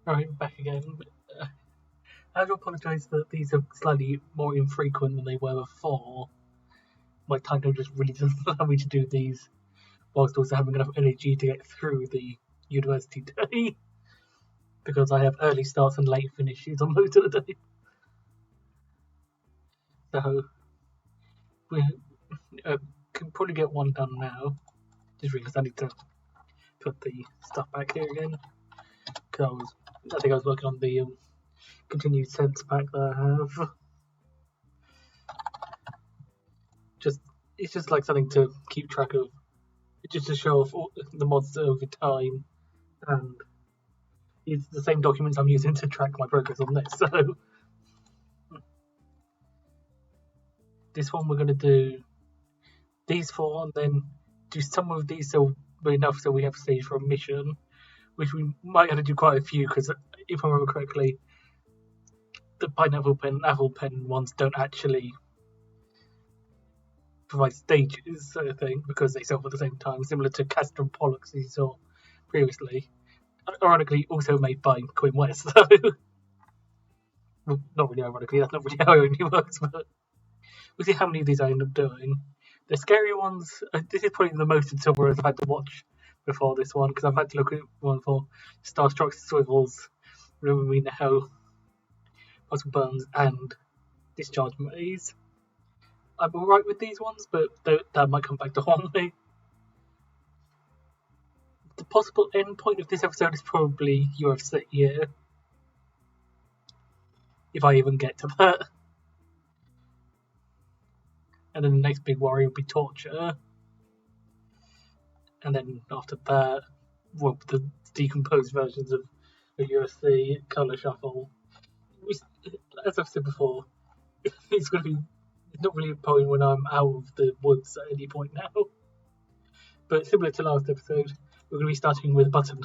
Right, back again. I have to apologise that these are slightly more infrequent than they were before. My timetable just really doesn't allow me to do these whilst also having enough energy to get through the university day. Because I have early starts and late finishes on most of the day. So, we can probably get one done now. Just realised I need to put the stuff back here again. Because I think I was working on the continued sense pack that I have. It's just like something to keep track of, just to show off all the mods over time, and it's the same documents I'm using to track my progress on this. So this one we're going to do these four, and then do some of these so enough so we have stage for a mission, which we might have to do quite a few because if I remember correctly, the pineapple pen, apple pen ones don't actually provide stages, sort of thing, because they sell at the same time, similar to Castor and Pollux as you saw previously. Ironically, also made by Queen West, so well, not really ironically, that's not really how it only works, but we'll see how many of these I end up doing. The scary ones, this is probably the most in silver I've had to watch before this one, because I've had to look at one for Starstruck, Swivels, Remember Me Now, Puzzle Burns, and Discharge Maze. I'm alright with these ones, but that might come back to haunt me. The possible end point of this episode is probably UFC year. If I even get to that. And then the next big worry will be torture. And then after that, well, the decomposed versions of the UFC, Colour Shuffle. As I've said before, it's not really a point when I'm out of the woods at any point now. But similar to last episode, we're going to be starting with a button.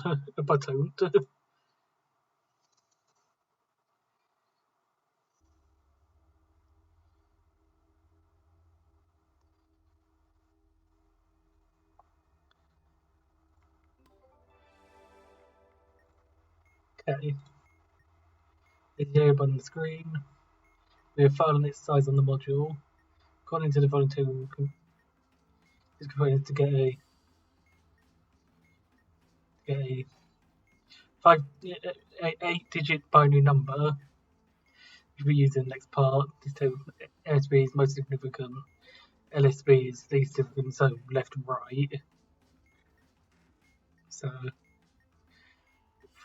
Okay. There's a yellow button on the screen. We have file and its size on the module. According to the volume table, this component to get a 8-digit binary number, which we use in the next part. This table, LSB is most significant, LSB is least significant, so left and right. So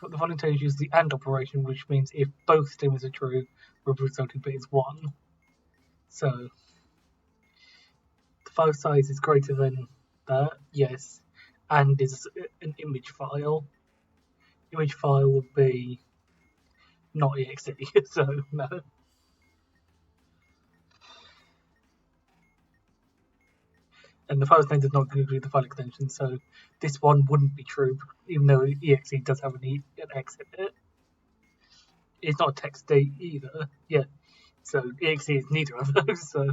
the following table uses the AND operation, which means if both statements are true, the resulting bit is 1. So the file size is greater than that, yes, and is an image file. Image file would be not exe, so no. And the file's name does not include the file extension, so this one wouldn't be true, even though exe does have an X in it. It's not a text date either, yeah. So exe is neither of those, so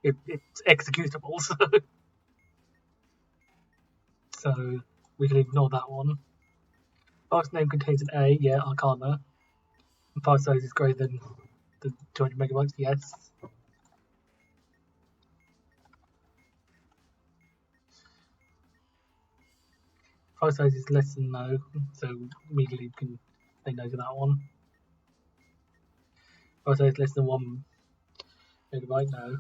it's executable, so we can ignore that one. File's name contains an A, yeah, Arcana. And file size is greater than the 200 megabytes, yes. File size is less than no, so immediately you can say no to that one. File size is less than 1 megabyte, no.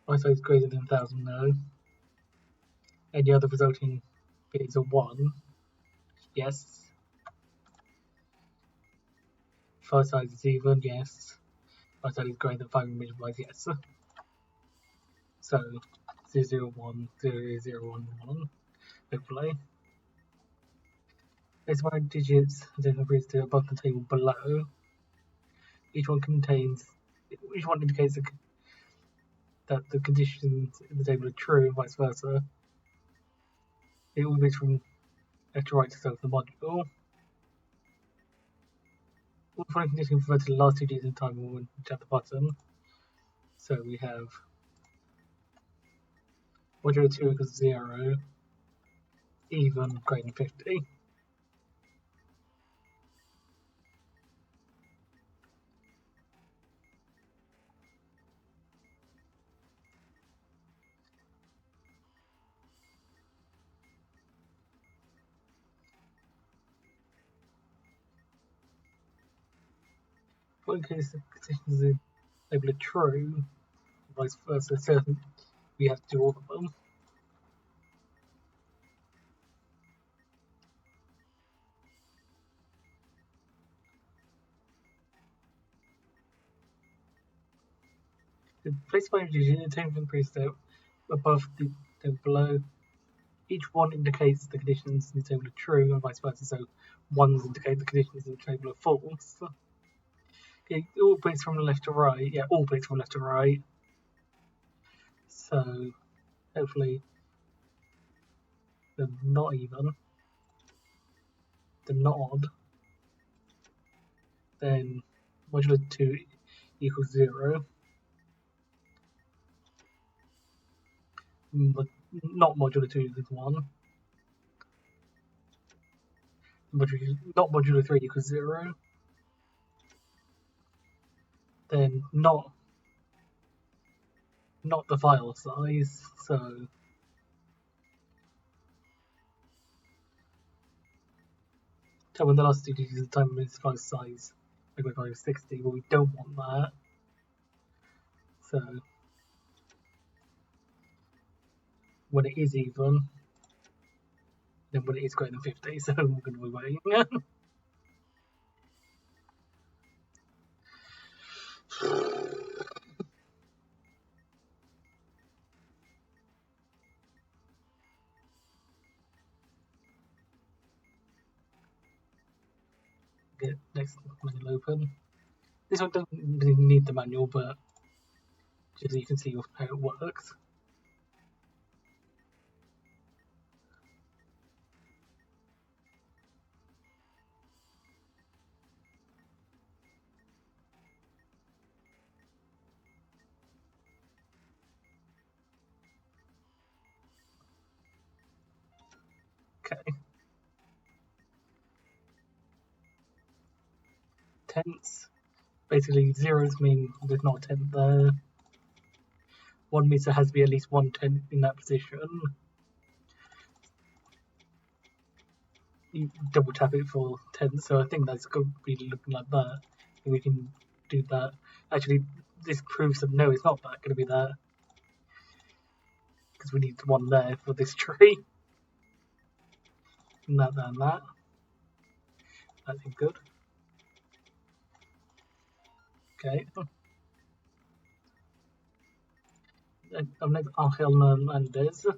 File size is greater than 1000, no. Any other resulting bits of 1, yes. File size is even, yes. File size is greater than 500 megabytes, yes. So 001, 0011, hopefully. There's 1 digits that appears to above the table below. Each one indicates that the conditions in the table are true and vice versa. It all moves from left to right to self the module. All the following conditions refer to the last 2 digits in time when we at the bottom. So we have module 2 equals 0, even greater than 50. But in case the conditions are labelled true, vice versa, so we have to do all of them. The place by the table preset above the below. Each one indicates the conditions in the table are true and vice versa, so ones indicate the conditions in the table are false. Okay, all bits from left to right. Yeah, all bits from left to right. So hopefully they're not even, they're not odd. Then modulo 2 equals 0. But not modulo 2 equals 1. Not modulo 3 equals 0. Then not the file size, so tell when the last two digits of the time is file size, like 560, but we don't want that. So when it is even, then when it is greater than 50, so we're going to be waiting. Get next manual open. This one doesn't really need the manual, but just so you can see how it works. Okay. Tenths. Basically, zeros mean there's not a tenth there. 1 means there has to be at least 1/10 in that position. You double tap it for tenths, so I think that's going to be looking like that. And we can do that. Actually, this proves that no, it's not going to be that. Because we need one there for this tree. And that, and that. That seems good. Okay. I'm next Ángel Hernández. I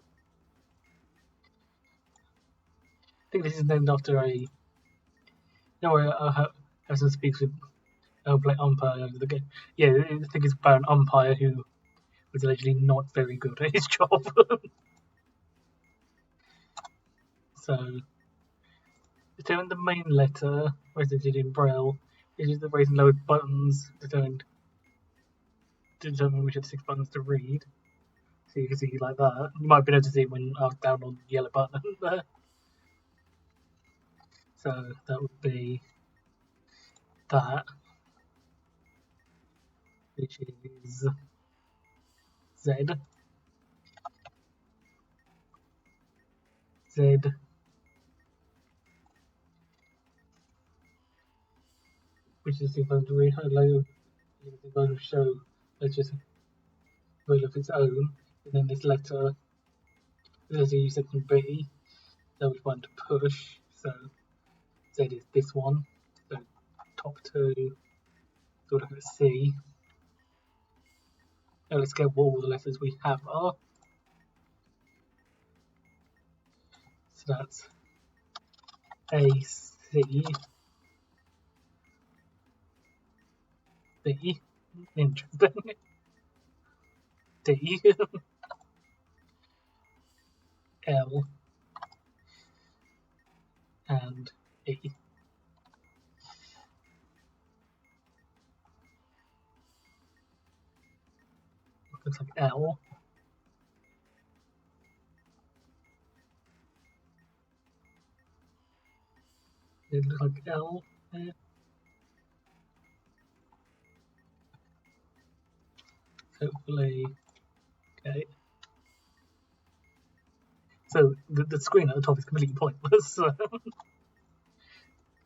think this is named after a. No, I have some speaks with play umpire over the game. Yeah, I think it's about an umpire who was allegedly not very good at his job. So determine the main letter represented in Braille. It is the raise and lower buttons determine which of the 6 buttons to read. So you can see like that. You might be able to see when I was down on the yellow button there. So that would be that, which is Z. Z. Which is supposed to read hello. It's supposed to show let's just roll of its own. And then this letter, as you said from B, that would want to push. So Z is this one. So top 2. So look at C. Now let's get what all the letters we have are. So that's A, C, B. Interesting. D. L. And E. Looks like L. It looks like L there. Hopefully, okay. So the screen at the top is completely pointless.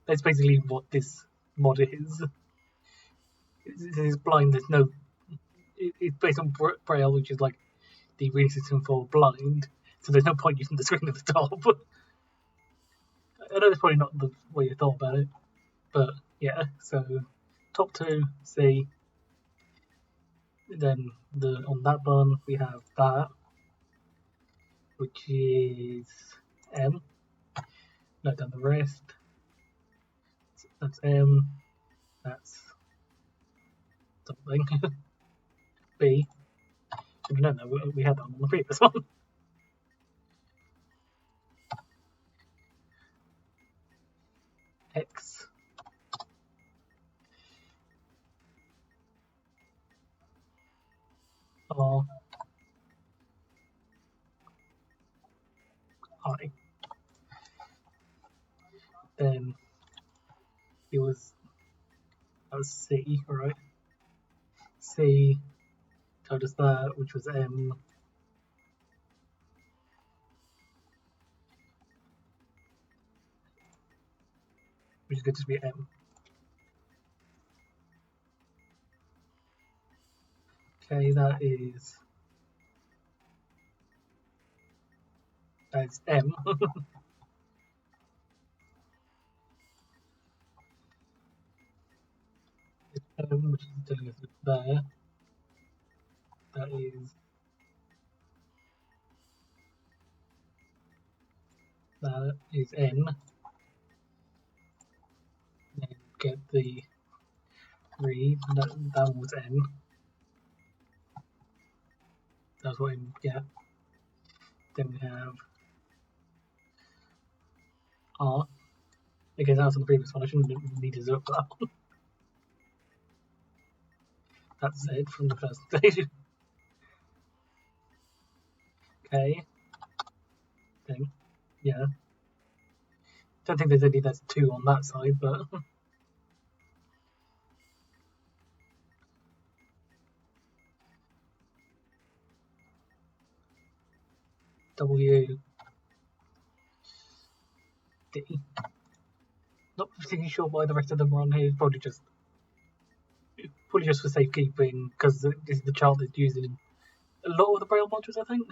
That's basically what this mod is. It's blind. There's no. It's based on Braille, which is like the reading system for blind. So there's no point using the screen at the top. I know that's probably not the way you thought about it, but yeah. So top two C. Then on that button we have that, which is M. Note down the rest. That's M. That's something. B. No, we had that on the previous one. X. R. I. Then that was C, right? C told us that, which was M. Which is going to be M. Okay, that's M. M, which is telling us there. That is N. Then get the read. That was N. That's what M get. Then we have R. Again, that's on the previous one. I shouldn't need to look for that one. That's Z from the first stage. Okay. Then, yeah. Don't think there's any that's 2 on that side, but. W. D. Not particularly sure why the rest of them are on here. Probably just for safekeeping, because this is the chart that's used in a lot of the Braille modules, I think.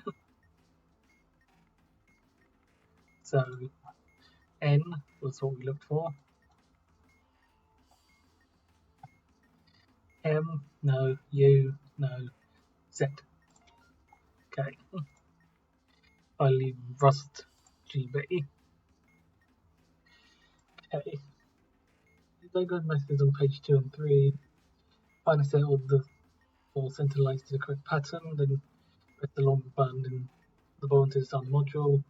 So N was what we looked for. M, no. U, no. Z. Okay. Finally, Rust.G.B. Okay. The logo method on page 2 and 3. Find a set all the 4 center lines to the correct pattern, then press the long button in the button to start the module.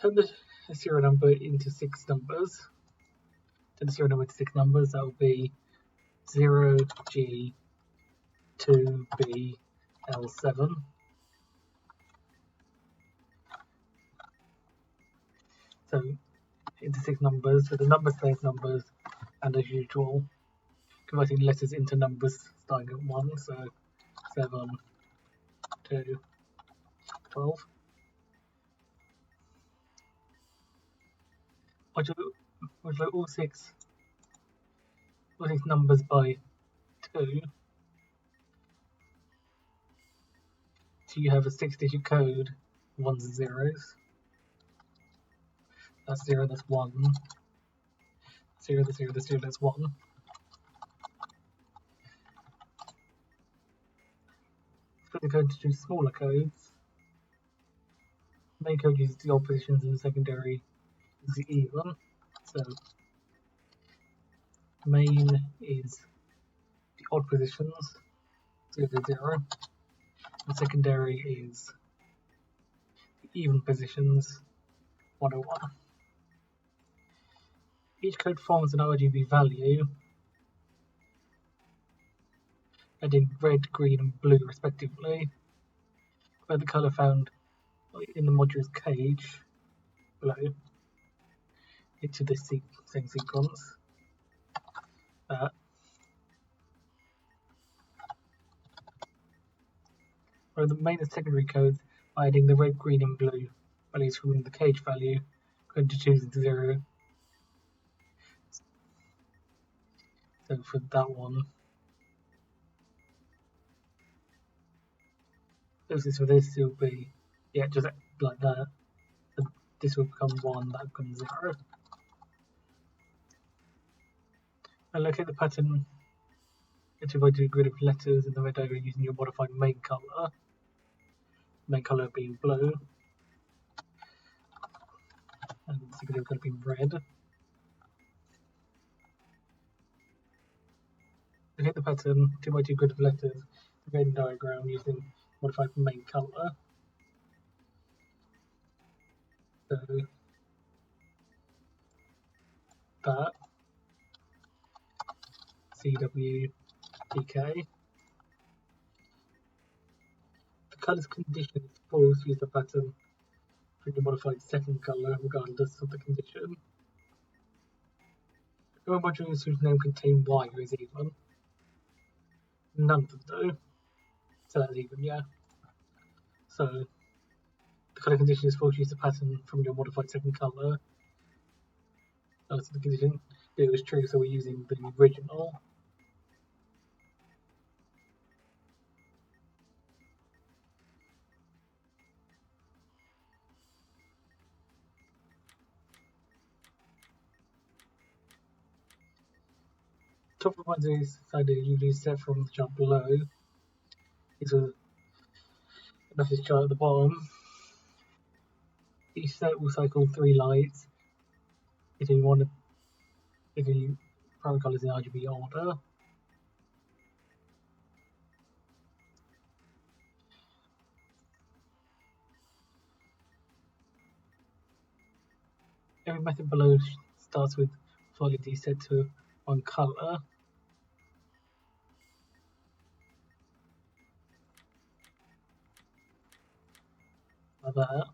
Turn the serial number into 6 numbers. Turn the serial number into 6 numbers. That will be 0G 2B L7. So into 6 numbers. So the numbers stay as numbers, and as usual, converting letters into numbers starting at 1. So 7, 2, 12. Multiply all six numbers by 2. So you have a 6-digit code, 1s and 0s. That's 0, that's 1. 0, that's 0, that's 0, that's 1. Split the code into smaller codes. Main code uses the odd positions and the secondary is the even. So main is the odd positions, 0, 0. The secondary is the even positions, 101. Each code forms an RGB value, adding red, green, and blue respectively, where the colour found in the module's cage below. into this same sequence. That. For the main and secondary codes, by adding the red, green, and blue values from the cage value, going to choose 0. So for that one, for this will be, yeah, just like that. So this will become 1, that becomes 0. And locate the pattern if I do grid of letters in the red diagram using your modified main color. Main color being blue, and the secondary color being red. Locate the pattern 2x2 grid of letters in the red diagram using modified main color. So that CW DK. The color's condition is false, use the pattern for the modified second color regardless of the condition. No modules whose name contain Y is even. None of them do. So that's even, yeah. So the color condition is false, use the pattern from your modified second color. So the condition it was true, so we're using the original. Top of ones is decided usually set from the chart below. Is a message chart at the bottom. Each set will cycle 3 lights if you want primary colors in RGB order. Every method below starts with LED set to 1 color. Like that.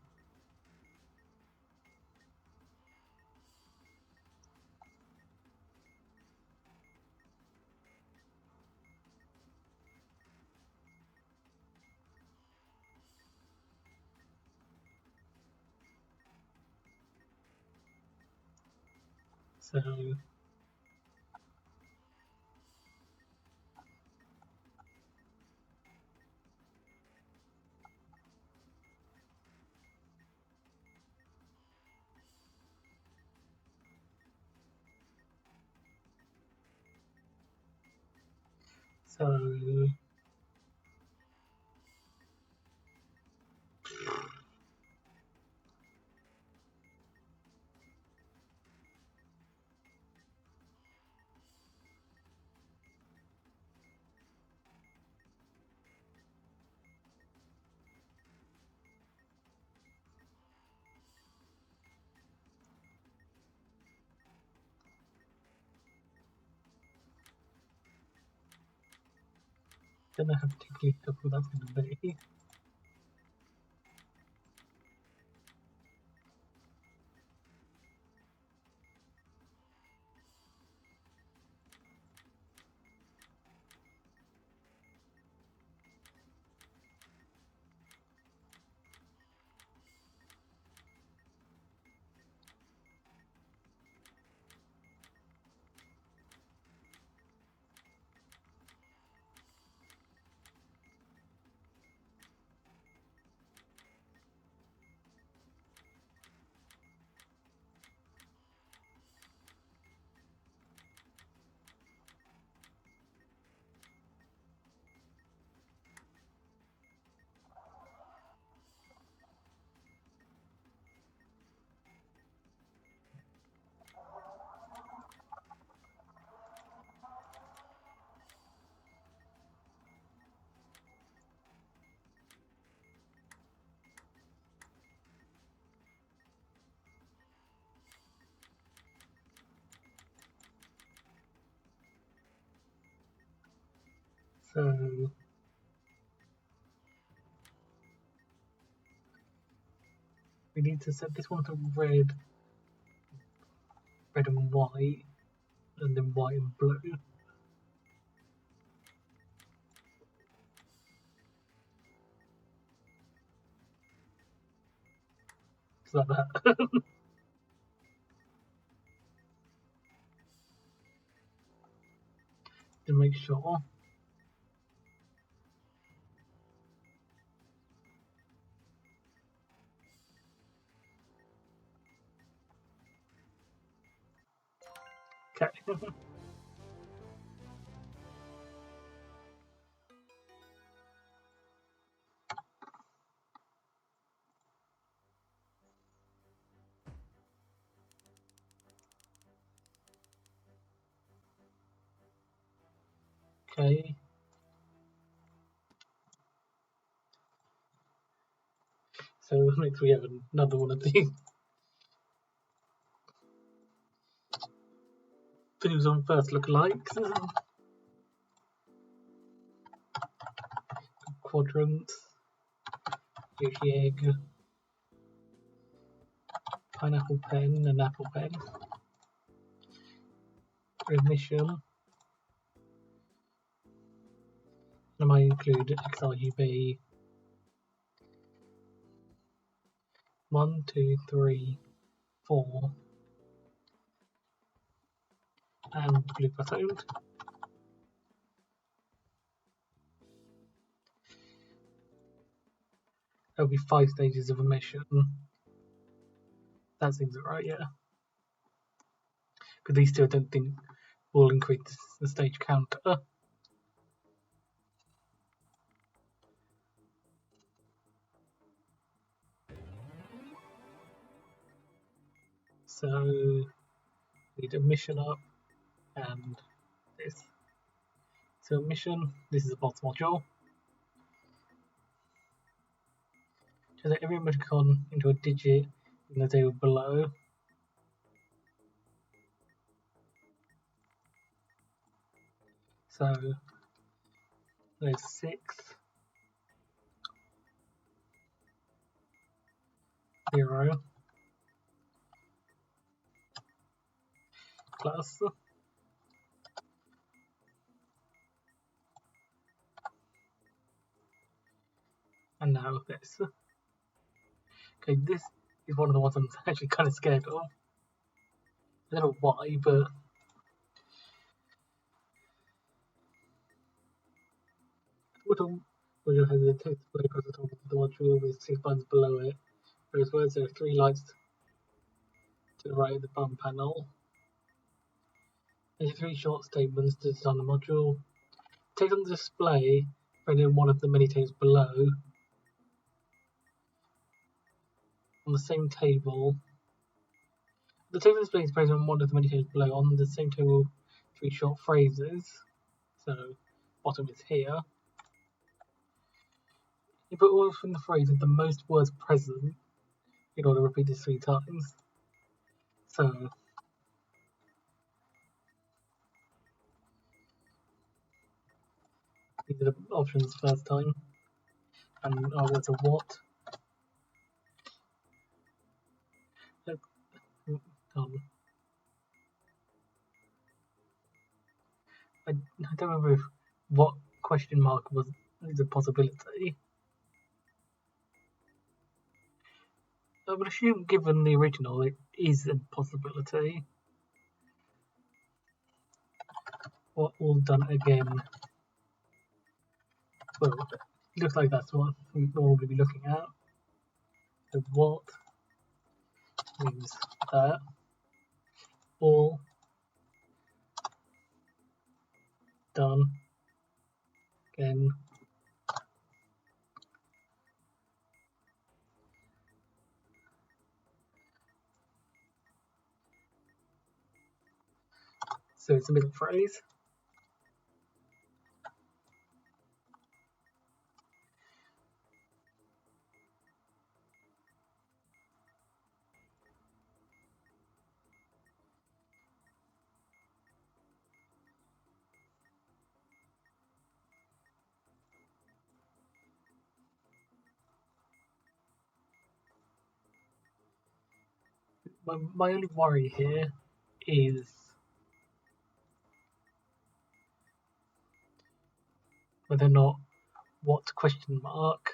So don't know how particularly helpful that's going to be. So we need to set this one to red red and white, and then white and blue. It's like that. To make sure. Okay. Okay. So next we have another one of these who's on first lookalikes. Quadrants, Yoshi egg, pineapple pen, and apple pen. OMISSION. I might include X-RGB. 1, 2, 3, 4, and blue buttoned. There'll be 5 stages of emission. That seems right, yeah. Because these two I don't think will increase the stage counter. So need emission up and this. So emission, this is a box module. Translate every emoticon into a digit in the table below. So there's 6, 0, plus, and now this. Okay, this is one of the ones I'm actually kind of scared of. I don't know why, but module has a text display across the top of the module with 6 buttons below it. Whereas words, there are 3 lights to the right of the button panel. There are 3 short statements to design the module. Text on the display found in one of the many tables below. On the same table, the table display is based on one of the many tables below. On the same table, 3 short phrases. So, bottom is here. You put all from the phrase with the most words present in order to repeat this 3 times. So, these are the options first time. And our words are what. Done. I don't remember if what question mark is a possibility. I would assume, given the original, it is a possibility. What all done again? Well, it looks like that's what we'll normally be looking at. So what means that all done again. So it's a middle phrase. My only worry here is whether or not what question mark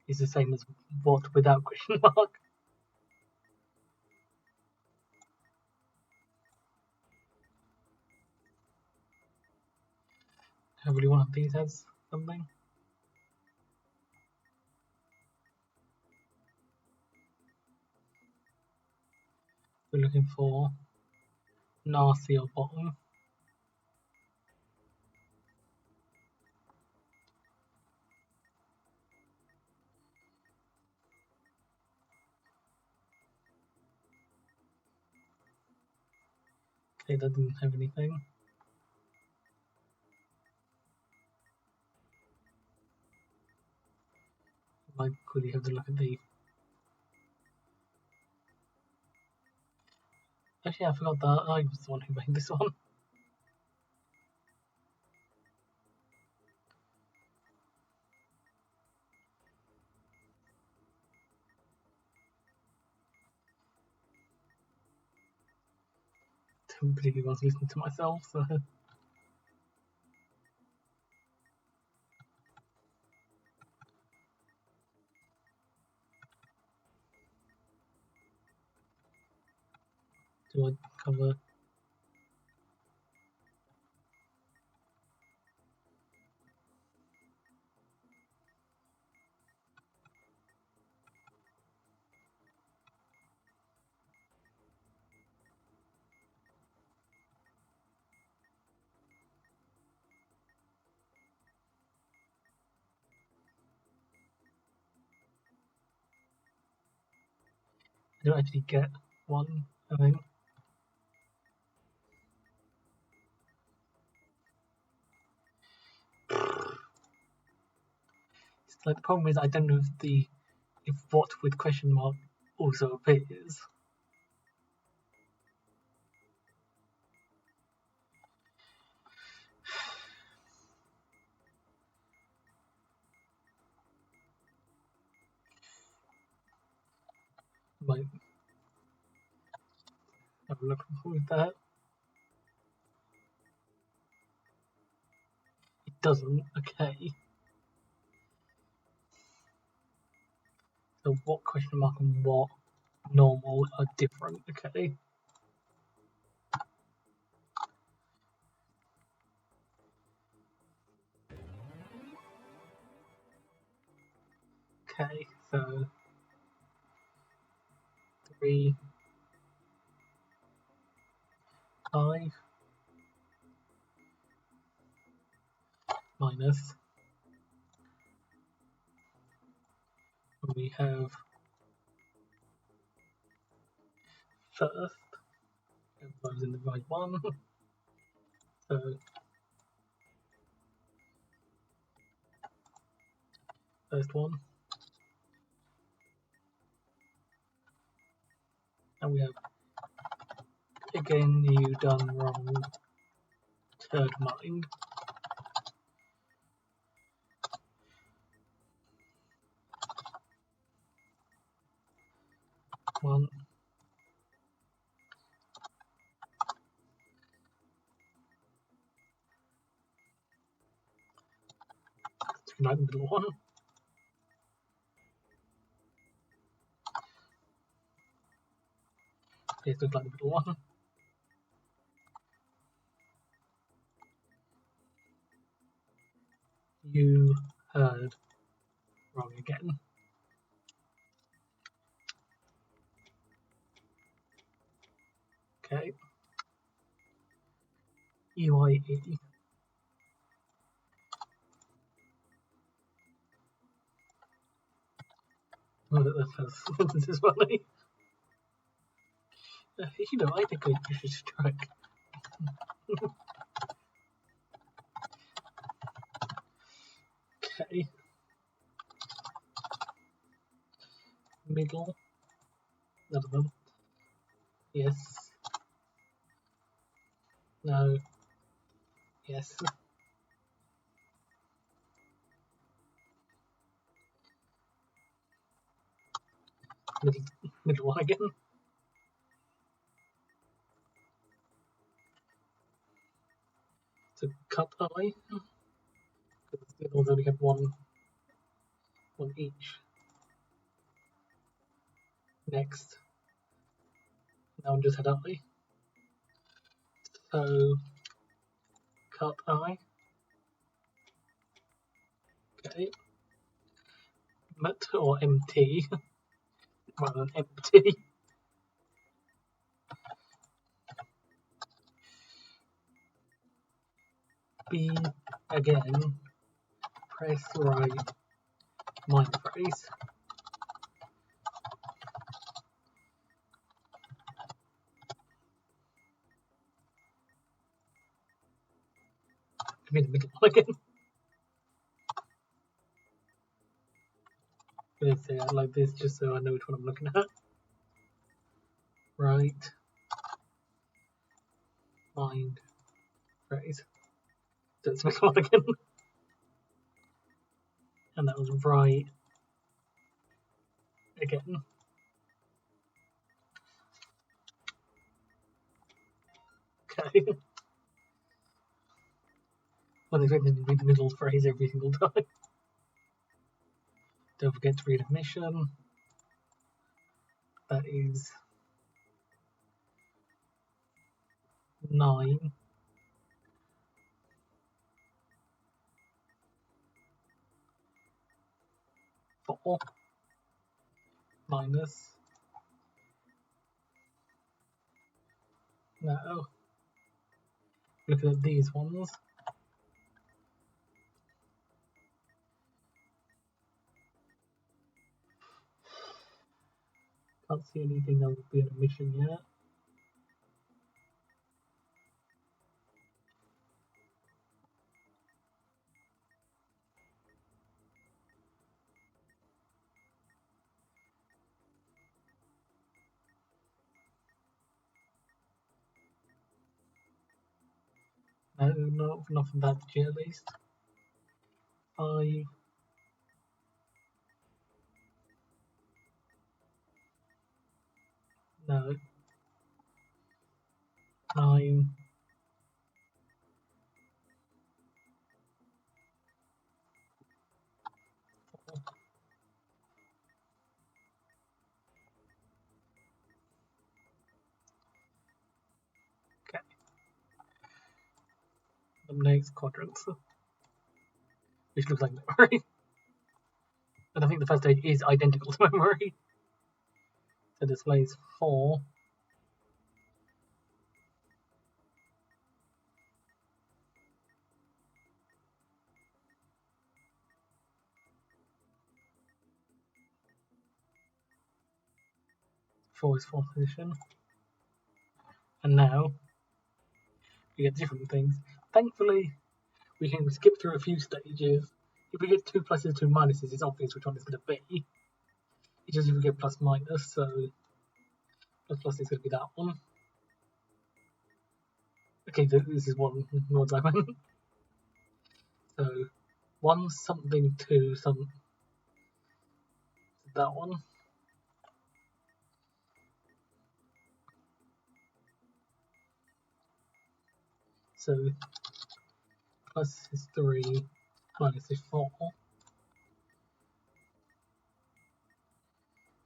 is the same as what without question mark. Every one of these has something. We're looking for nasty or bottom. Okay, that didn't have anything. I might quickly have to look at the. Actually, I forgot that I was the one who made this one. Completely was listening to myself, so. Do I cover? I don't actually get one, I think. It's like the problem is I don't know if what with question mark also appears. Might have a look with that. It doesn't, okay. So what question mark and what normal are different, okay. Okay, so 3, 5 minus. And we have first, and I was in the right one. So first one. And we have again you done wrong. Third mind. One. Like the middle one. Okay, so like the middle one. You heard wrong again. Okay. UIE. Oh, this is funny. You know, I think you should strike. Okay. Middle. None of them. Yes. No. Yes. Middle one again. So cut I, because the other ones only have one each. Next, now I'm just had I. So cut I. Okay. Mut or MT rather than empty. B again. Press right. Mind phrase. Give me the middle one again. I'm going to say it like this just so I know which one I'm looking at. Right. Mind phrase. So it's the middle one again. And that was right again. Okay. Well, expecting to read the middle phrase every single time. Don't forget to read OMISSION. That is 9. 4 minus. No. Looking at these ones. Can't see anything that would be an OMISSION yet. No, not from that G at least. 5. No. 9. 4. Okay. The next quadrants, which looks like memory. And I think the first stage is identical to memory. So displays 4. Four is 4th position. And now we get different things. Thankfully, we can skip through a few stages. If we get 2 pluses, 2 minuses, it's obvious which one it's going to be. It's just if we get plus minus, so plus is going to be that one. Okay, this is one diamond. So 1 something 2 some. That one. So plus is 3, minus is 4.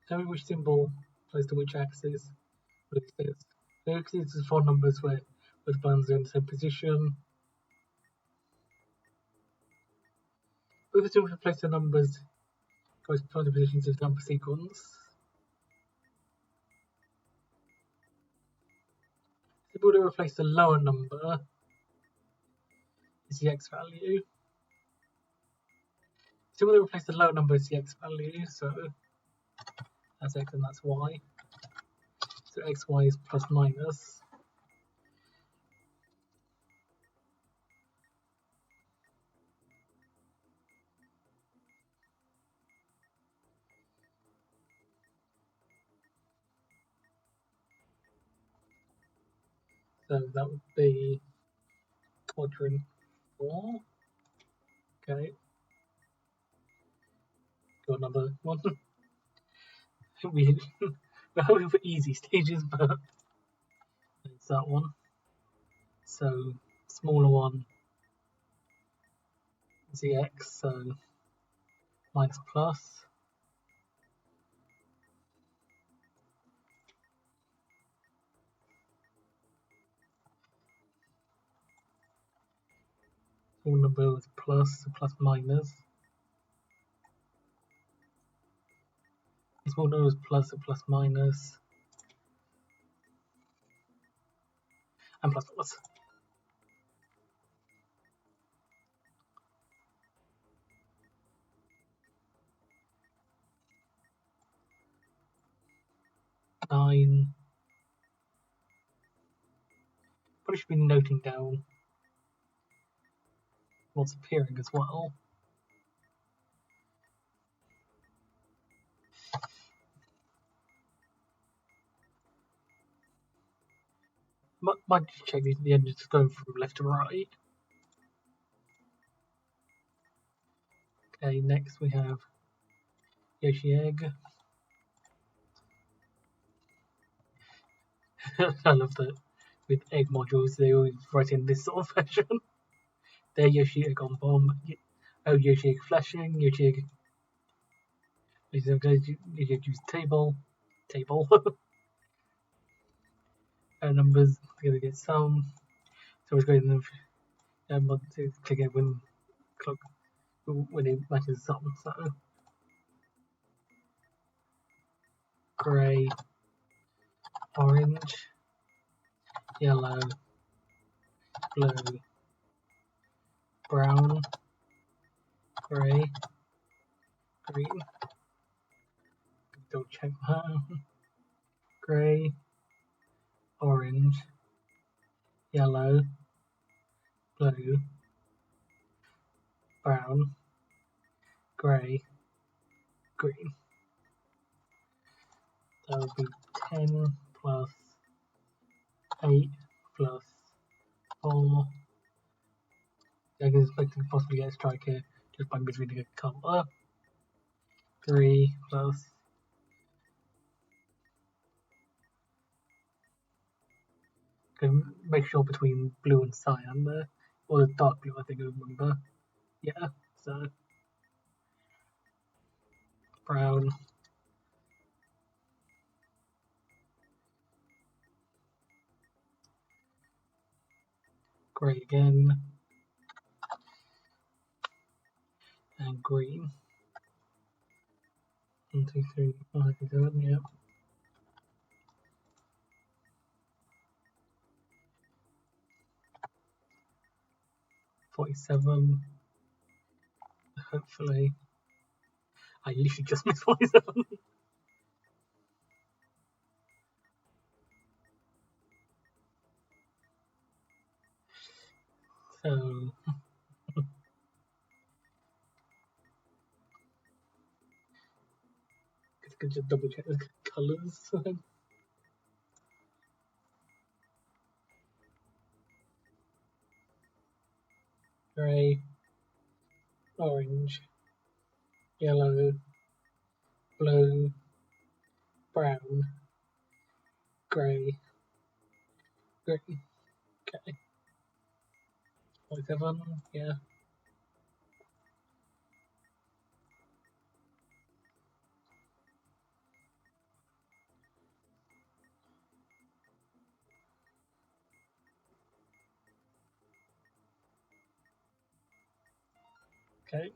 Tell me which symbol plays to which axis. What it says. The axis is 4 numbers where both buttons are in the same position. Both the symbols replace the numbers corresponding positions of number sequence. The symbol to replace the lower number is the X value. The symbol to replace the lower number is the X value, so that's X and that's Y. So XY is plus minus. So that would be quadrant 4. Okay. Got another one. We're hoping for easy stages, but it's that one. So smaller one ZX, so minus plus. All number is plus, so plus minus. Small number is plus, so plus minus. And plus plus. Nine. Probably should be noting down what's appearing as well. Might just check the end is going from left to right. Okay, next we have Yoshi Egg. I love that with egg modules they always write in this sort of fashion. There, Yoshi Egg on bomb. Oh, Yoshi Egg flashing. Yoshi Egg. Yoshi Egg use table. Numbers gonna get some. So it's going to click it when it matches something. So grey, orange, yellow, blue, brown, grey, green. Don't check that. Grey, orange, yellow, blue, brown, grey, green. That would be 10 plus 8 plus 4. I can expect to possibly get a strike here just by misreading a colour. 3 plus. Can make sure between blue and cyan there, or the dark blue, I think I remember. Yeah, so brown, grey again, and green. 1, 2, 3, 5, 6, 7, yeah. $47. Hopefully, I literally just missed 47. So I could just double check the colours. Grey, orange, yellow, blue, brown, grey, green. Okay. 47, yeah. Okay.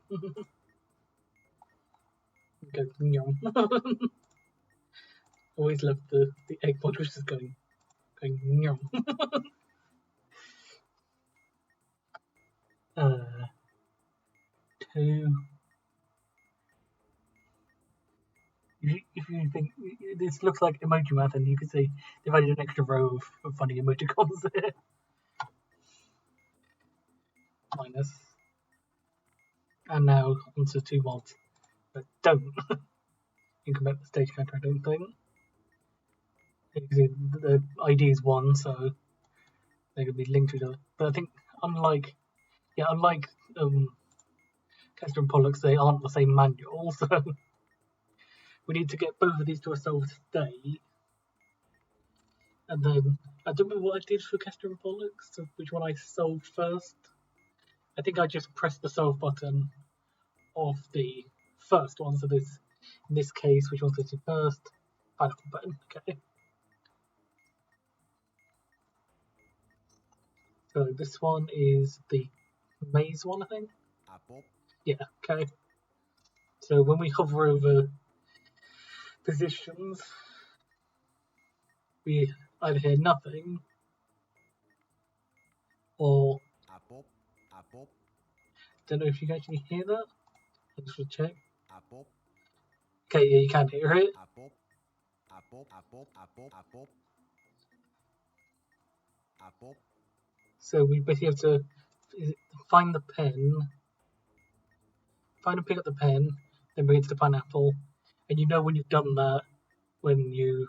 Go yum. Always love the egg pod which is going yum. 2. If you think this looks like emoji math, and you can see they've added an extra row of funny emoticons there. Minus. And now onto 2 mods that don't increment the stage counter, I don't think. You can see the ID is 1, so they can be linked to each other. But I think unlike Kester and Pollux, they aren't the same manual, so we need to get both of these to a solved state. And then I don't know what I did for Kester and Pollux, so which one I solved first. I think I just pressed the solve button of the first one. So this, in this case, which one's it first? Pineapple button. Okay. So this one is the maze one, I think. Yeah. Okay. So when we hover over positions, we either hear nothing or don't know if you can actually hear that. I just will check. Okay, yeah, you can hear it. So we basically have to find the pen, find and pick up the pen, then bring it to the pineapple, and you know when you've done that when you,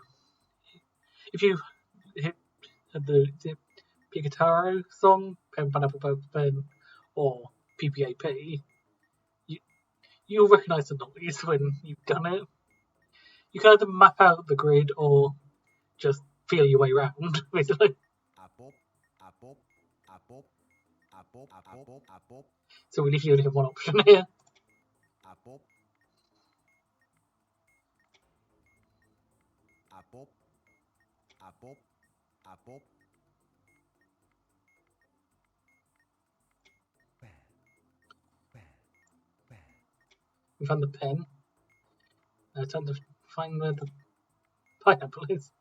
if you hit the Picataro song, Pen Pineapple Pen, or PPAP, you'll recognise the noise when you've done it. You can either map out the grid or just feel your way around, basically. So we literally only have one option here. We found the pen. Now it's time to find where the pineapple is.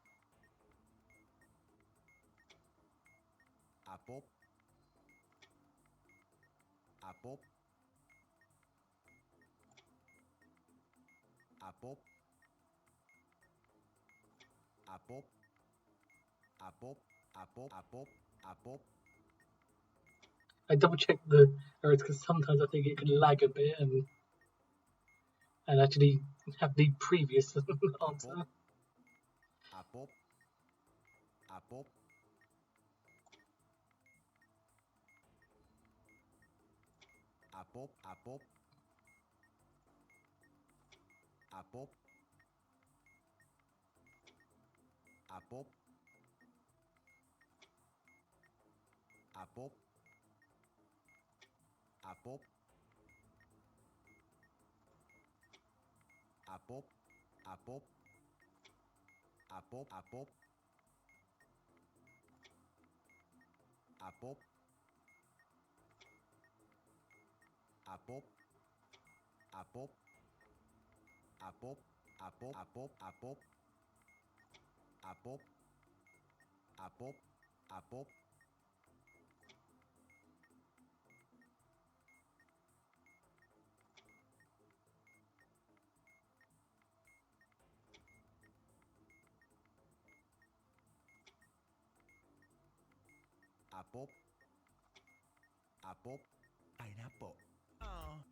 I double checked the errors because sometimes I think it can lag a bit and actually have the previous answer.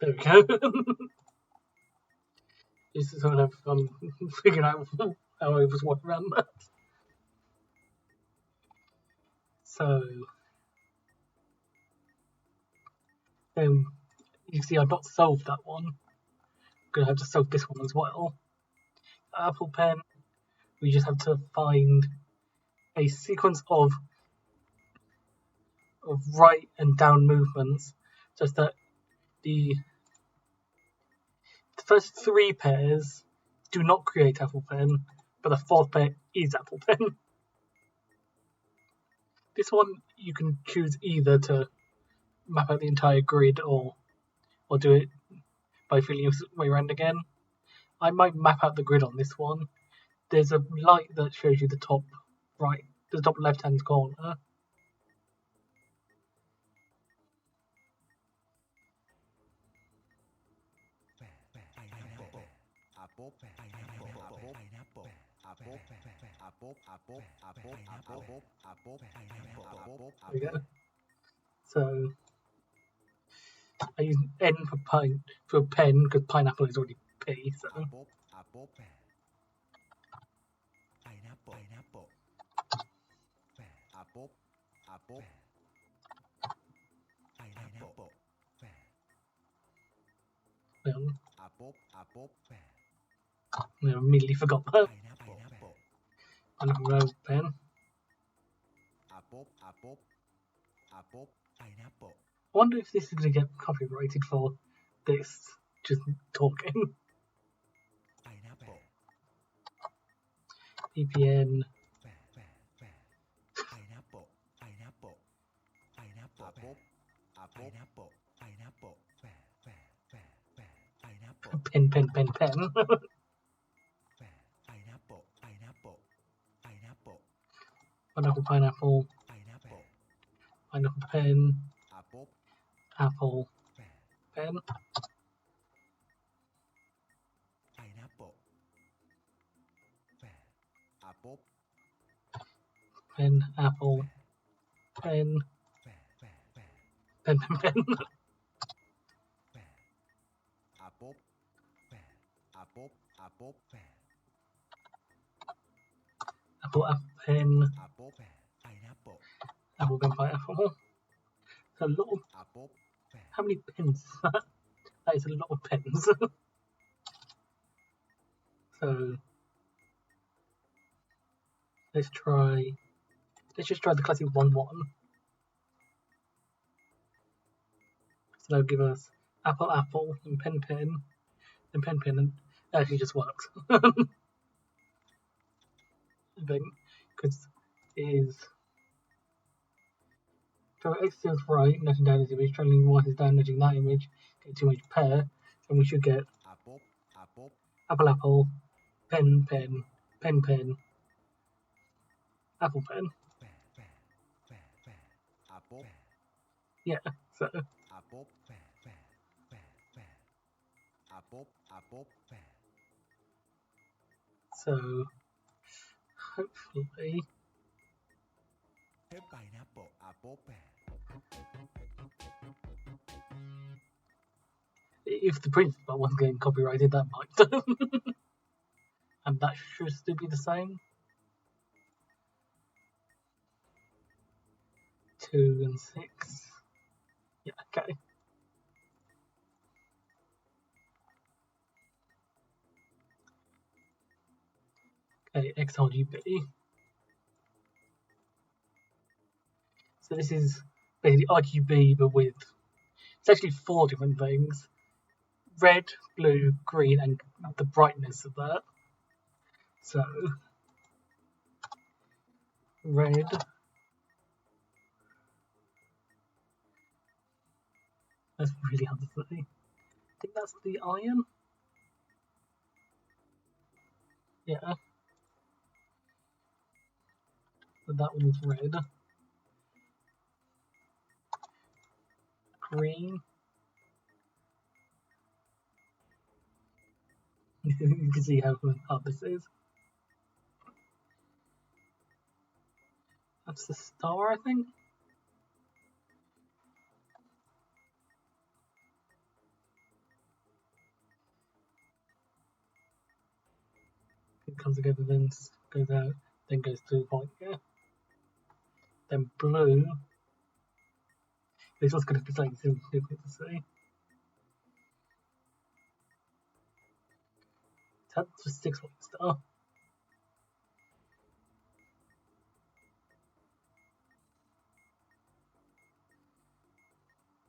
There we go. This is sort of fun figuring out how I was walking around that. So, you see I've not solved that one. I'm going to have to solve this one as well. Apple pen, we just have to find a sequence of right and down movements, just that the first three pairs do not create Apple pen, but the fourth pair is Apple pen. This one you can choose either to map out the entire grid or do it by feeling your way around again. I might map out the grid on this one. There's a light that shows you the top right, the top left hand corner. There we go. So I use N for pen because pineapple is already P. So I immediately forgot that. Pineapple pen. I wonder if this is going to get copyrighted for this, just talking. VPN. Pen. Pineapple. Pineapple pen. Apple pen. Pen, apple, pen. Pen. Apple, pen. Apple, pen, pineapple. It's a lot of... How many pens? That is a lot of pens. So let's just try the classic 1-1. So that'll give us apple, and pen, and pen, and it actually just works. I think, because it is. So X is right, noting down this image, trailing Y is down, noting that image, get 2 image pair, and we should get apple, pen, apple pen. Yeah, so. So, hopefully. If the principal wasn't getting copyrighted, that might. And that should still be the same. 2 and 6. Yeah, okay. Okay, X-RGB. So this is basically RGB, but with, it's actually 4 different things. Red, blue, green, and the brightness of that. So, red. That's really hard to say. I think that's the iron. Yeah. So that one's red. Green. You can see how hard this is. That's the star, I think. It comes together, then goes out, then goes to white, yeah. Then blue. This one's going to be slightly difficult to see. That's just 6 white star.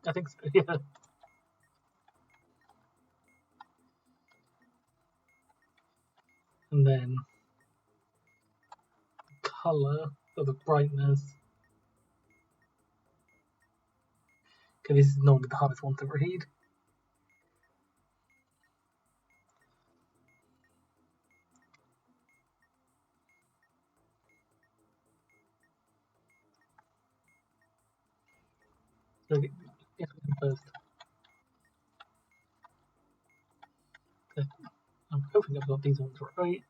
I think so, yeah. And then the colour or the brightness. Okay, this is normally the hardest one to read. So get first. Okay. I'm hoping I've got these ones right.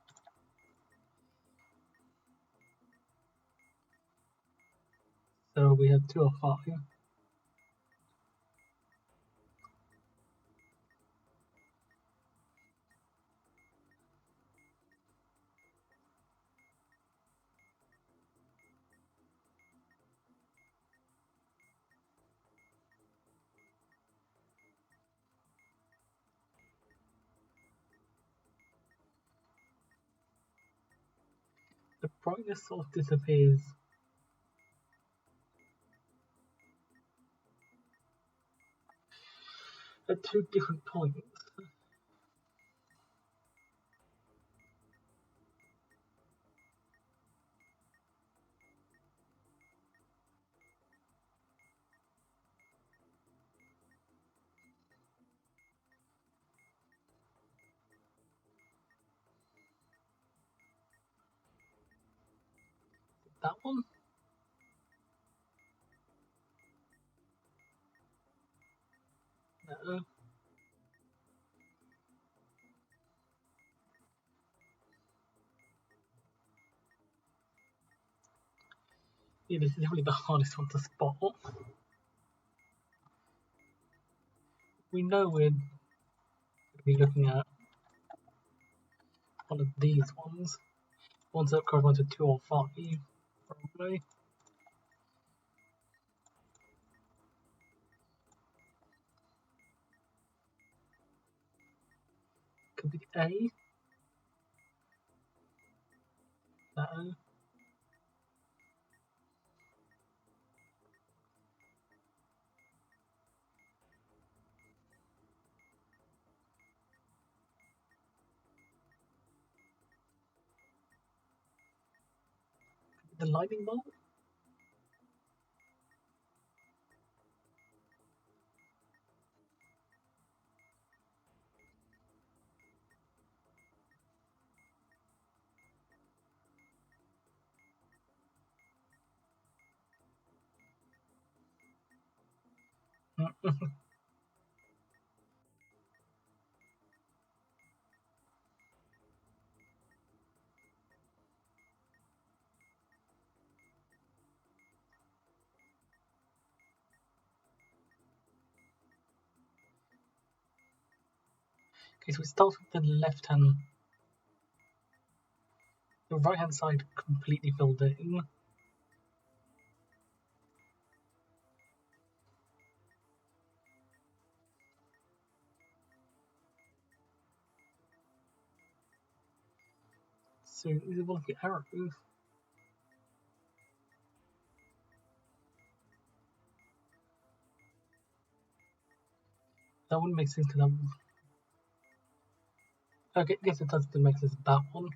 So we have 2 or 5. The brightness sort of disappears. at 2 different points. That one? No. Yeah, this is definitely the hardest one to spot. We know we're going to be looking at one of these ones. Ones that correspond to 2 or 5, probably. Could be A. No. The lightning bolt? Okay, so we start with the left hand. The right hand side completely filled in. So is it one of the arrows? That wouldn't make sense because okay, yes it does make sense that one.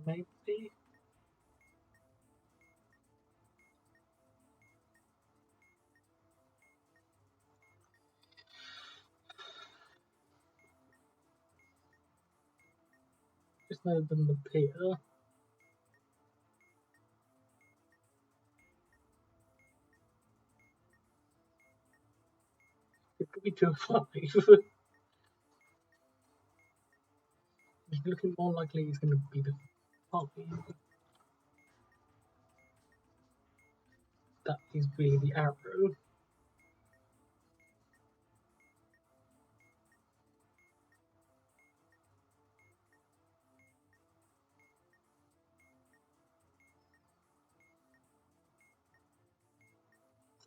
Maybe. Just know them appear. It could be 2 or 5. It's looking more likely it's going to be the 5. That is really the arrow.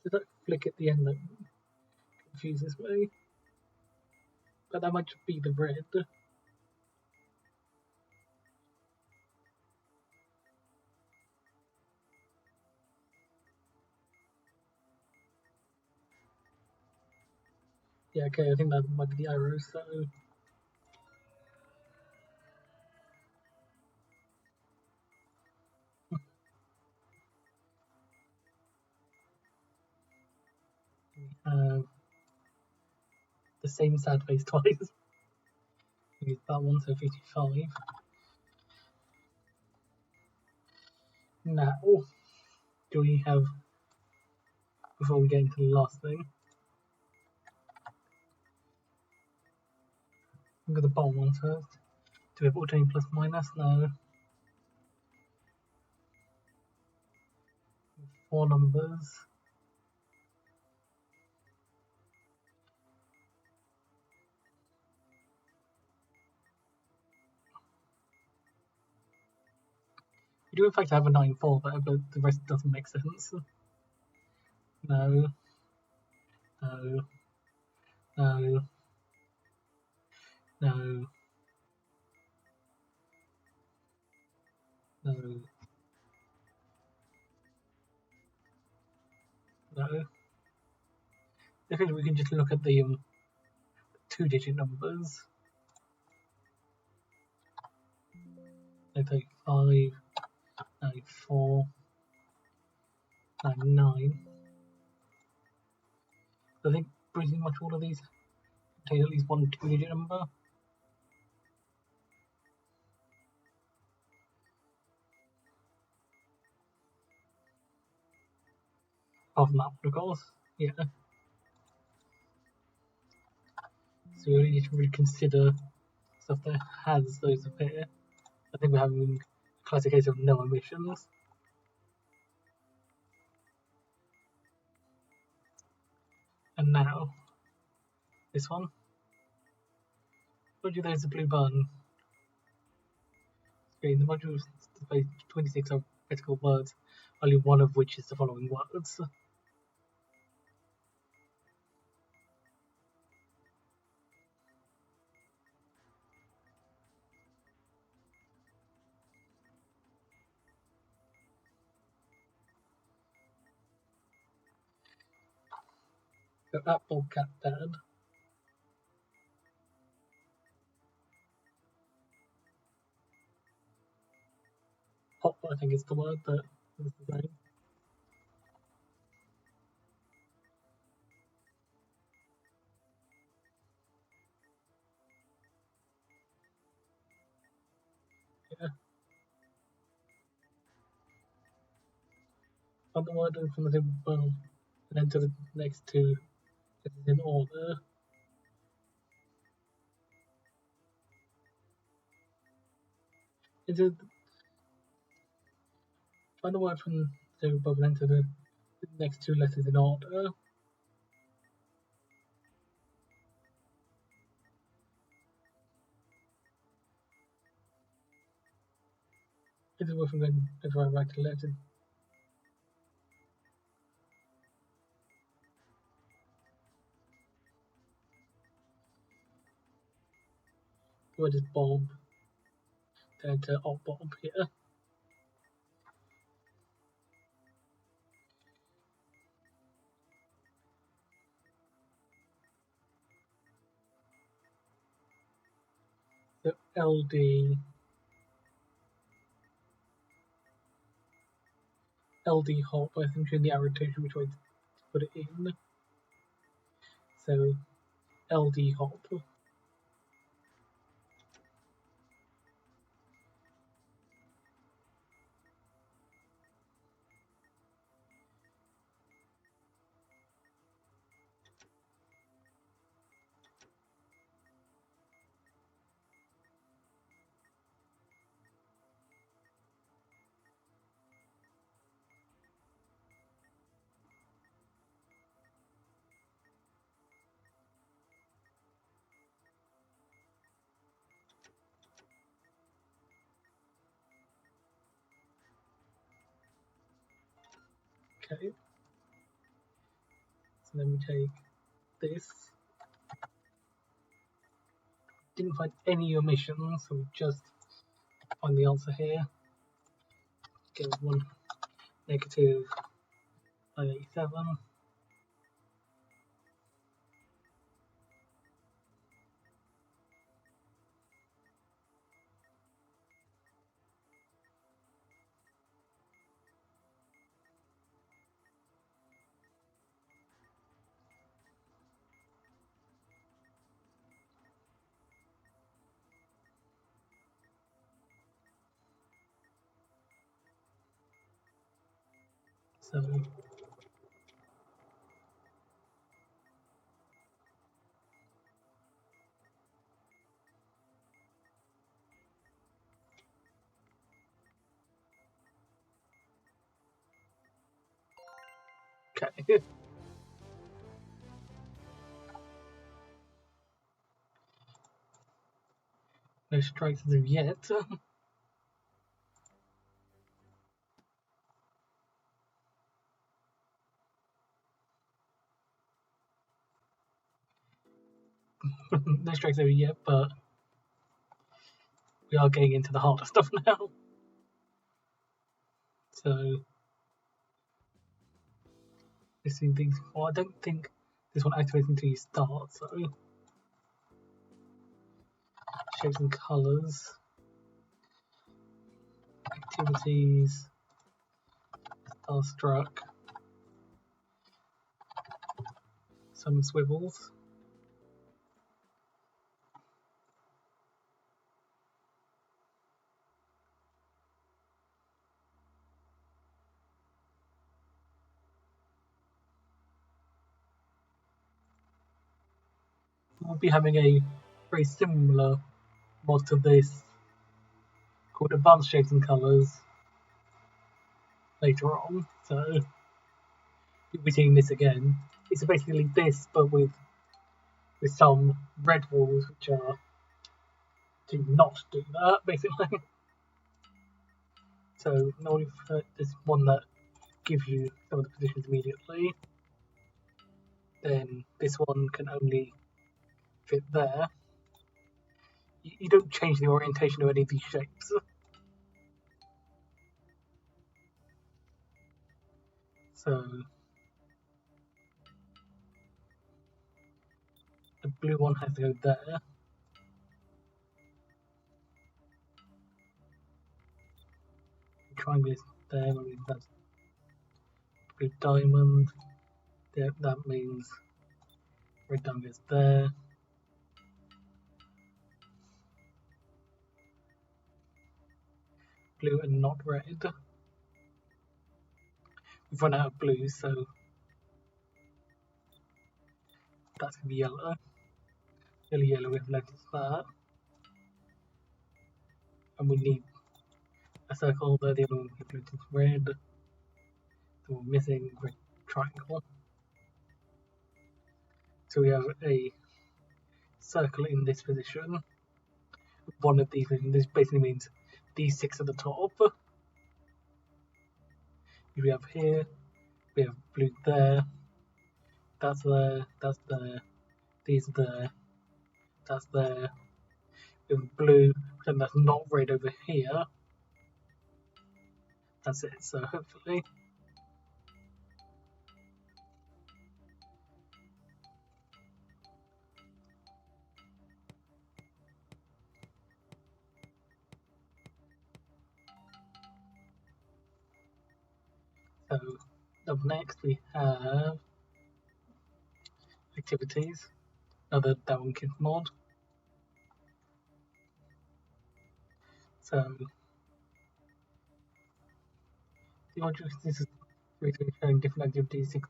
So that flick at the end that confuses me. But that might just be the red. Yeah, okay, I think that might be the arrow, so... the same sad face twice. Use that one, so 55. Now, do we have, before we get into the last thing, look at the bottom one first. Do we have alternate plus minus? No. 4 numbers. We do in fact have a 9-4 there, but the rest doesn't make sense. No. No. No. No. No. No. I think we can just look at the 2-digit numbers. I take 5, 4, 9. I think pretty much all of these contain at least one 2-digit number. Of that, of course. Yeah. So we only need to reconsider stuff that has those appear. I think we're having a classic case of no omissions. And now, this one. Told you there's a blue button. Okay, the module displays 26 alphabetical words, only one of which is the following words. So apple, cat, dad. Hop, I think is the word that is the name. Yeah. Find the word from the well, and enter the next two letters in order. Is it find the word from the above and enter the next two letters in order? Is it worth going if I write a letter? The word is Bob. Then enter Bob here. So LD hop, I think in the arrow tells you which way to put it in. So LD hop. Okay. So then we take this. Didn't find any omissions, so we just find the answer here. Get one negative 587. So Okay. No strikes as of yet. No strikes over yet, but we are getting into the harder stuff now. So this is things. Well, I don't think this one activates until you start. So shapes and colours, activities, Starstruck, some Swivels. We'll be having a very similar mod to this called Advanced Shapes and Colours later on, so you'll be seeing this again. It's basically this, but with some red rules which are to not do that, basically. So now we've this one that gives you some of the positions immediately. Then this one can only fit there. You don't change the orientation of any of these shapes. So the blue one has to go there. The triangle is there, maybe that's blue diamond. Yeah, that means red diamond is there. Blue and not red. We've run out of blue, so that's going to be yellow. Yellow, we have left is that. And we need a circle there, the other one we have left is red. So we're missing red triangle. So we have a circle in this position. One of these, this basically means these 6 at the top. We have here, we have blue there, that's there, these are there, that's there. We have blue, and that's not red over here. That's it, so hopefully. So up next we have activities, another Downkids mod. So the object this is showing different activities, 6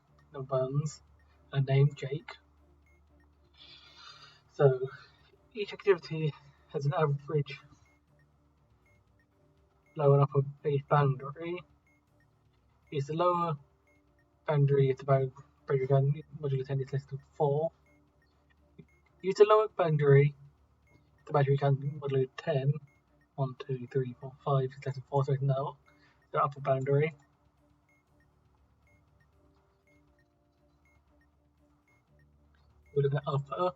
buttons, a name Jake. So each activity has an average lower and upper base boundary. Is the lower boundary if the boundary modulo 10 is less than 4. Use the lower boundary if the boundary modulo 10. 1, 2, 3, 4, 5 is less than 4, so no. The upper boundary. We're looking at upper.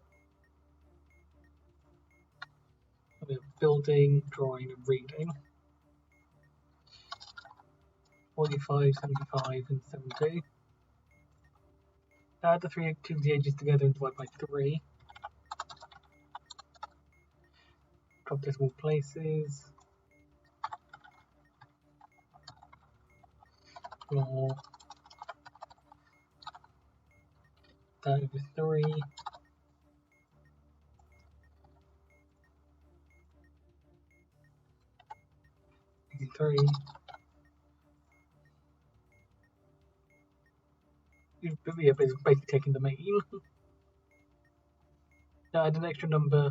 We have building, drawing, and reading. 45, 75, and 70. Add the 3 activity ages together and divide by 3. Drop decimal places. Floor. That over 3. 3. Yeah, basically taking the mean. Now add an extra number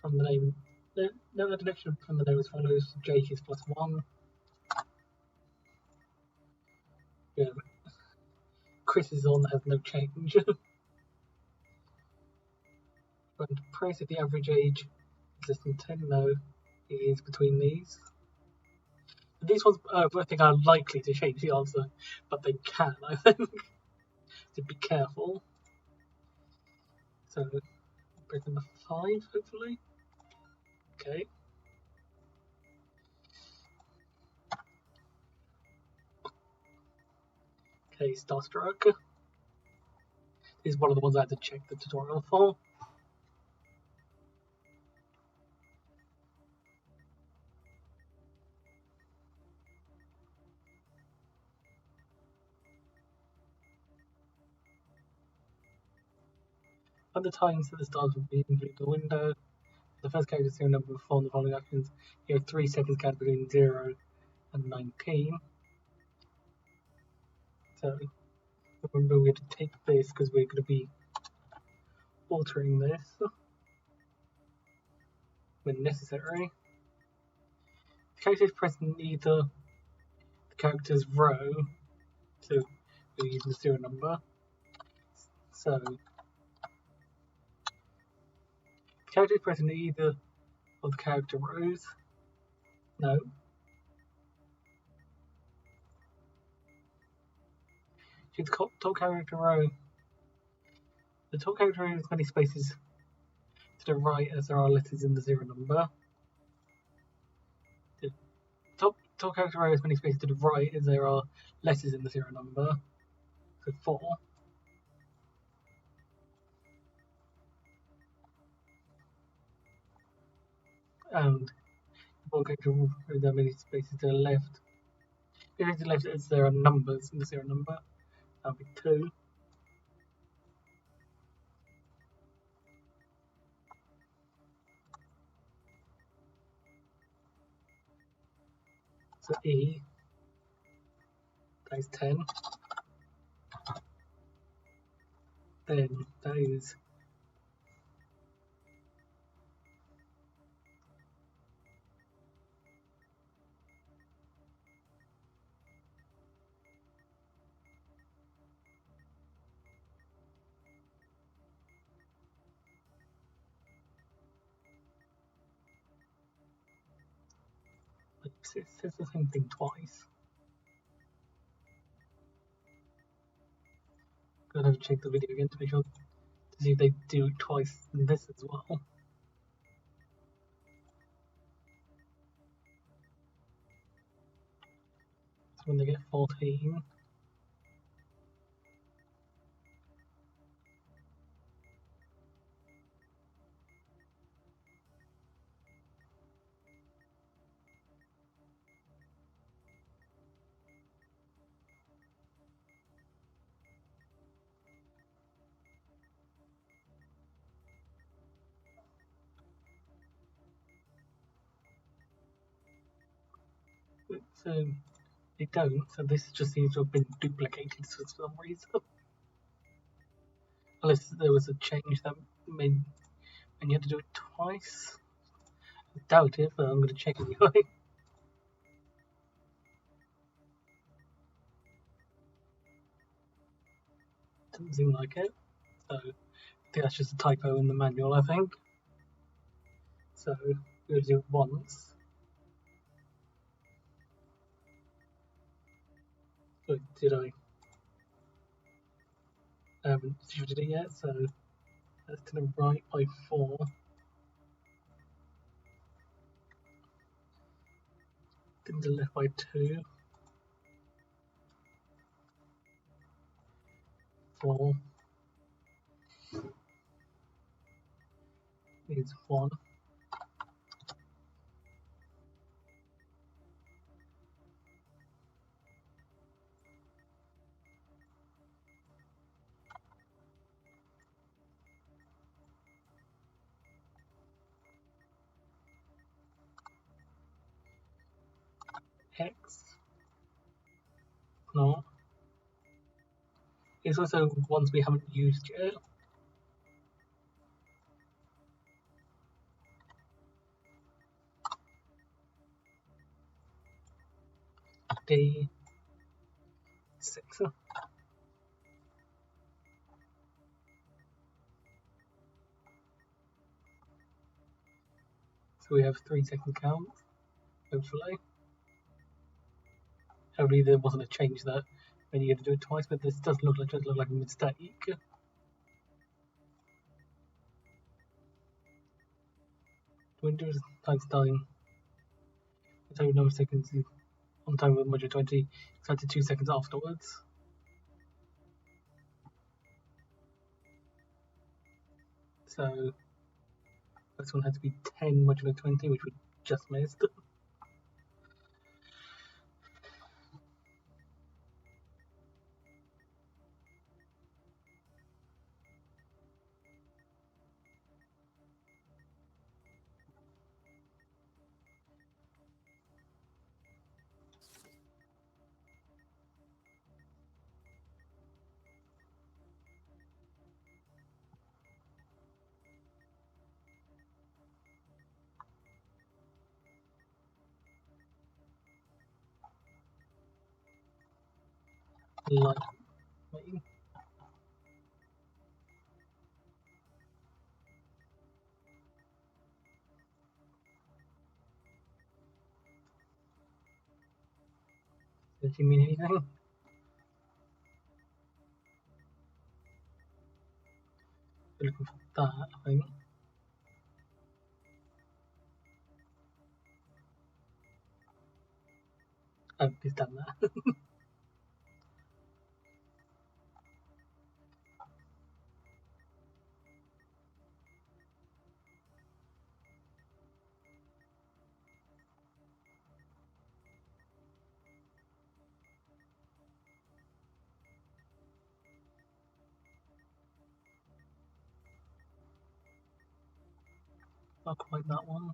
from the name. No, add an extra from the name as follows. Jake is +1. We have Chris is on, has no change. But price if the average age is less than 10, no, it is between these. These ones I think are likely to change the answer, but they can, I think. So be careful. So, break number 5, hopefully. Okay. Okay, Starstruck. This is one of the ones I had to check the tutorial for. At the times that the stars would be in the window, the first character serial number will perform the following actions. You have 3 seconds count between 0 and 19. So remember we have to take this because we're going to be altering this when necessary. The character is pressing either the character's row, so we're using the serial number. So the character is pressing either of the character rows. No. Choose the top character row. The top character row has as many spaces to the right as there are letters in the serial number. The top character row has as many spaces to the right as there are letters in the serial number. So 4. And one character row has as many spaces to the left. If it's to the left as there are numbers in the serial number, that would be 2. So E, that is 10. Then that is it says the same thing twice. I'm gonna have to check the video again to make sure to see if they do it twice in this as well. So when they get 14. So they don't, so this just seems to have been duplicated for some reason. Unless there was a change that made and you had to do it twice. I doubt it, but I'm going to check anyway. Doesn't seem like it. So I think that's just a typo in the manual, I think. So we'll do it once. Wait, did I? I haven't shifted it yet, so that's to the right by 4. To the left by 2. 4 is 1. X. No. It's also ones we haven't used yet. D. 6. So we have 3-second count, hopefully. Hopefully there wasn't a change that when you had to do it twice, but this does look like a mistake. Windows times time. The total number of seconds on time with module 20, excited 2 seconds afterwards. So this one had to be 10 modulo 20, which we just missed. Like, 30 mean anything? We're looking for that, I think. Oh, he's done that. Not quite that one.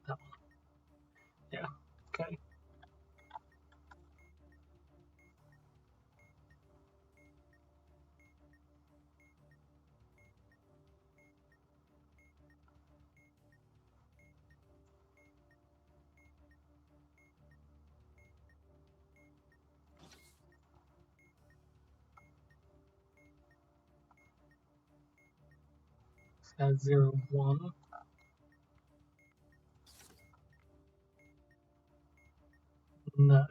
That one. Yeah, okay. So that's 0, 1. No.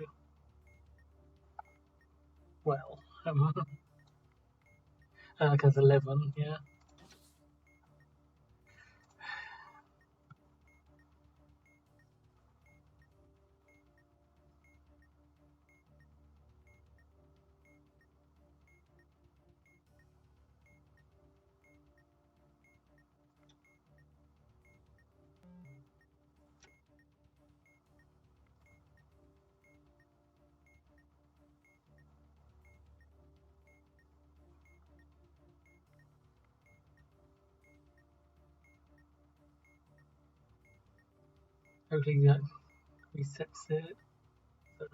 Well, because 11, yeah. Hopefully that resets it. So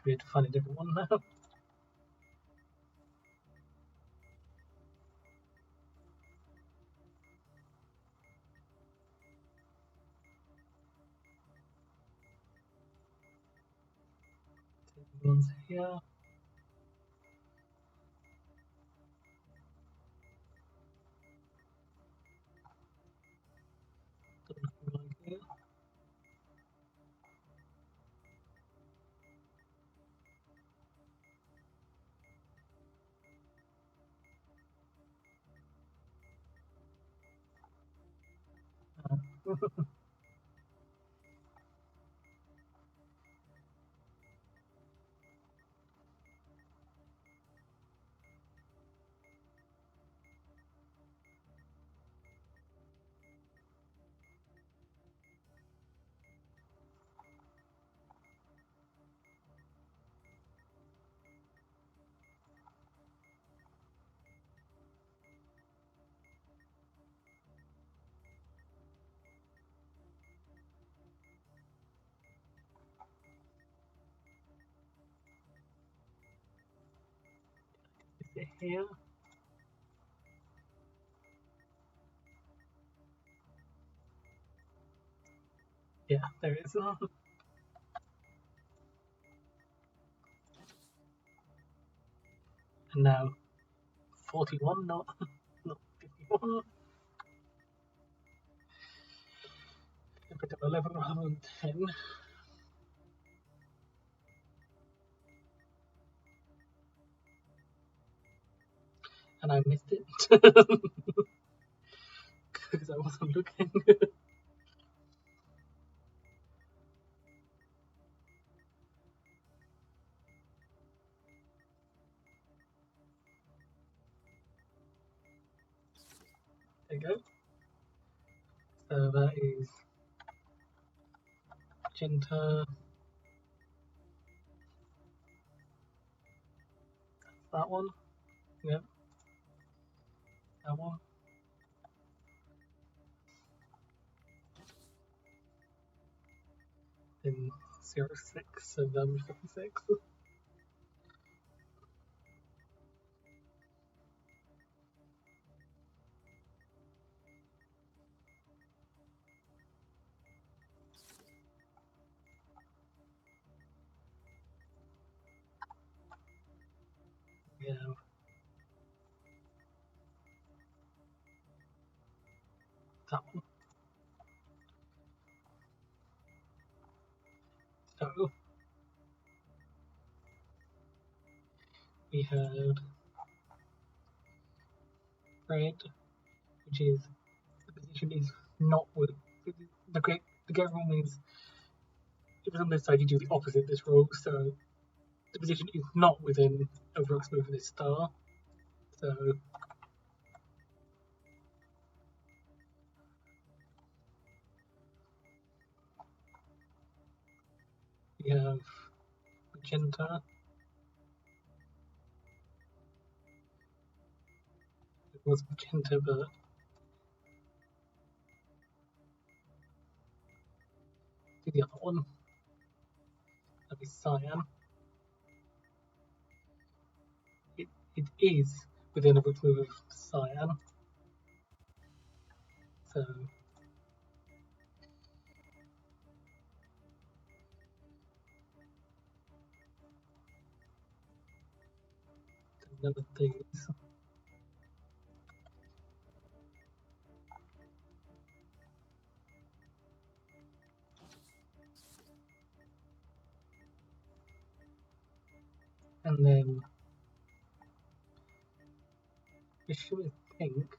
we have to find a different one now. One's here. Doesn't look like it. Here. Yeah, there it is. And now 41, not 51. A bit of 11 rather than 10. And I missed it because I wasn't looking. There you go. So that is magenta. That one. Yep. That one. Then 06 and 56. We have that one. So we had red, which is the position is not with the get rule means if it's on this side you do the opposite this rule, so the position is not within overall smooth of this star. So we have magenta. It was magenta, but do the other one. That'd be cyan. It is within a move of cyan. So another thing is and then issue is pink.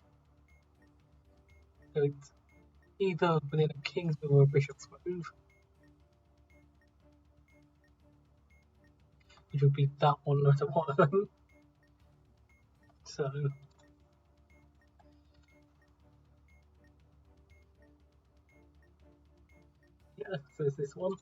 So it's either within a king's move or a bishop's move, which would be that one no matter what. So yeah, so it's this one.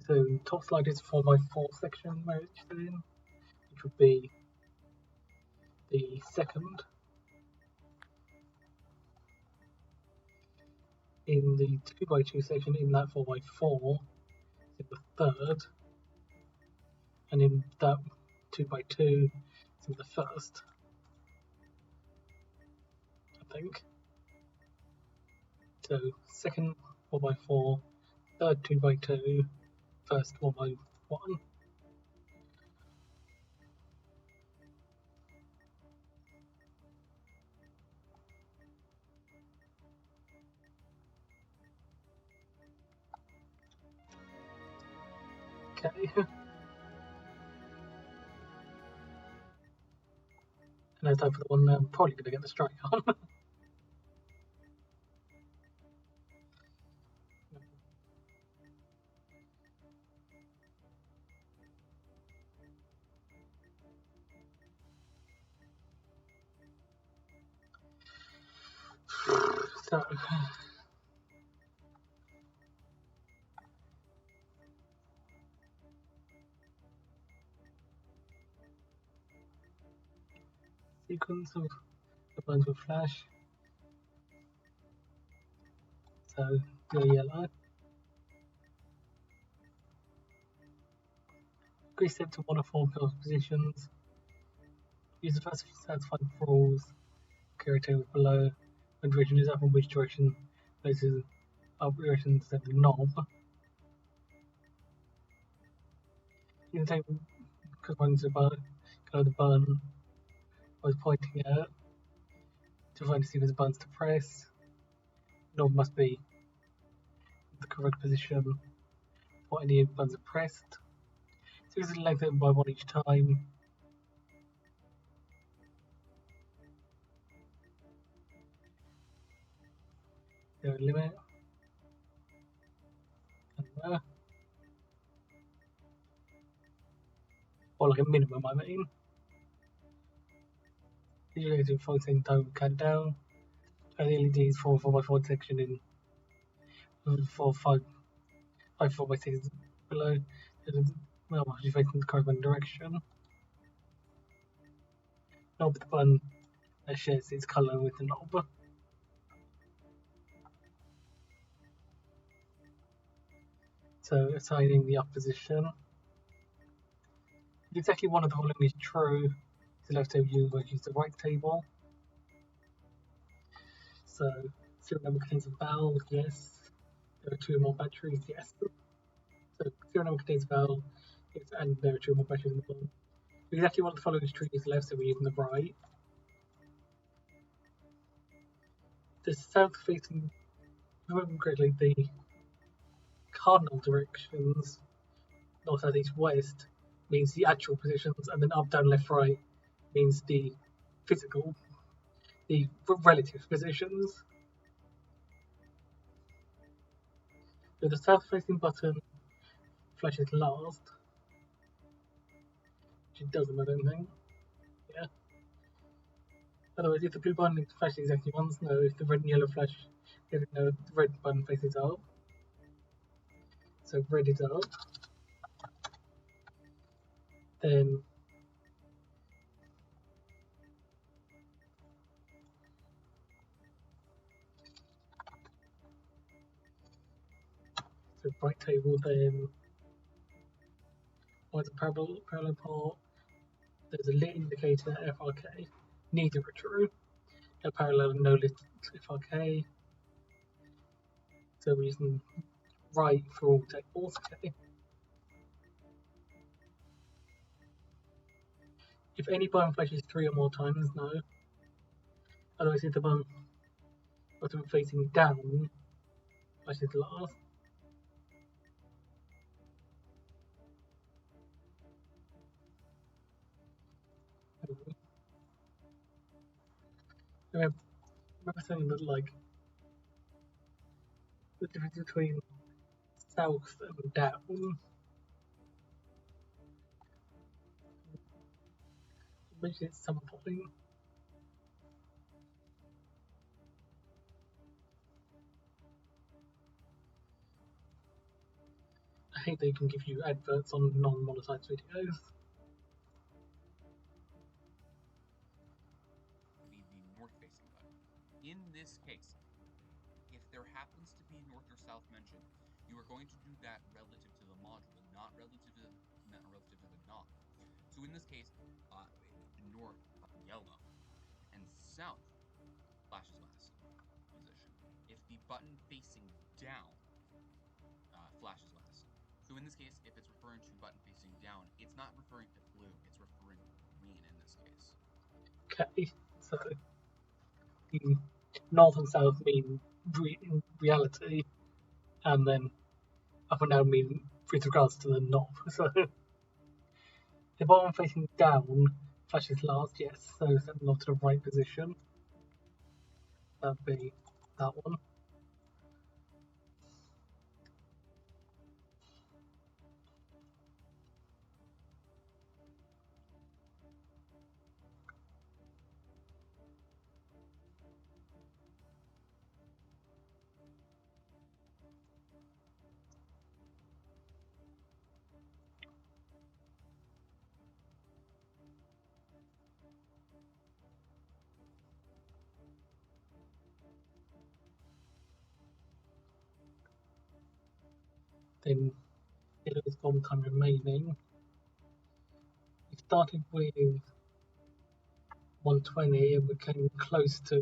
So top slide is 4x4 section where it's in, which would be the second. In the 2x2 section in that 4x4 is the third, and in that 2x2 it's in the first, I think. So second 4x4, third 2x2, first 1x1. Okay. No time for the one I'm probably going to get the strike on. So, sequence of the buttons with flash. So, go yellow. Increase it to 1 of 4 positions. Use the first satisfying rules. Carry tables below. When direction is up, in which direction places up direction instead of the knob. You can take because one's about the button I was pointing at to find see if there's buttons to press. Knob must be the correct position for any buttons are pressed. So this is lengthened by 1 each time. There limit. And there. Or like a minimum, I mean. Usually do focusing time countdown. And the LEDs 4x4 section in 4x6 below. Well, you're facing the corresponding direction. Knob the button that shares its colour with the knob. So assigning the up position. If exactly one of the following is true, the left table you will use the right table. So serial number contains a valve, yes. There are 2 or more batteries, yes. So serial number contains a valve, yes, and there are 2 or more batteries in the bottom. If exactly one of the following is true is left, so we're using the right. The south facing, if I remember correctly, the cardinal directions, north, south, east, west, means the actual positions, and then up, down, left, right means the physical, the relative positions. So the south facing button flashes last, which it doesn't, I don't think. Yeah. Otherwise, if the blue button flashes exactly once, no. If the red and yellow flash, no, the red button faces up. So red is up. Then so right table, then what's a parallel part? There's a lit indicator FRK. Neither are true. A parallel and no lit FRK. So we're using right for all tables. Okay. If any button flashes 3 or more times, no. Otherwise, if the button facing down flashes last. I remember saying that like the difference between south and down. Mentioned at some point. I hate they can give you adverts on non-monetized videos. The north-facing button. In this case, if there happens to be north or south mentioned, you are going to do that relative to the module, not relative to the knob. So in this case, north yellow and south flashes last position. If the button facing down flashes last. So in this case, if it's referring to button facing down, it's not referring to blue, it's referring to green in this case. Okay, so the north and south mean reality, and then up and down mean with regards to the knob. So the bottom facing down flashes last, yes, so set the knob to the right position. That'd be that one. Then it is bomb time remaining. It started with 120 and became close to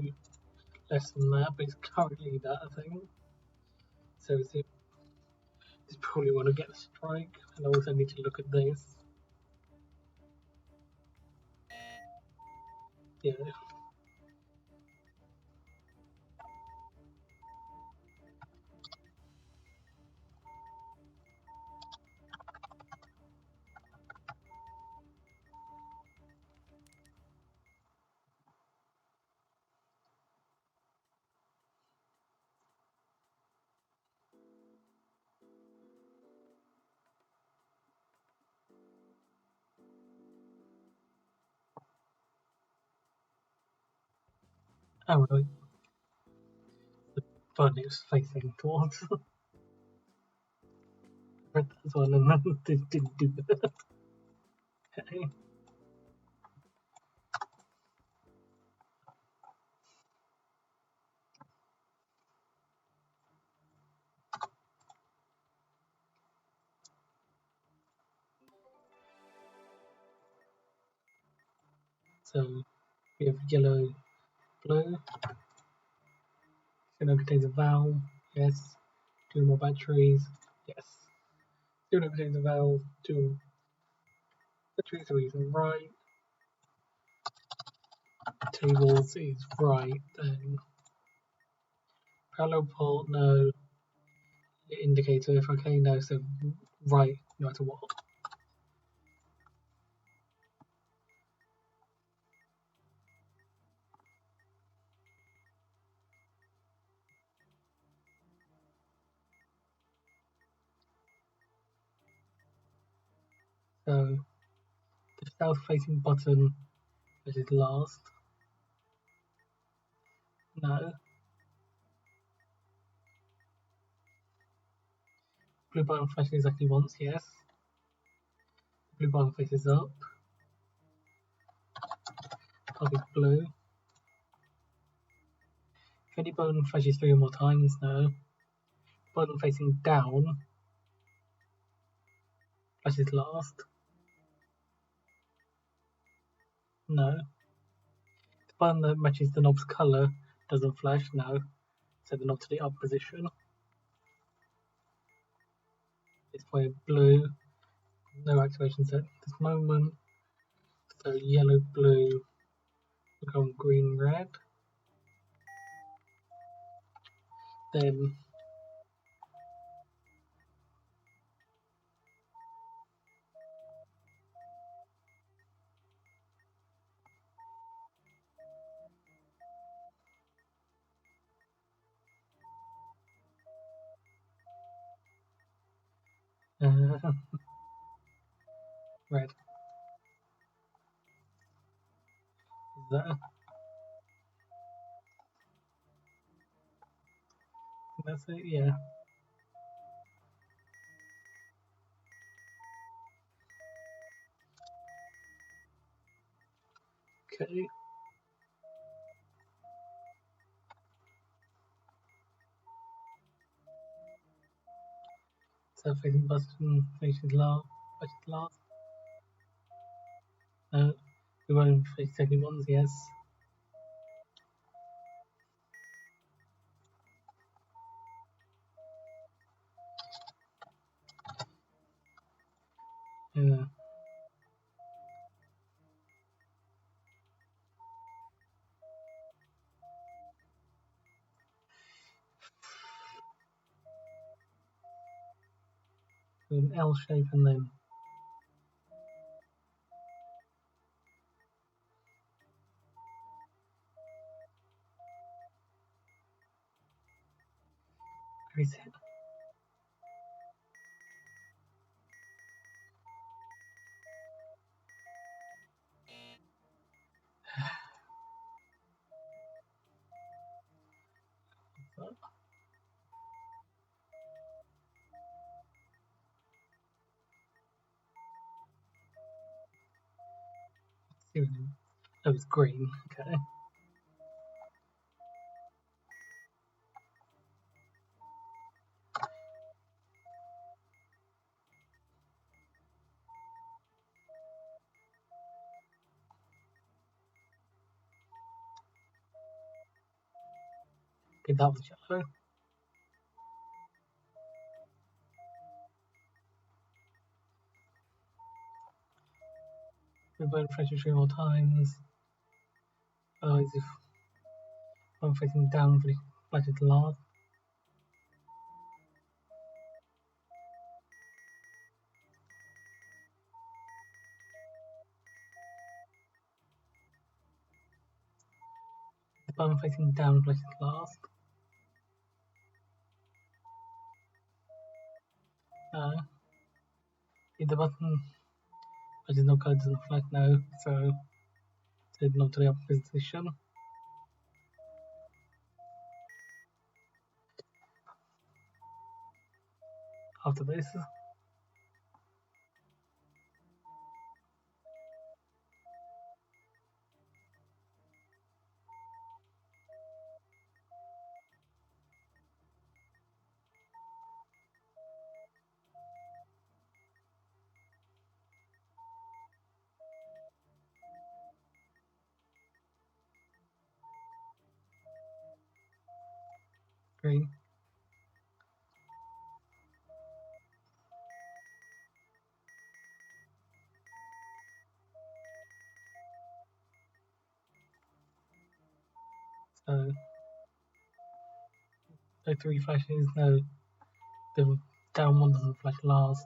less than that, but it's currently that, I think. So it's probably want to get a strike, and I also need to look at this. Yeah. Oh, right. The button is facing towards. Read that one and then didn't do that. Okay. So we have yellow, blue. It contains a valve, yes. 2 more batteries, yes. Still contains a valve, 2 batteries, so he's right. Tables is right, then parallel port, no. Indicator, if okay, no, so right, no matter what. So the south facing button, which is last, no. Blue button flashes exactly once, yes. Blue button faces up. Target blue. If any button flashes 3 or more times, no. Button facing down flashes last, no. The button that matches the knob's colour doesn't flash, no. Set the knob to the up position. Display blue, no activation set at this moment. So yellow, blue, become green, red. Then red. Is that? That's it, yeah. Okay. So facing button faces last. No. We won't face second ones, yes. Yeah. do an L shape and then where is it? Oh, it's green. Okay. Okay, that was yellow. We burn pressure 3 more times. As if I'm facing down for the flatted last. The button facing down flatted last. Hit the button, but there's no code doesn't flat now, so it's not to the opposite position. After this, green. So, no 3 flashes, no, the down one doesn't flash last.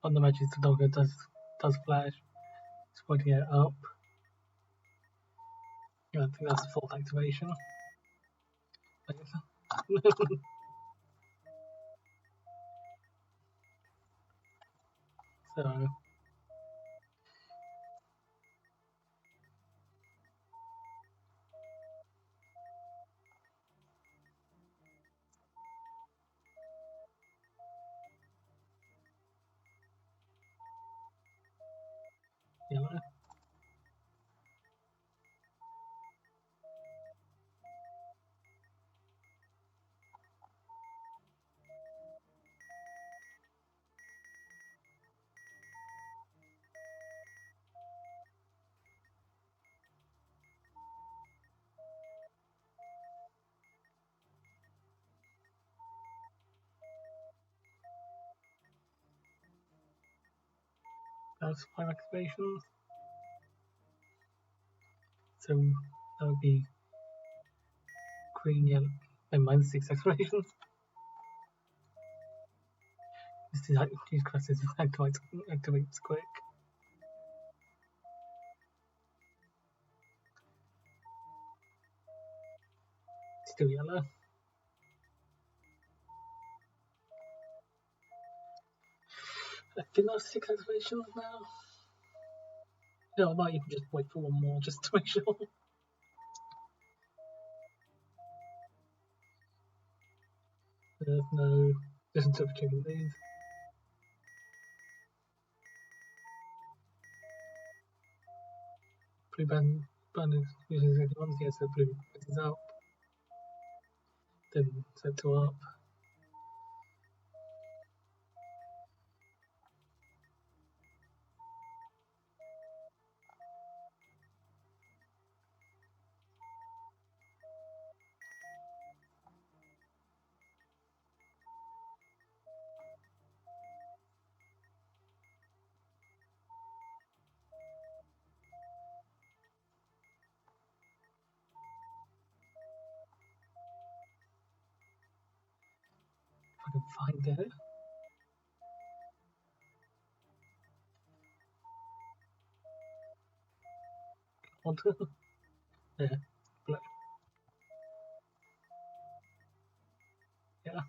On the matches, the doggo does flash. It's pointing it up. Yeah, I think that's a full activation. So, yellow. That's 5 activations. So that would be green, yellow, and minus 6 activations. These classes activates quick. Still yellow. I think that's 6 activations now. No, I might even just wait for one more just to make sure. There's no checking these. Blue band is using the ones, yes, so blue is up. Then set to up. can find it. Yeah, blue. Yeah.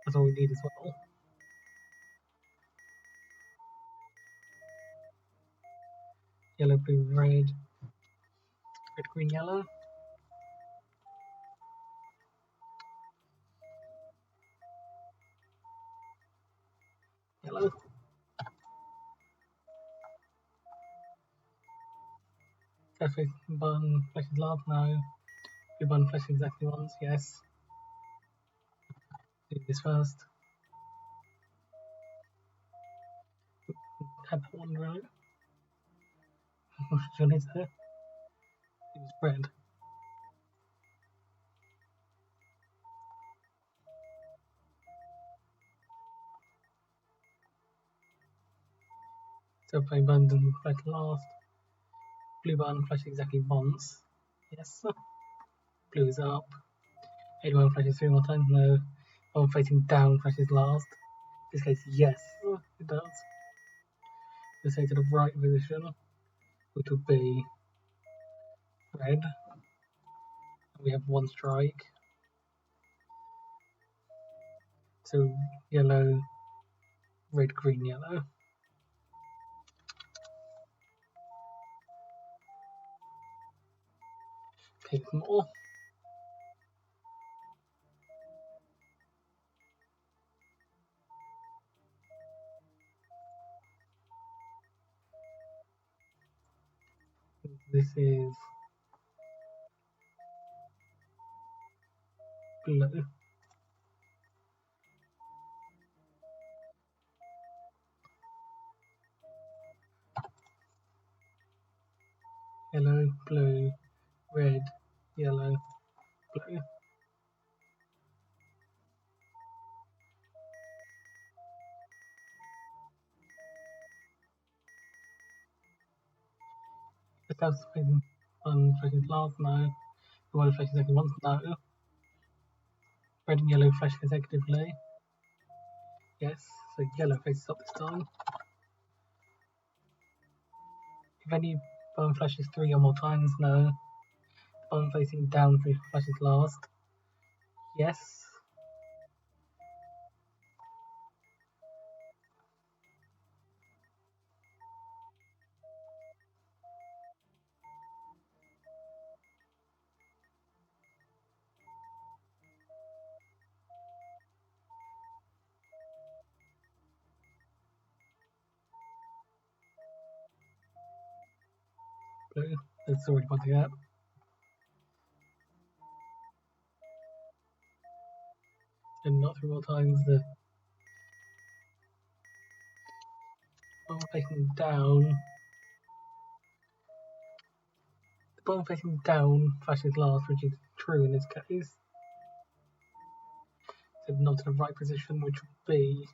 That's all we need as well. Yellow, blue, red, red, green, yellow. Yellow. Perfect button flashes last, no. Blue button flashes exactly once, yes. Do this first. Have that one right. Which one is there? It was red. So play button doesn't flash last. Blue button flashes exactly once. Yes. Blue is up. Red button flashes 3 more times, no. Button facing down flashes last. In this case, yes, it does. Let's say to the right position, which would be red. And we have one strike. So yellow, red, green, yellow. Take more. This is blue. Yellow, blue, red, yellow, blue. The south facing one flashes last, no. The one flashes second once, no. Red and yellow flash consecutively. Yes, so yellow faces up this time. If any button flashes 3 or more times, no. The button facing down flashes last. Yes. Blue. That's already pointing out. And not 3 more times. The button facing down. The button facing down flashes last, which is true in this case. So not to the right position, which would be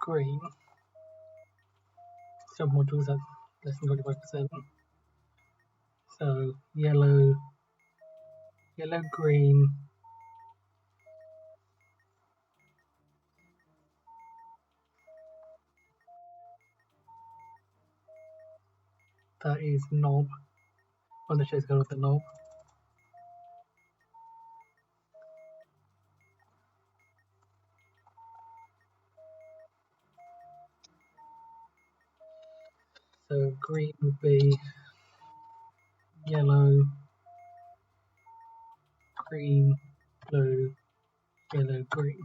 green. Some modules have less than 25%. So yellow, yellow, green, that is knob. On the shades go with the knob. So green would be yellow, green, blue, yellow, green.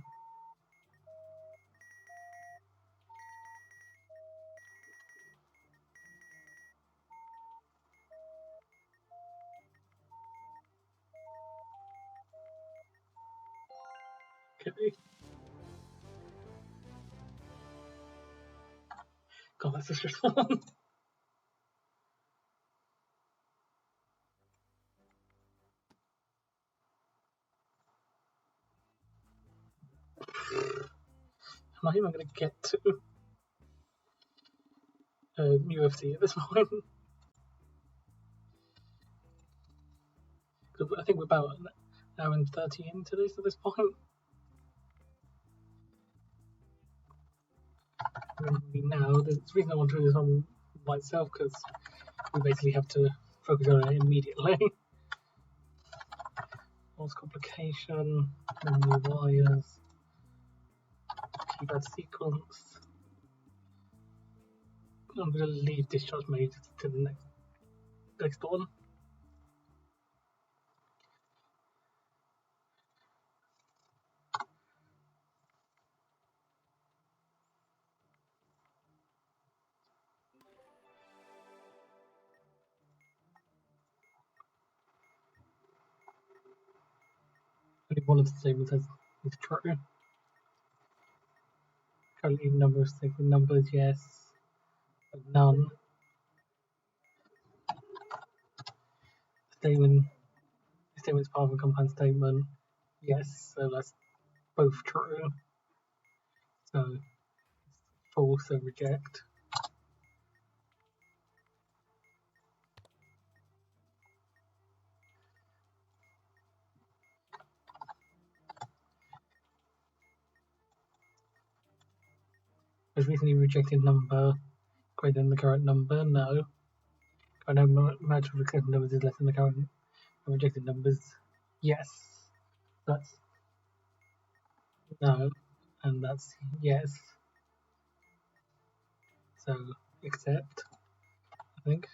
Okay. God, that's a stressful one. I'm not even going to get to UFC at this point. Because I think we're about an hour and 30 into this at this point. Now, the reason I want to do this on myself because we basically have to focus on it immediately. Morse complication, menu wires, keypad sequence. I'm going to leave discharge mode to the next one. Only one of the statements is true. Currently number of statement numbers, yes, but none. Statement is part of a compound statement, yes, so that's both true. So false, so reject. Has recently rejected number greater than the current number? No. Current amount of rejected numbers is less than the current rejected numbers? Yes. That's no, and that's yes. So accept, I think.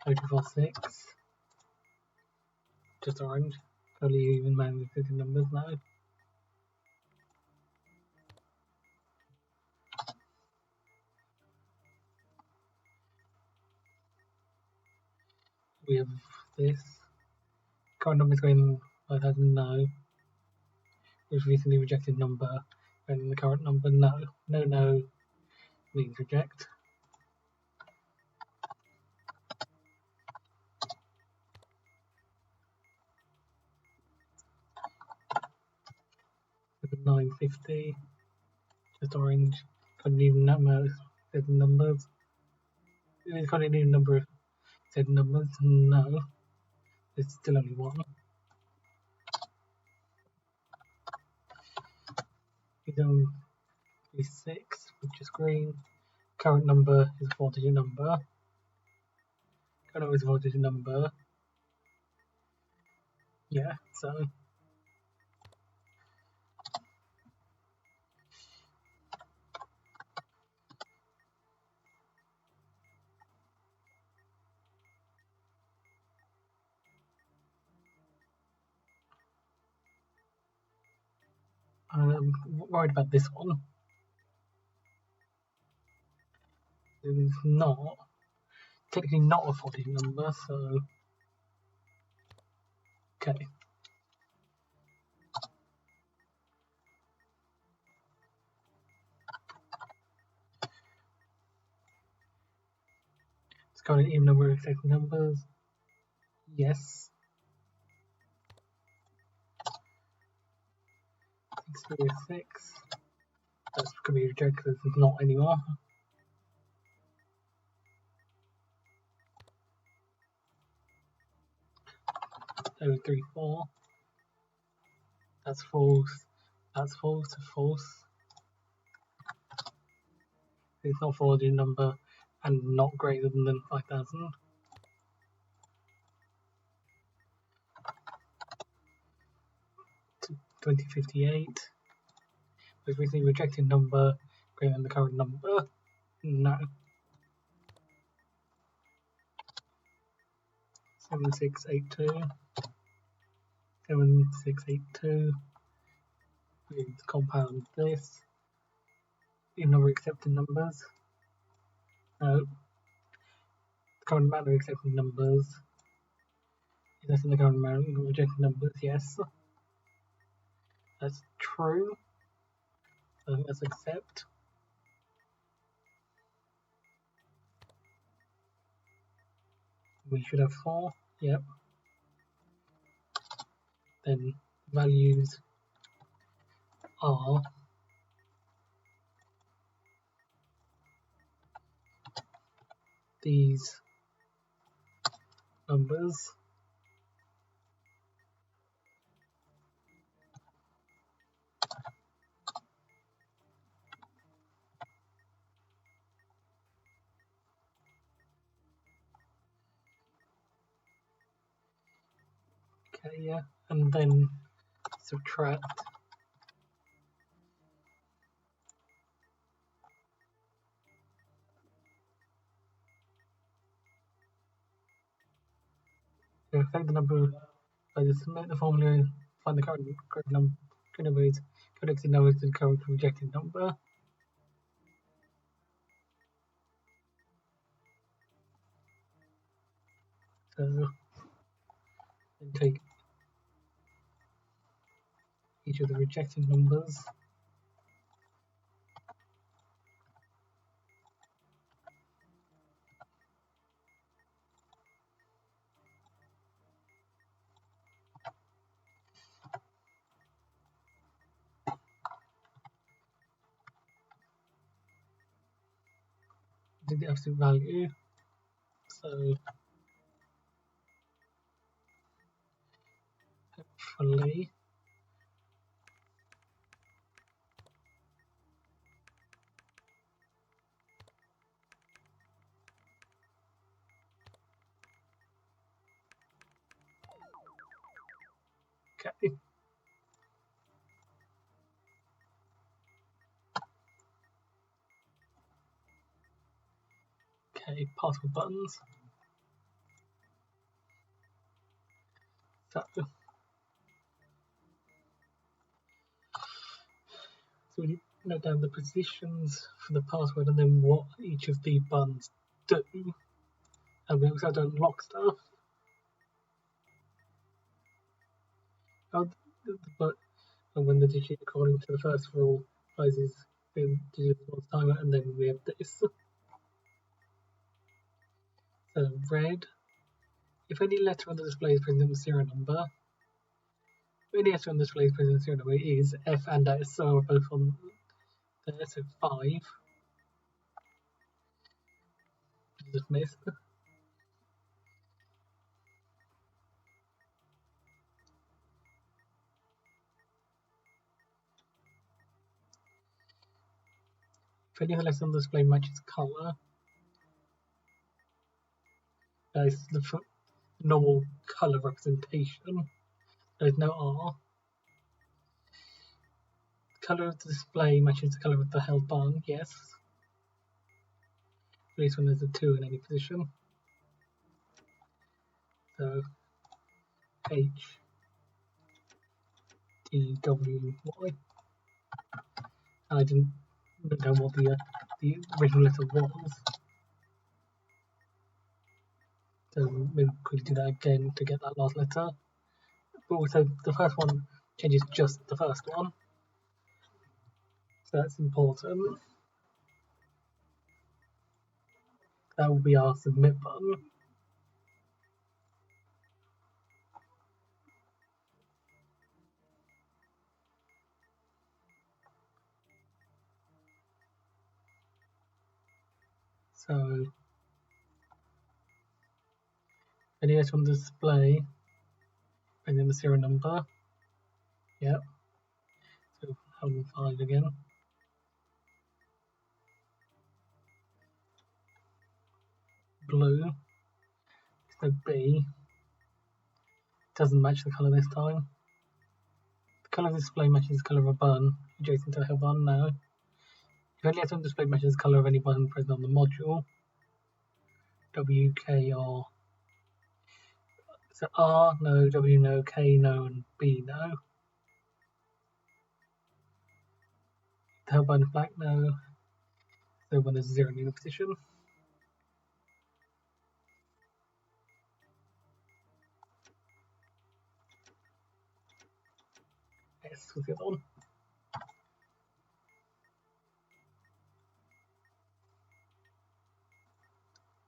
246. Just orange. Totally even man with 50 numbers now. We have this. Current number is going 5000, no. Which recently rejected number. And the current number, no. No means reject. With 950. Just orange. Can't even number set numbers. Can't even number set numbers, no. It's still only one. It's only 6, which is green. Current number is a 4-digit number. Current number is a 4-digit number. Yeah, so. I'm worried about this one. It's not. Technically not a 4-digit number, so. Okay. It's got an even number of exact numbers. Yes. 6. That's going to be rejected because it's not anymore. 034. That's false. That's false. False. It's not a 4-digit number and not greater than 5000. 2058. Was recently rejected number greater than the current number? No. 7682. 7682. Let's compound this. Even though we're accepting numbers. No. The current amount of accepted numbers is less than the current amount of rejected numbers, yes. That's true. So let's accept. We should have 4, yep. Then values are these numbers. Okay, yeah, and then subtract. To affect the number by the submit the formula, find the correct number, correct number to the correct rejected number. So then take each of the rejected numbers. To the absolute value. So hopefully okay. Okay, particle buttons. So we note down the positions for the password and then what each of the buttons do. And we also don't lock stuff. But when the digit according to the first rule rises the digit one timer, and then we have this. So red. If any letter on the display is present in the serial number, any letter on the display is present in the serial number is F and S, so we're both on there, so 5. Just missed. If any of the letters on the display matches colour, that is the normal colour representation. There is no R. The colour of the display matches the colour of the held button, yes. At least when there's a 2 in any position. So H, D, W, Y. I didn't know what the original letter was. So maybe we could do that again to get that last letter. But also the first one changes just the first one. So that's important. That will be our submit button. So any letter on the display and then the serial number. Yep. So 5 again. Blue. So B. Doesn't match the colour this time. The colour of the display matches the colour of a button adjacent to her button now. If any letter on the display matches the colour of any button present on the module, W, K, R. So R, no, W, no, K, no, and B, no. The held button is black, no. So when there's 0 in the position. S was the other one.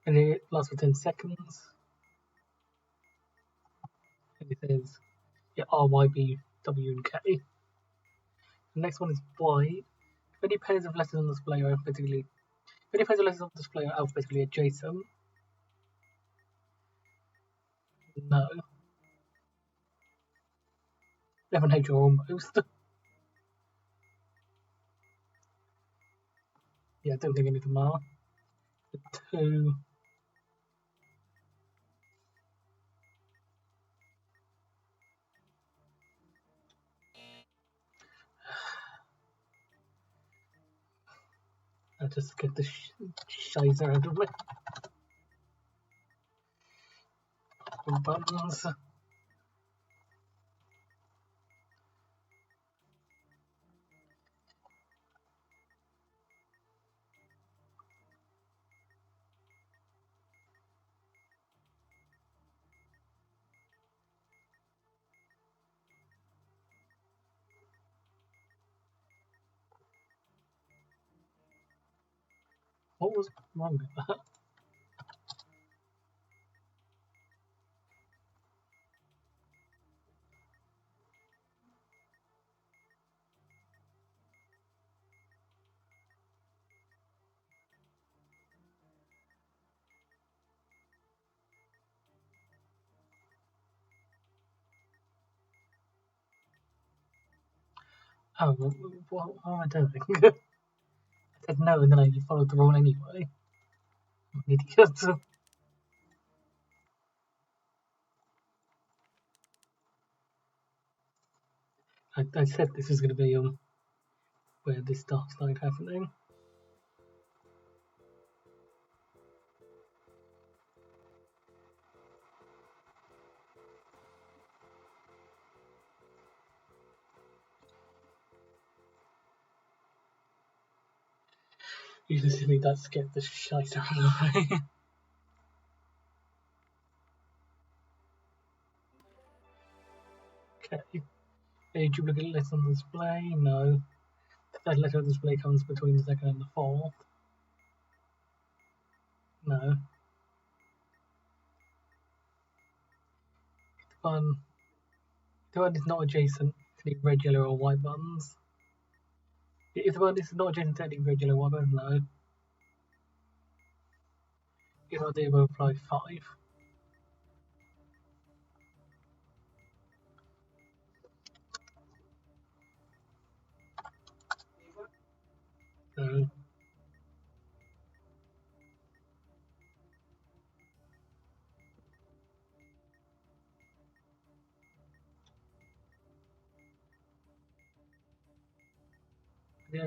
And it lasts for 10 seconds. And it says, yeah, R, Y, B, W, and K. The next one is Y. If any pairs of letters on the display are alphabetically adjacent, no. 11H or almost. Yeah, I don't think any of them are. The 2. I just get the shizer out of me. Buttons. What was wrong with that? Oh, what am I doing? I said no, and then I followed the rule anyway. I'm an idiot. I said this was going to be where this stuff started happening. You just me that scared the shite out of me. Okay. A duplicate letter on display? No. The third letter on display comes between the second and the fourth? No. The one is not adjacent to the red, yellow, or white buttons. If the one is not adjacent to any red, yellow, or white buttons, no. If I do, we'll apply 5. So, yes,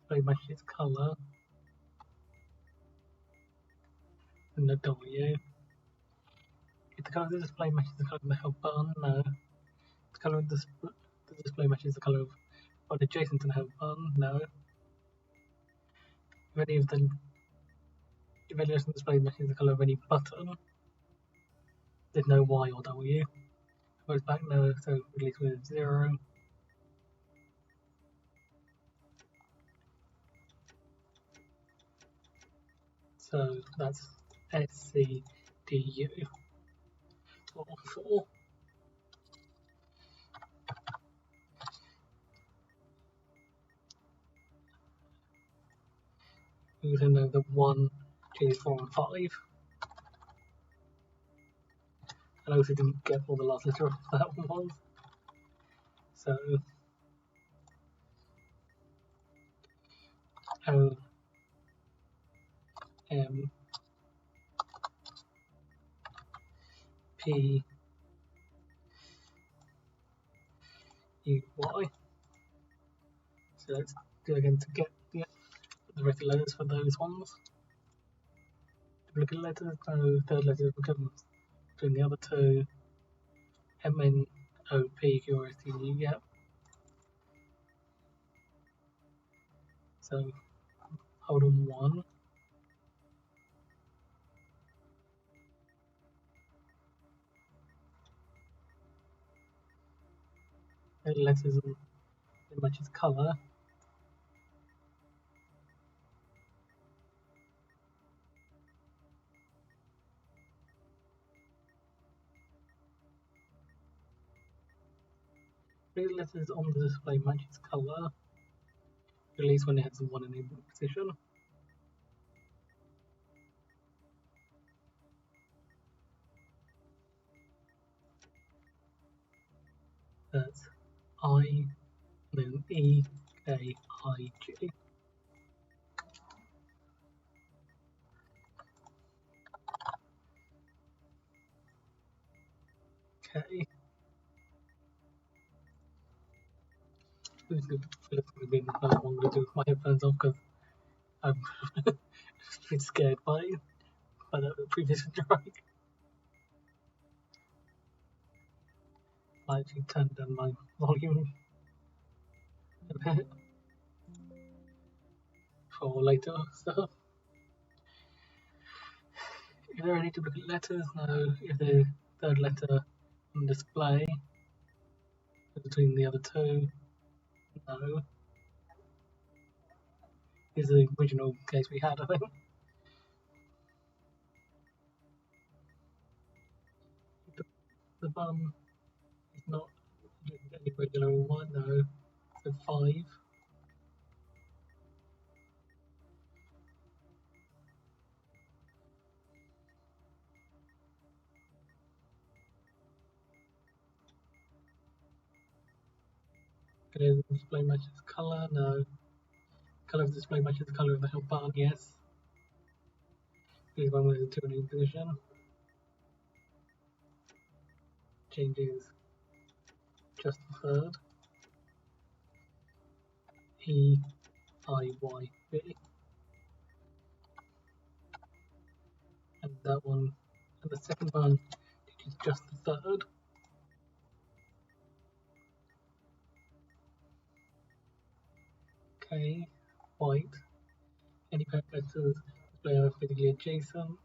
display matches colour and the W. If the colour of the display matches the colour of the help button, no. The colour of the display matches the colour of what adjacent to the help button, no. If any of the evaluation display matches the colour of any button, there's no Y or W. If it goes back, no, so release with 0. So that's SCDU. Or 4. We can know the 1, 2, 4, and 5. And I also didn't get all the last letter of that one. So O M P U Y. So let's do it again to get the regular letters for those ones. Duplicate letters, so third letter becomes between the other two. M N O P Q R S T U, yep. So hold on 1. The letters and it matches colour. The letters on the display matches colour. Release when it has 1 in the position. That's I, then E, K, I, G. Okay. This is going to be the first one I'm going to do with my headphones off because I'm a bit scared by the previous strike. I actually turned down my volume a bit for later stuff. Is there any duplicate letters? No. Is the third letter on display between the other two? No. Is the original case we had, I think. The bum is not any regular one, no. So 5. Okay, the display matches colour, no. Colour of the display matches the colour of the help button, yes. Here's one with a 2 in position. Changes just the third. E, I, Y, B. And that one, and the second one, which is just the third. Okay, white. Any pair of letters display are physically adjacent.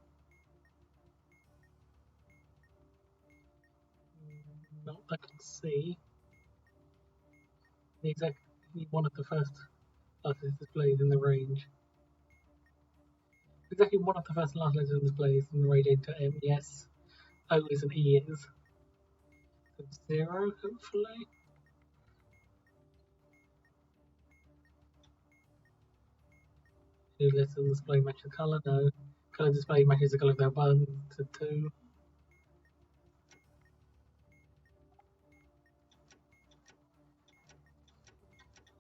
Not that I can see. The exact one of the first letters displays in the range. Exactly one of the first and last letters displays in the range A to M, yes. O is and E is. So 0, hopefully. Two letters on display match the colour, no. Colour display matches the colour of their button, to 2.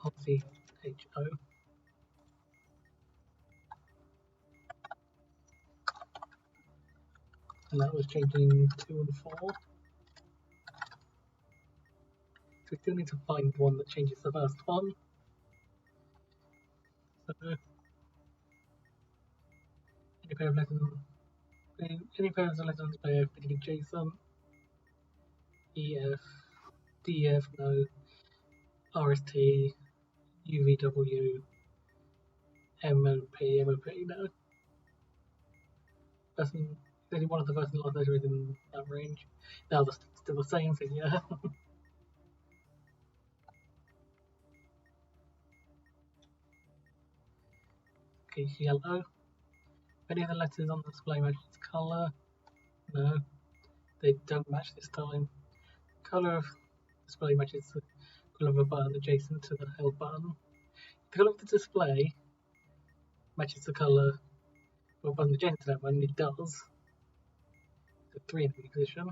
Obviously, H-O. And that was changing 2 and 4. So we still need to find one that changes the first one. So any pair of letters on display are fitting adjacent. EF, DF, no. RST, UVW, MOP, no. Person, only one of the first and last letters in that range. Now they're still the same, so yeah. Okay, yellow. Any of the letters on the display match its colour? No, they don't match this time. Colour of display matches the colour of a button adjacent to the held button. The colour of the display matches the colour of a button adjacent to that one, it does. So 3 in the position.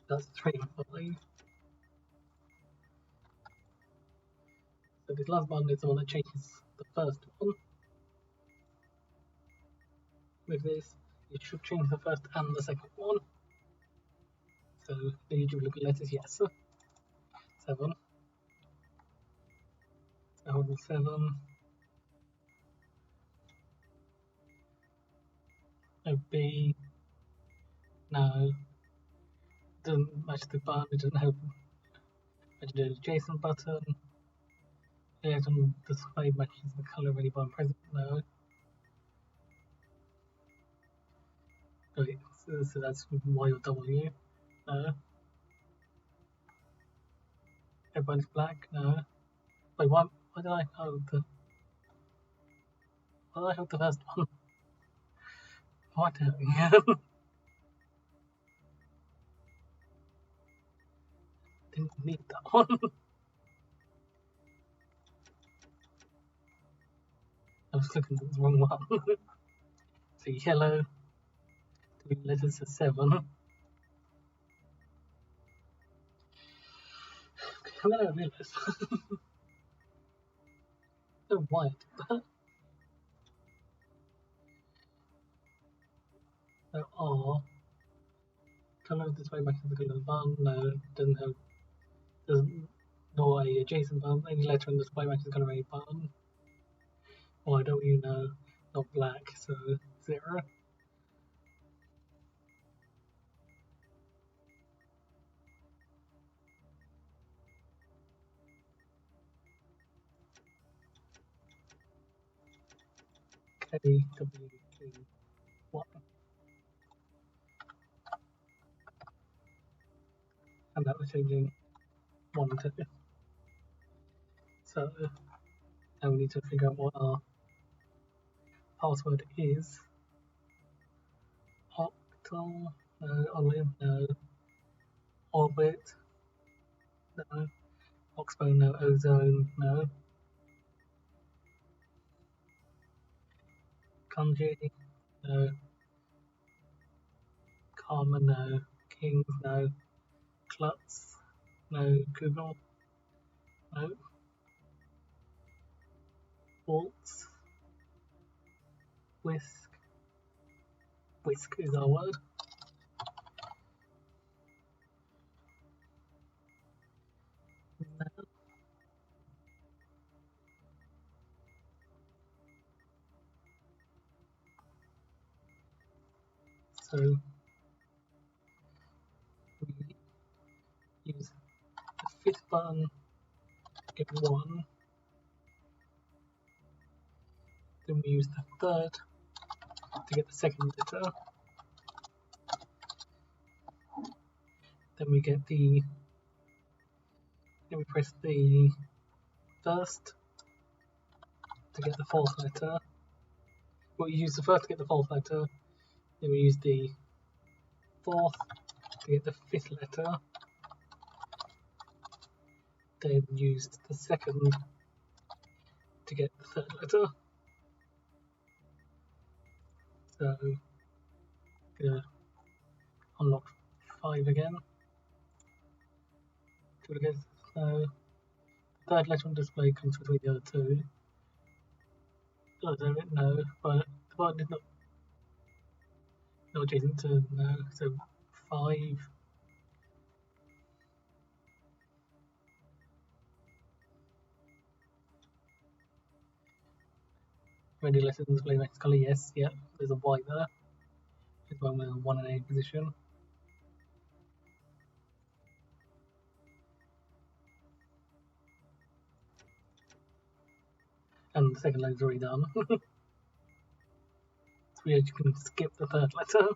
That's 3 and 5. So this last button is the one that changes the first one. With this, it should change the first and the second one. So the usual look at letters, yes. 7. So 7. No B. No. Doesn't match the button, it doesn't have the adjacent button. It on display matches the colour of any button present, no. Okay, so that's Y or W, no. Everyone's black, no. Wait, why did I hold the first one? Why didn't need that one. I was looking at the wrong one. So yellow, 3 letters to 7. And then I realised. So white. So R. Colour of display matches the colour of the button, no, doesn't have There's no a adjacent button. Any letter in the display matches going to be a button. Why don't you know? Not black, so 0. KW1. And that was changing 1 and 2. So now we need to figure out what our password is. Octal, no. Olive, no. Orbit, no. Oxbow, no. Ozone, no. Kanji, no. Karma, no. Kings, no. Klutz, no. Google, no. Waltz, Whisk. Whisk is our word. No. So we use the 5th button to get 1. Then we use the 3rd to get the 2nd letter. Then we get the. Then we press the 1st to get the 4th letter. Well, you use the 1st to get the 4th letter. Then we use the 4th to get the 5th letter. Then used the 2nd to get the 3rd letter. So gonna unlock 5 again. So the 3rd letter on display comes between the other 2. I don't know, but the button is not adjacent to no. So 5. Ready letter on display next colour, yes, yeah. There's a Y there. It's one with a 1 and 8 position. And the 2nd letter is already done. So you can skip the 3rd letter.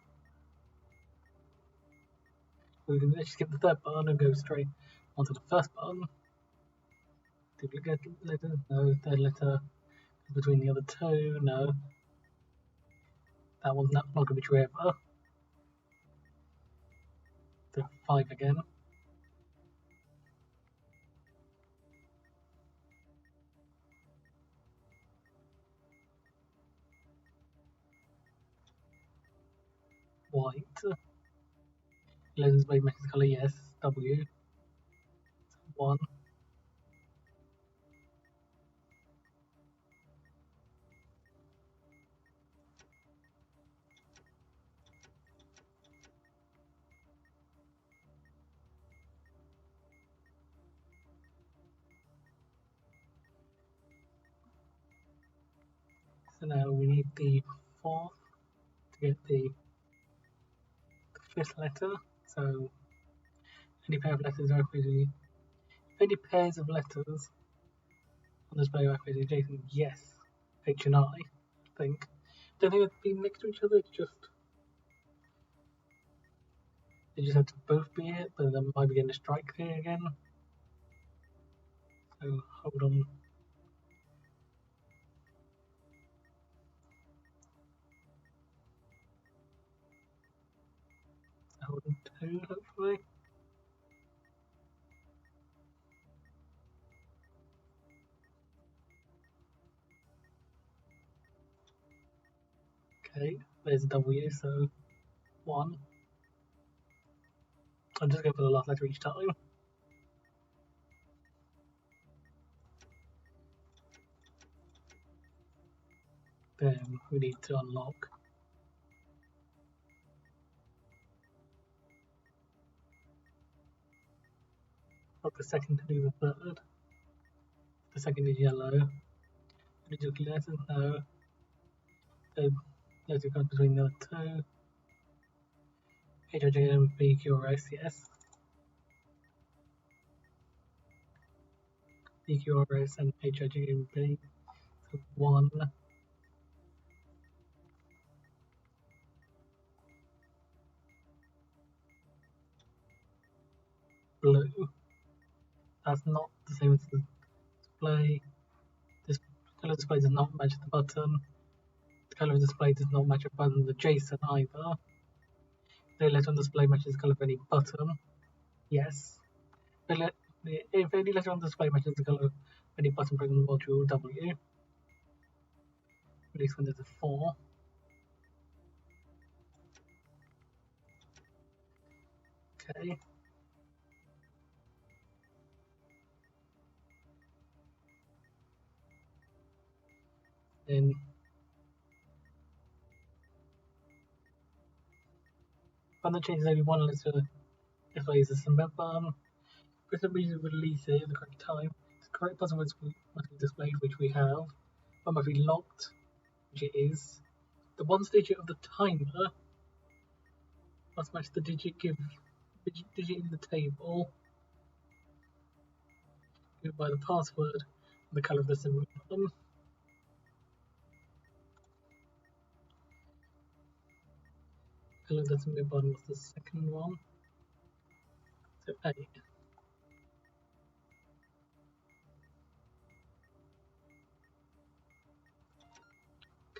We can just skip the 3rd button and go straight onto the 1st button. Duplicate letter, no. 3rd letter between the other 2, no. That one's not going to be true ever. So 5 again. White. Lens blade matches colour, yes. W. 1. So now we need the 4th to get the 5th letter. So any pair of letters are equally. Any pairs of letters on display are equally adjacent, yes. H and I think. Don't think they'd be next to each other, it's just. They just have to both be it, but then might be getting a strike here again. So hold on. Hold on 2, hopefully. Okay, there's a W, so 1. I'll just go for the last letter each time. Then we need to unlock. Got the second to do the third. The second is yellow. Digital letters, no. The letter comes between the two. H-R-G-B, QRS, yes. DQRS and H-R-G-B. So 1. Blue. That's not the same as the display. This color display does not match the button. The color of the display does not match a button adjacent either. The letter on display matches the color of any button. Yes. If any letter on display matches the color of any button present in the module W, at least when there's a 4. Okay. Then when the changes only one letter displays the submit button. For some reason release it at the correct time. The correct button must be displayed, which we have. But must be locked, which it is. The 1's digit of the timer must match the digit in the table given by the password and the colour of the submit button. Colour of the submit button was the second one. So 8.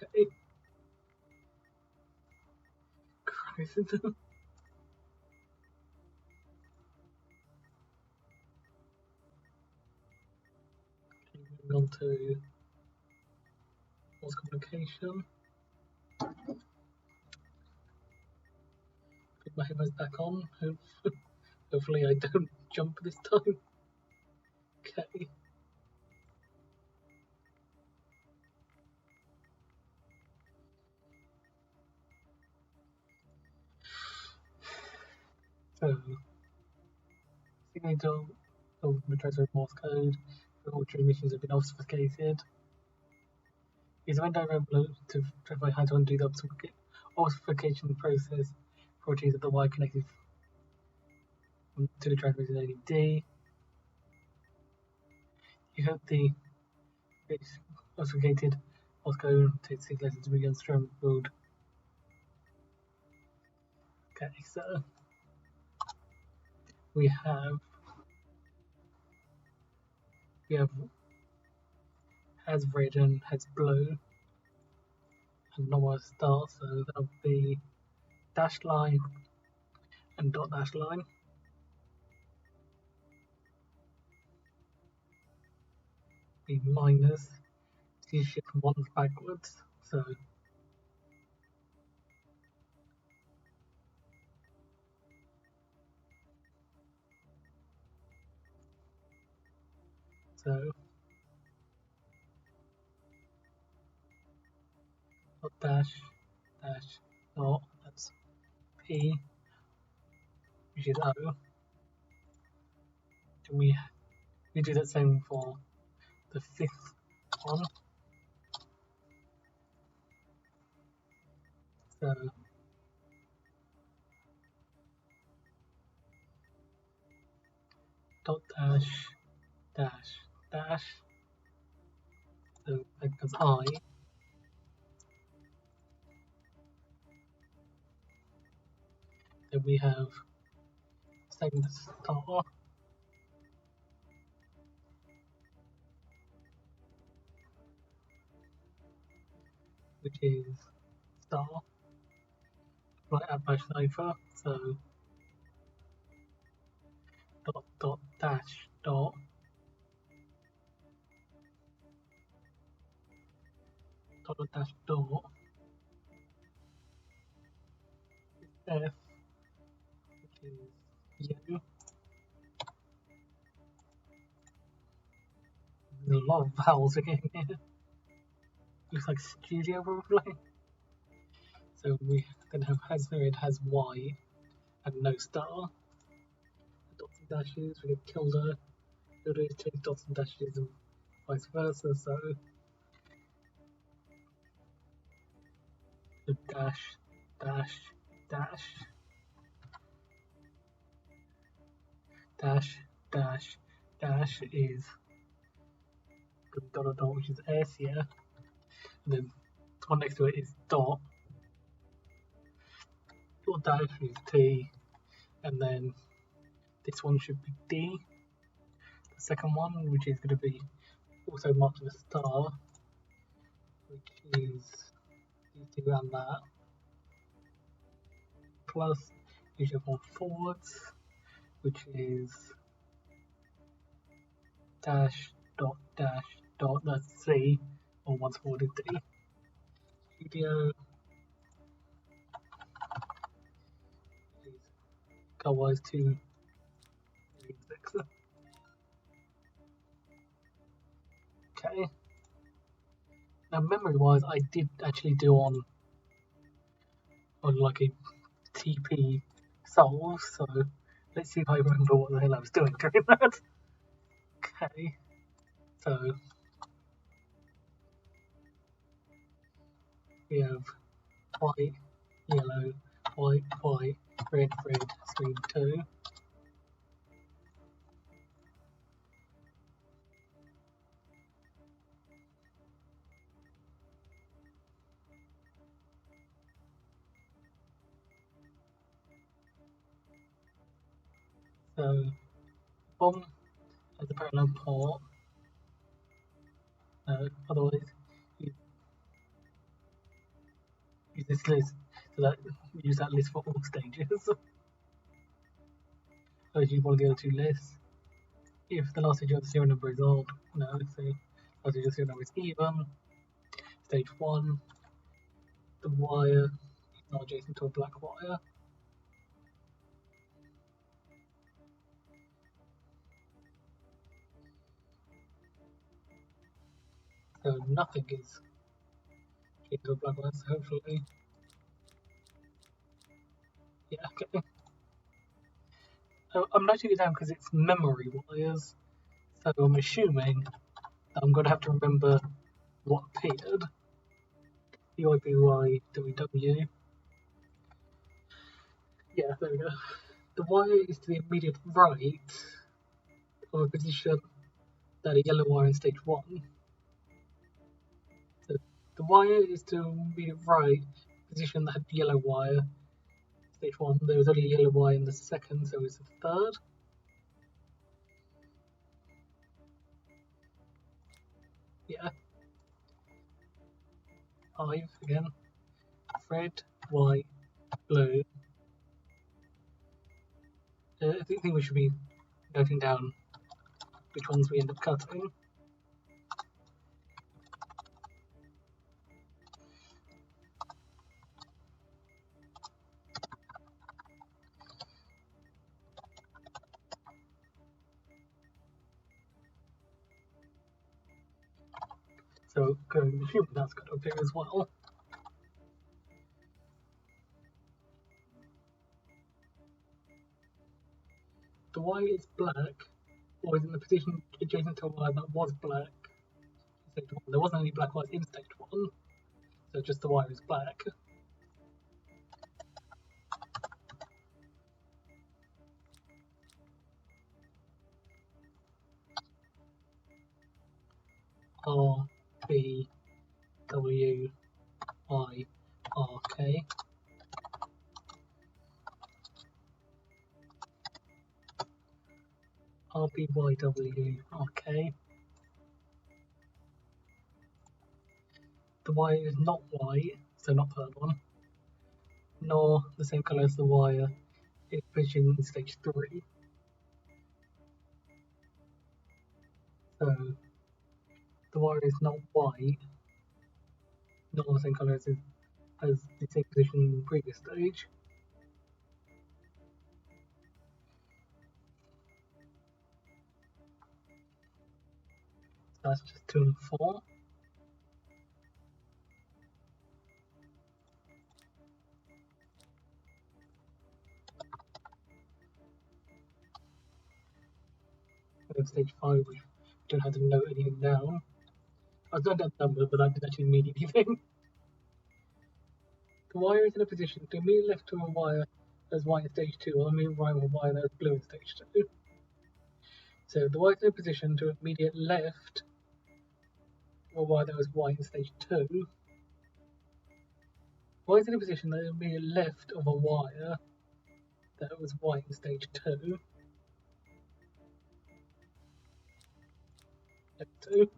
Okay. Christ. Moving on to Morse Complication. Put my headphones back on. Hopefully I don't jump this time. Okay. So, signature of the transfer of Morse code for all transmissions have been obfuscated. Use a window envelope to verify how to undo the obfuscation process for change of the wire connected to the transmission LED. You hope the obfuscated Morse code takes 6 letters to be unscrambled. Okay, so we have has red and has blue and normal star, so that'll be dashed line and dot dash line. Be minus, so you shift 1s backwards, so dot dash dash dot, that's P, which is O. Then we do that same for the 5th one. So dot dash dash dash, so that becomes I. Then we have second star, which is star, right at bash cipher, so dot dot dash dot dot dot dash dot F, which is U. There's a lot of vowels again here. Looks like studio probably. So we then have has Y and no star. Dot dashes, we get tilde, tilde is change dots and dashes and vice versa, so the dash, dash, dash, dash, dash, dash is dot, which is S, yeah, and then the one next to it is dot, your dash is T, and then this one should be D, the second one, which is going to be also marked with a star, which is these two and that, plus you should have one forwards, which is dash dot dash dot, that's C, or one's forwarded D. Studio is colorwise to six. Okay. Now memory wise I did actually do on like a TP solve, so let's see if I remember what the hell I was doing during that. Okay. So we have white, yellow, white, white, red, red, screen 2. So bomb has a parallel port. Otherwise, use this list. So that use that list for all stages. So you want the other two lists. If the last stage of the serial number is odd, no, let's see. Last stage of the serial number is even. Stage 1, the wire is not adjacent to a black wire. So nothing is adjacent to a black wire, so hopefully. Yeah, okay. I'm noting it down because it's memory wires, so I'm assuming that I'm going to have to remember what appeared. EYBYWW. Yeah, there we go. The wire is to the immediate right of a position that a yellow wire in stage 1. So the wire is to the immediate right position that had the yellow wire stage 1. There was only a yellow wire in the second, so it's the third. Yeah. 5 again. Red, white, blue. I think we should be noting down which ones we end up cutting. So going assuming that's got to appear as well. The wire is black, or is in the position adjacent to a wire that was black. Stage 1. There wasn't any black wires in stage 1, so just the wire is black. R, B, W, I, R, K. R, B, Y, W, R, K. The wire is not white, so not third one, nor the same colour as the wire in position in stage 3. So the wire is not white, not the same colour as the same position in the previous stage. So that's just 2 and 4. of stage 5, we don't have to note anything down. I was not that number, but I didn't actually mean anything. The wire is in a position to immediately left to a wire that's white in stage 2, or immediate right of a wire that's blue in stage 2. So the wire is in a position to immediate left of a wire that was white in stage 2. The wire is in a position that immediate left of a wire that was white in stage 2. Left 2.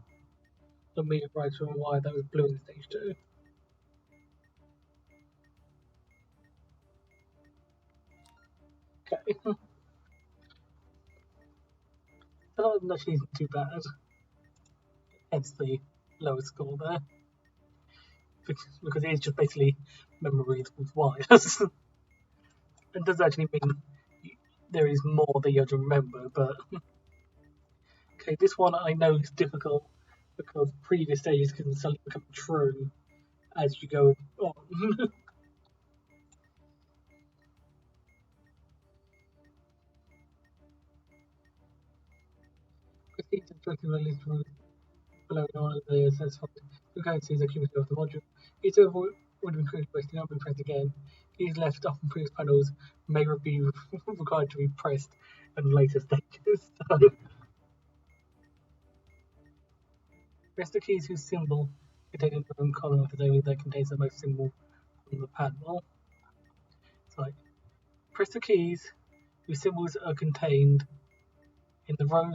The immediate right of a wire that was blue in stage 2. Okay. That actually isn't too bad. Hence the lowest score there. Because it is just basically memories with wires. It does actually mean there is more that you have to remember, but okay, this one I know is difficult because previous stages can suddenly become true as you go on. Proceed to the list below one of the satisfied. The code sees the cumulative of the module. Each of would have been created by not being pressed again. Keys left off from previous panels may be required to be pressed in later stages. So, press the keys whose symbol contained in the room column of the table that contains the most symbol from the panel. So, press the keys whose symbols are contained in the row.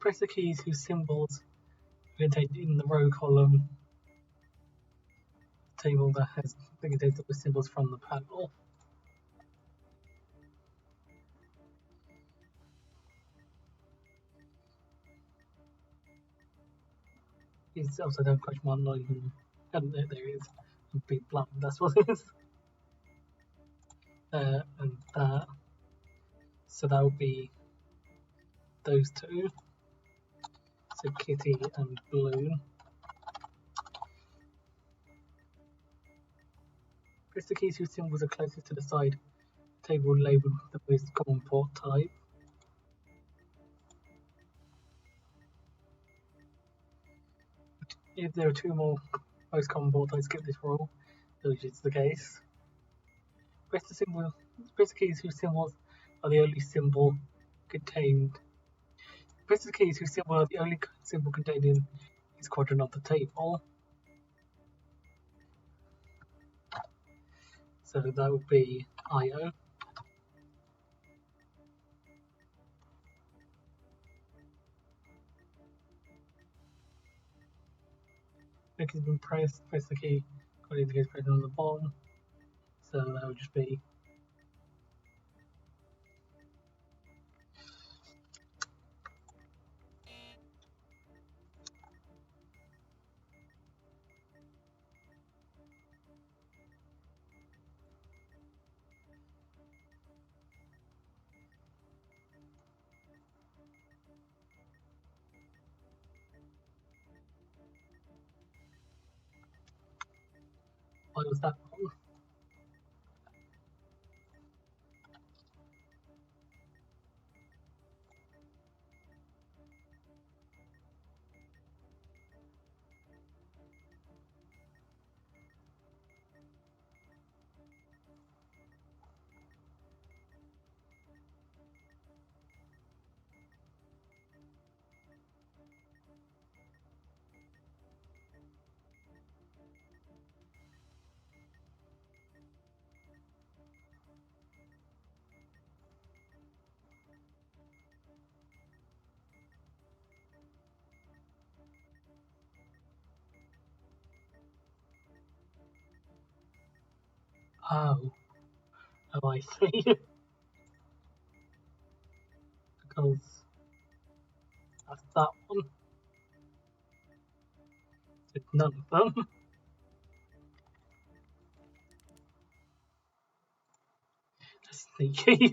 Press the keys whose symbols are contained in the row column table that contains the symbols from the panel. It's also down question mark, not even. And there is a big blind, that's what it is. And that. So that would be those two. So Kitty and Balloon. Press the keys whose symbols are closest to the side table labeled the most common port type. If there are two more most common port types, skip this rule, which is the case. Press the keys whose symbols are the only symbol contained. Press the keys whose symbol are the only symbol contained in each quadrant of the table. So that would be IO. If it's been pressed, press the key according to the case present on the bottom. So that would just be why was that one? Oh, I see. Because that's that one. It's none of them. That's sneaky.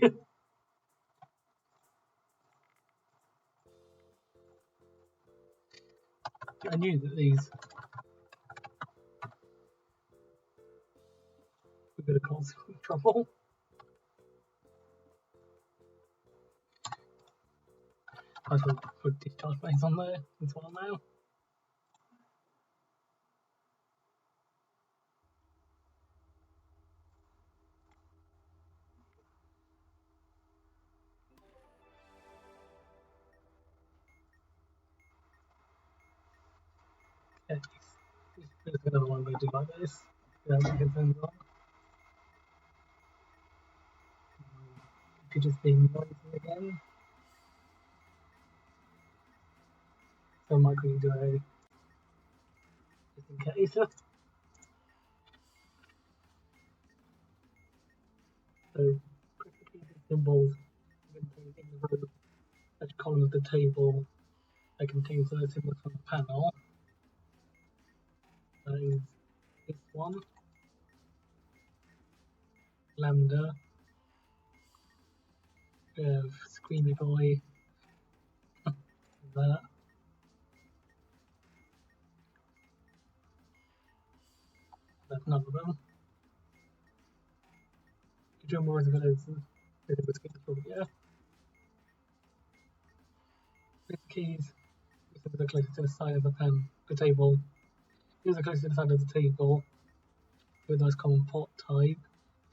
I knew that these. going to cause trouble. I should put discharge base on there as well now. Okay, there's another one we do like this. Yeah, we can turn it on. It could just be noisy again. So I might quickly do a just in case. So press the keys and symbols in the row at the column of the table that contains those symbols from the panel. That is this one, lambda, we have Screamy Boy, that. That's none of them. John Morse is yeah. With the keys, these are closer to the side of the table. These are closer to the side of the table with those common port type.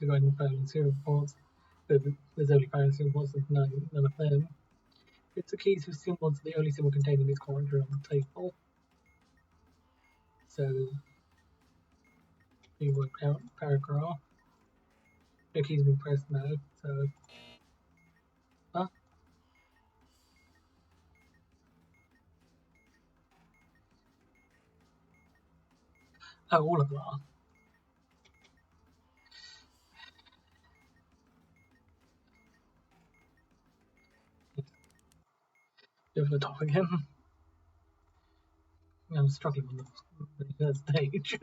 We're going to phone serial ports. There's only phone serial ports, there's none of them. It's the keys with symbols, the only symbol contained in this corner on the table. So, we work out paragraph. No keys have been pressed now, so. Huh? Oh, all of them are. Over the top again. I'm struggling on the first stage.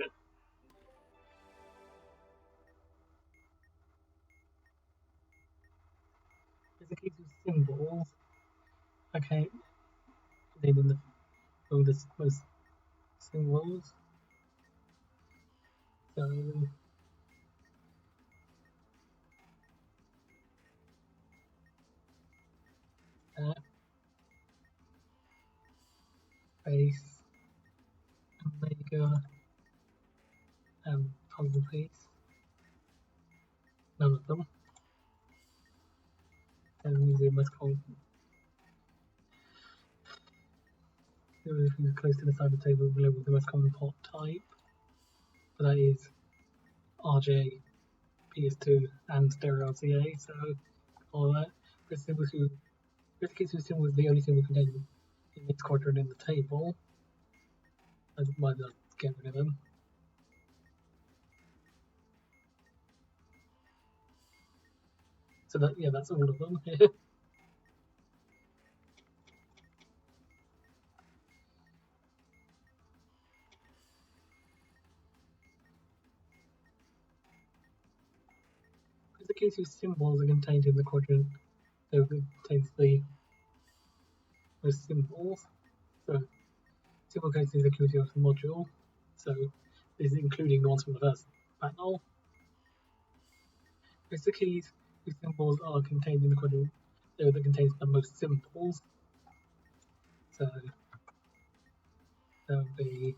There's a case of symbols. Okay. They did the most symbols. So base, omega, and puzzle piece. None of them. And museum must call. If you close to the side of the table below with the most common port type. But that is RJ, PS2, and stereo RCA, so all that. This case of symbol is the only symbol contained in this quadrant in the table. I might not get rid of them. So that, yeah, that's all of them. The case of symbols are contained in the quadrant that contains the most symbols. So symbol case is the activity of the module. So this is including the ones from the first panel. It's the keys whose symbols are contained in the quadrant that contains the most symbols. So that would be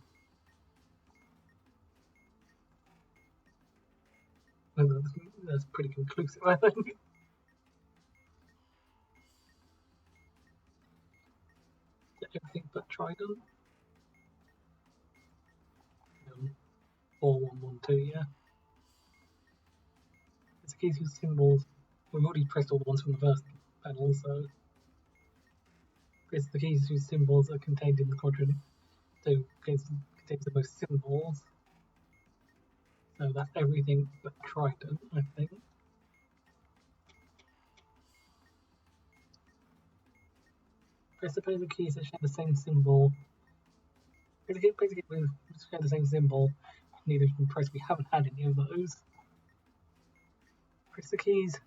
that's pretty conclusive, I think. Everything but trident. 4112, yeah. It's a case of symbols. We've already pressed all the ones from the first panel, so it's the keys whose symbols are contained in the quadrant. So contains the most symbols. So that's everything but trident, I think. Press the keys that share the same symbol. Basically, we share the same symbol. Neither can press. We haven't had any of those. Press the keys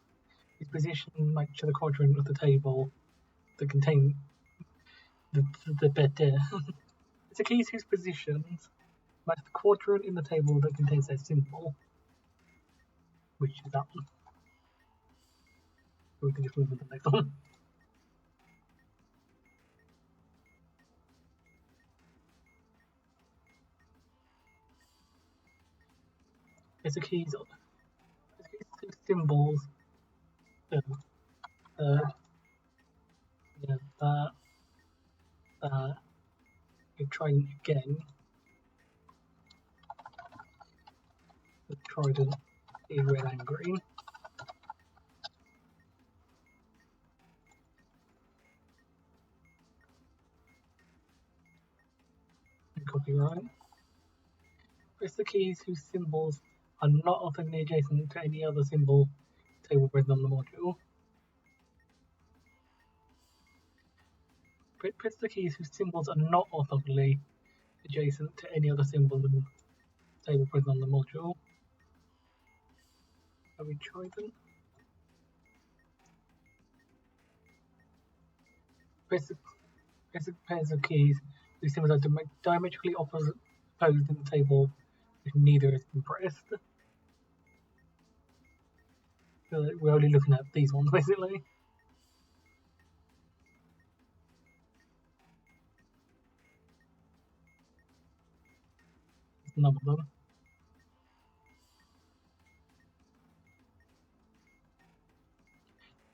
whose position match to the quadrant of the table that contain the bed there. It's the keys whose positions match the quadrant in the table that contains their symbol. which is that one. We can just move on to the next one. It's the keys, symbols. Yeah, that. We're trying again. The trident is red and green. Copyright. Press the keys whose symbols are not authentically adjacent to any other symbol table present on the module. Press the keys whose symbols are not orthogonally adjacent to any other symbol in the table present on the module. Have we tried them? Press the pairs of keys whose symbols are diametrically opposed in the table if neither has been pressed. So we're only looking at these ones basically. There's none of them.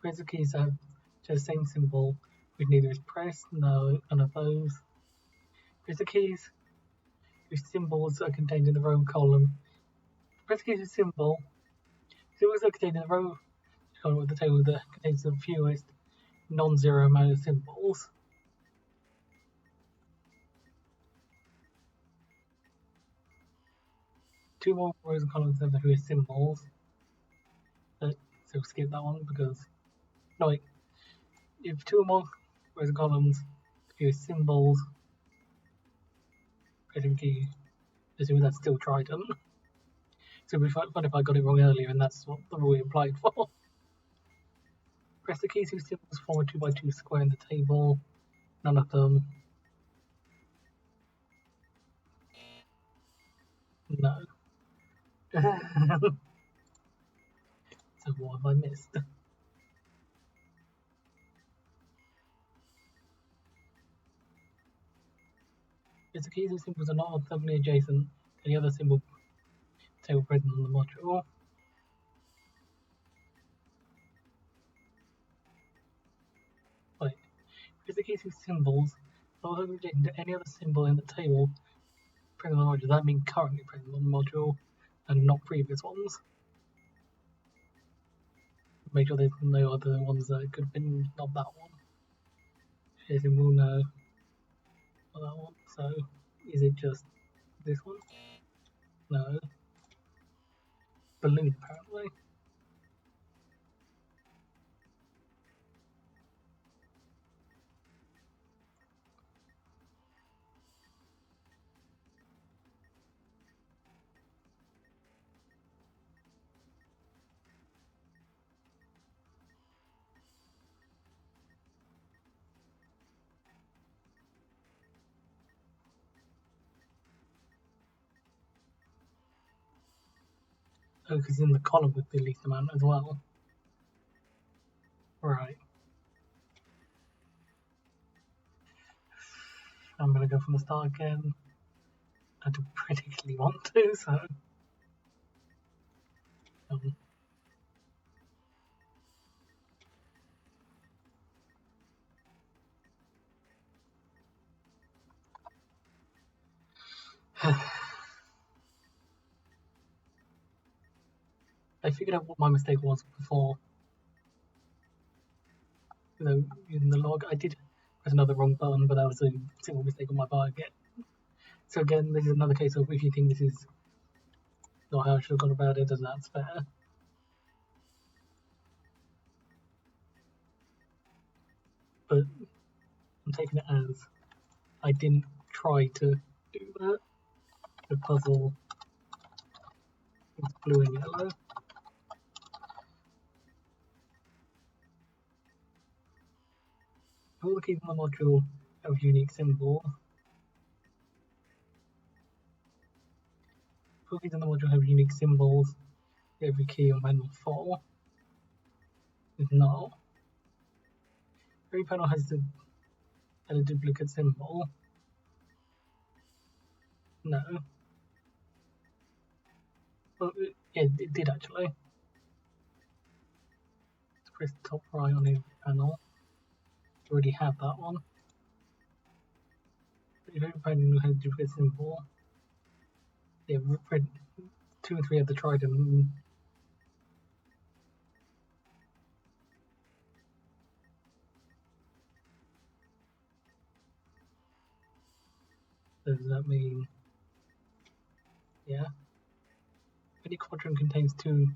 Press the keys that have the same symbol which neither is pressed. No, none of those. Press the keys whose symbols are contained in the row and column. Press the keys whose symbols are contained in the row column of the table that contains the fewest non-zero amount of symbols. Two more rows and columns have the fewest symbols. So skip that one because no wait. If two or more rows and columns the fewest symbols, pressing key, assuming that's still trident. So it'd be fun if I got it wrong earlier and that's what the rule implied for. Press the keys whose symbols form a 2x2 square in the table. None of them. No. So what have I missed? If the keys whose symbols are not orthogonally adjacent to any other symbol table present on the module. Wait. If the keys whose symbols are orthogonally adjacent to any other symbol in the table present on the module, does that mean currently present on the module and not previous ones? Make sure there's no other ones that could have been not that one. Share symbol, no. Not that one. So is it just this one? No. Balloon apparently. Oh, because in the column with the least amount as well. Right. I'm gonna go from the start again. I don't particularly want to, so. I figured out what my mistake was before. You know, in the log, I did press another wrong button, but that was a single mistake on my part again. So again, this is another case of if you think this is not how I should have gone about it, then that's fair. But I'm taking it as I didn't try to do that. The puzzle is blue and yellow. All the keys on the module have unique symbols. All the keys on the module have unique symbols. Every key on panel 4 is not. Every panel has a duplicate symbol. No. Well, yeah, it did actually. Let's press top right on every panel. You already have that one. If every panel has a duplicate symbol, yeah, red 2 and 3 have the trident. Does that mean, yeah? Any quadrant contains two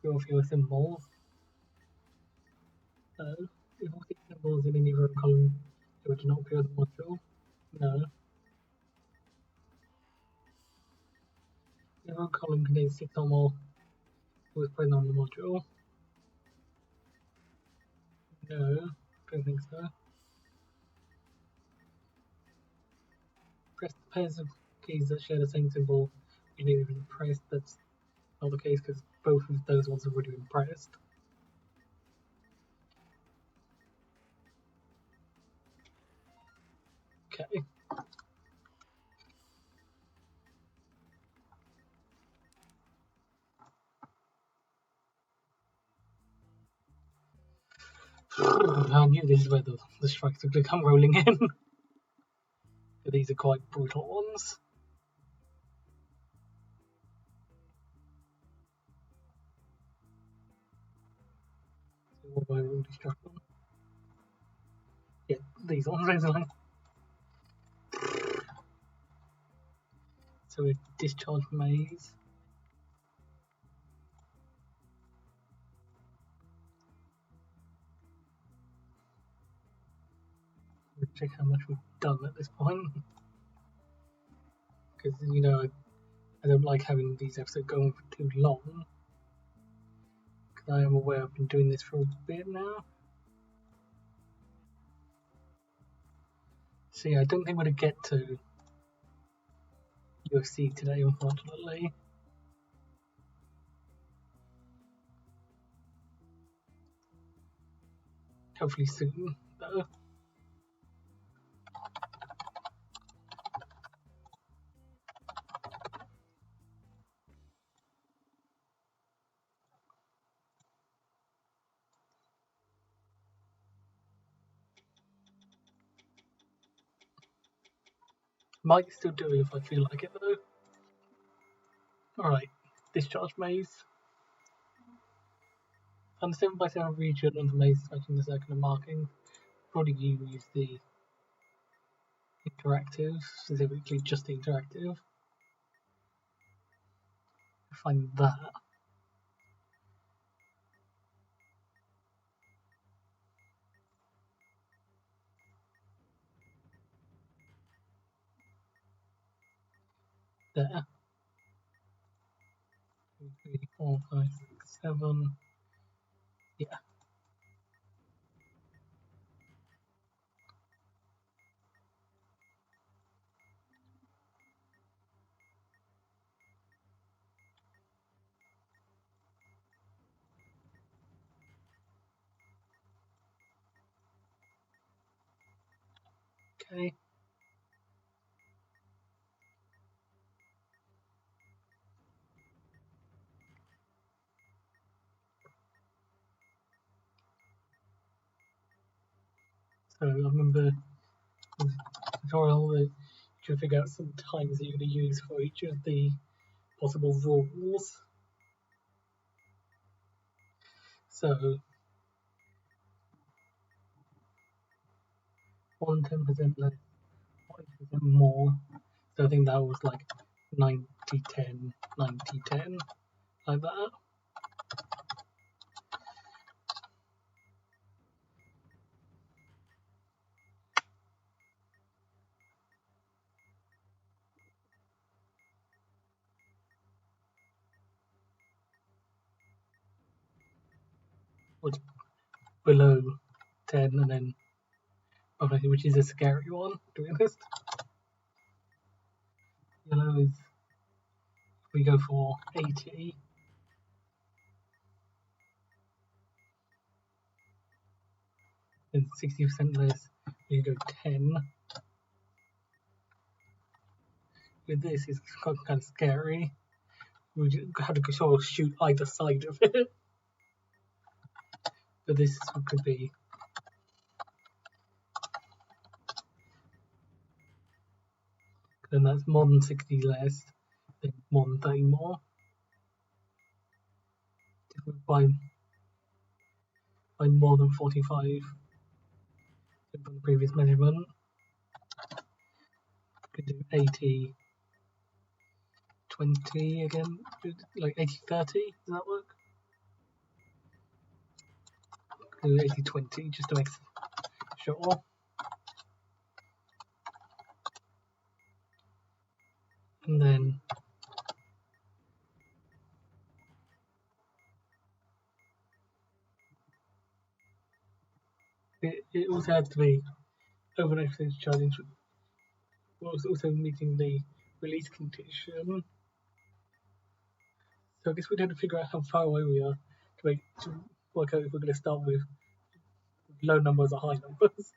or fewer symbols. So, if all 6 symbols in any row column, they would not appear in the module. No. The row column contains 6 or more, it was present on the module. No, don't think so. Press pairs of keys that share the same symbol you need to be pressed. That's not the case because both of those ones have already been pressed. Okay. I knew this is where the strikes would come rolling in. These are quite brutal ones. So what have I already struck on? Yeah, these ones basically. So a discharge maze. Let's check how much we've done at this point. Because, you know, I don't like having these episodes going for too long. Because I am aware I've been doing this for a bit now. So yeah, I don't think we're going to get to UFC today, unfortunately. Hopefully soon, though. Might still do it if I feel like it, though. Alright, discharge maze. On the 7x7 region of the maze, matching the circular markings. Probably use the interactive, specifically just the interactive. Find that. There. 2, 3, 4, 5, 6, 7. Yeah. Okay. So I remember the tutorial that you figure out some times that you're going to use for each of the possible rules. So 110% less, 1% more. So I think that was like 90-10, 90-10, like that. What's below 10 and then obviously, which is a scary one, to be honest. Yellow is we go for 80. And 60% less, we go 10. With this, it's kind of scary. We have to sort of shoot either side of it. But this could be. And that's more than 60 less, then more than 30 more. By more than 45 from the previous measurement. Could do 80, 20 again, like 80, 30, does that work? Do 80, 20 just to make sure. And then it also has to be overnight percentage charging, also meeting the release condition. So I guess we'd have to figure out how far away we are to work out if we're going to start with low numbers or high numbers.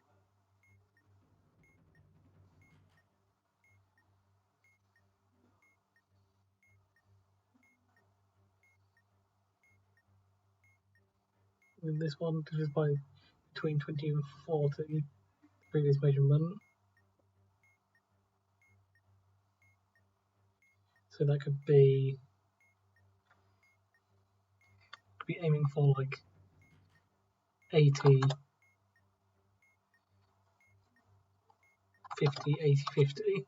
In this one, this is by between 20 and 40, previous measurement. So that could be aiming for like 80, 50, 80, 50.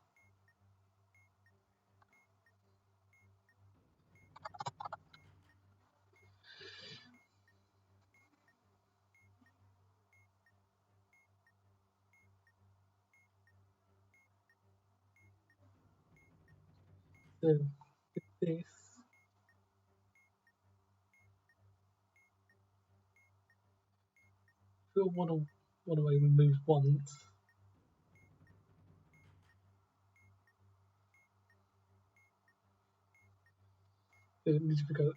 So with this, we'll want to move once. So we need to figure out,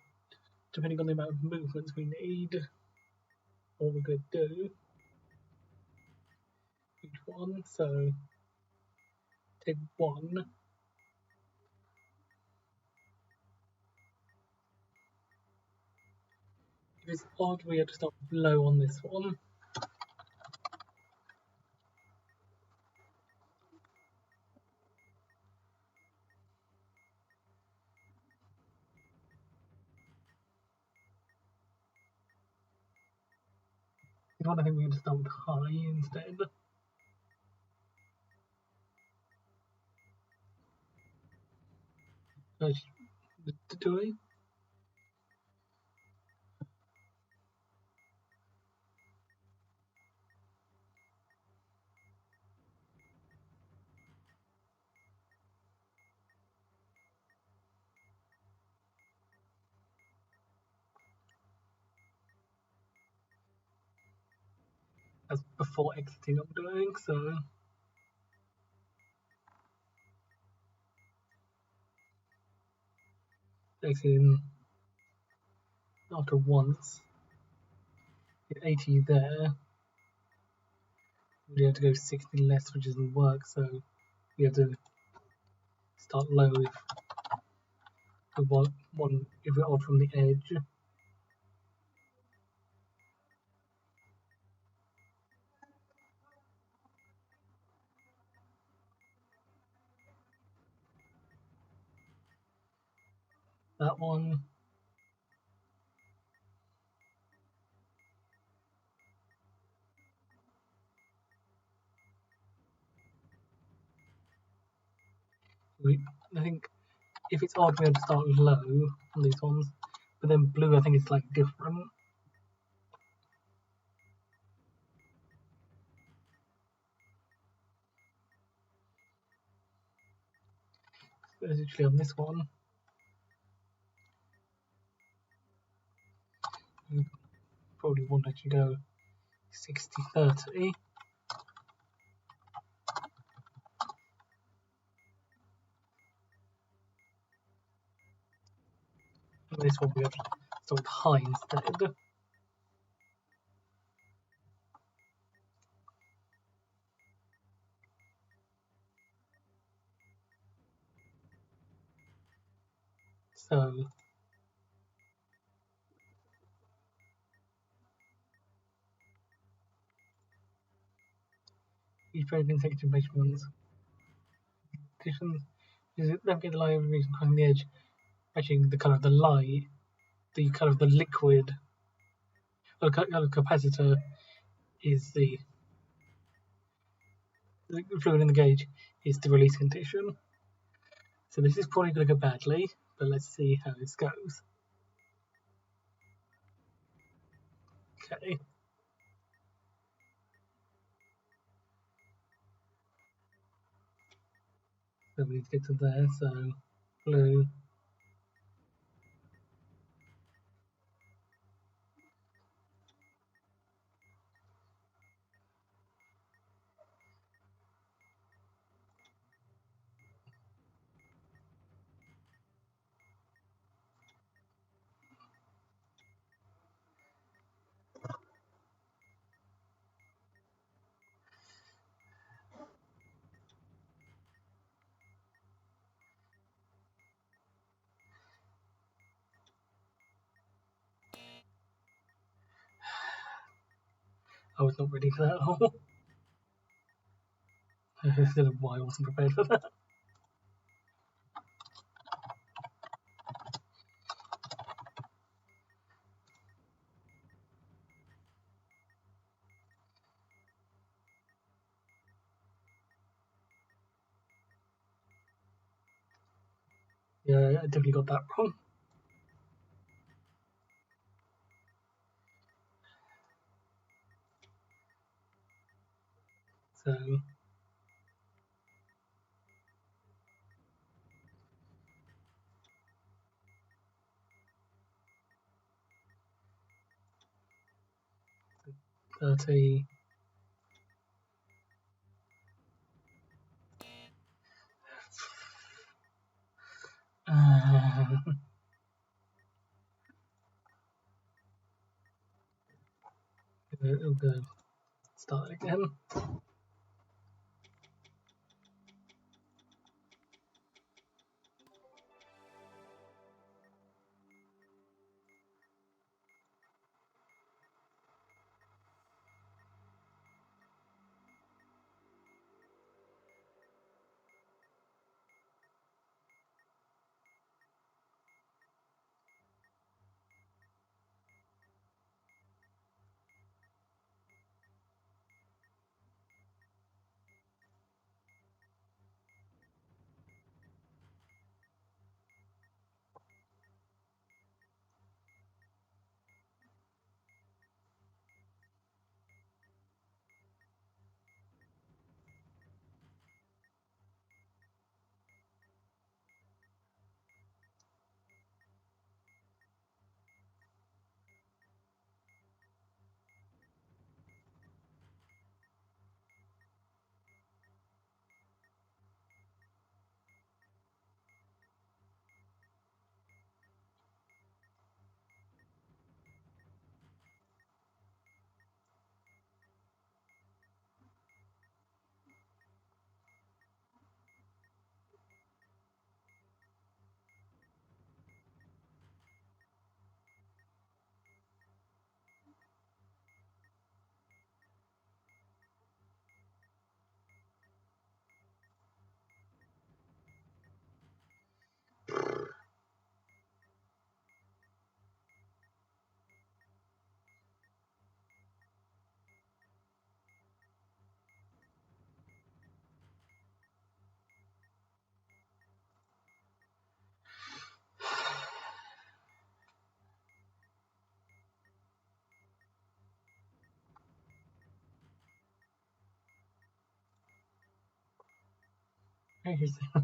depending on the amount of movements we need, what we're going to do. Each one, so take one. If it's odd, we have to start low on this one. If one, I think we're going to start with high instead. Do we? That's before exiting I'm doing, so exiting after once. Get 80 there. We have to go 60 less, which doesn't work, so we have to start low if we're odd from the edge. That one. I think if it's odd, we have to start low on these ones, but then blue, I think it's like different. So essentially on this one, you probably want to actually go 60-30. this one we have stored high instead. So each pair of consecutive measurements. Conditions is it navigate the line of region crossing the edge, matching the colour of the light, the colour of the liquid, or the colour of the capacitor is the fluid in the gauge is the release condition. So this is probably going to go badly, but let's see how this goes. Okay. So we need to get to there, so blue. I was not ready for that at all. I don't know why I wasn't prepared for that. Yeah, I definitely got that wrong. So 30. We'll go start again.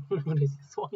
What is this one?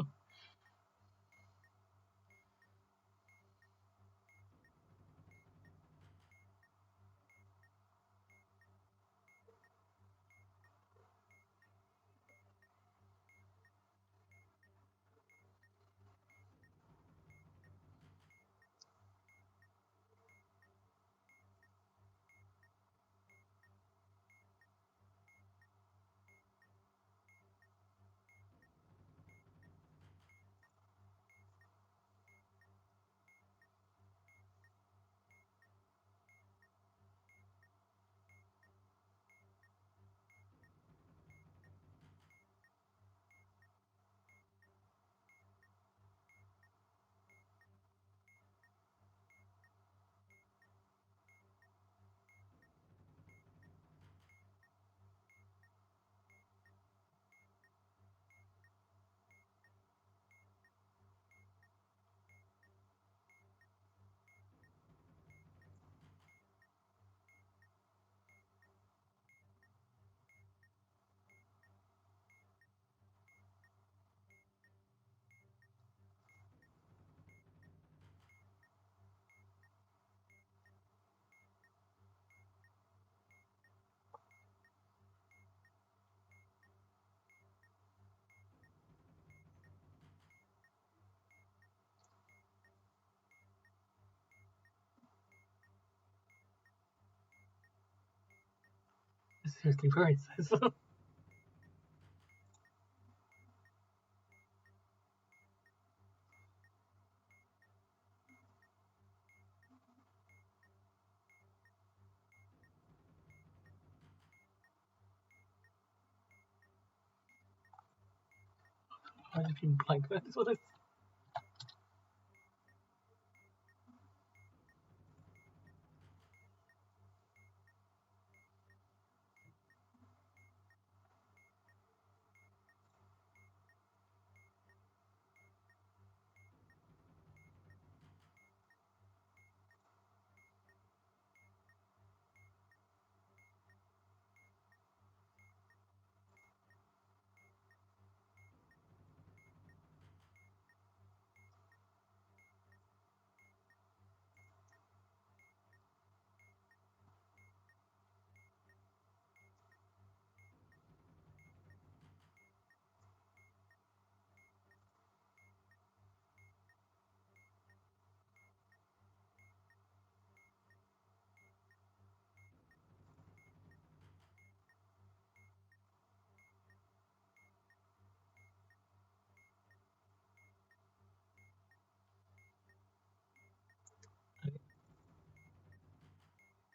seriously prices. I just been blank. That's what it's.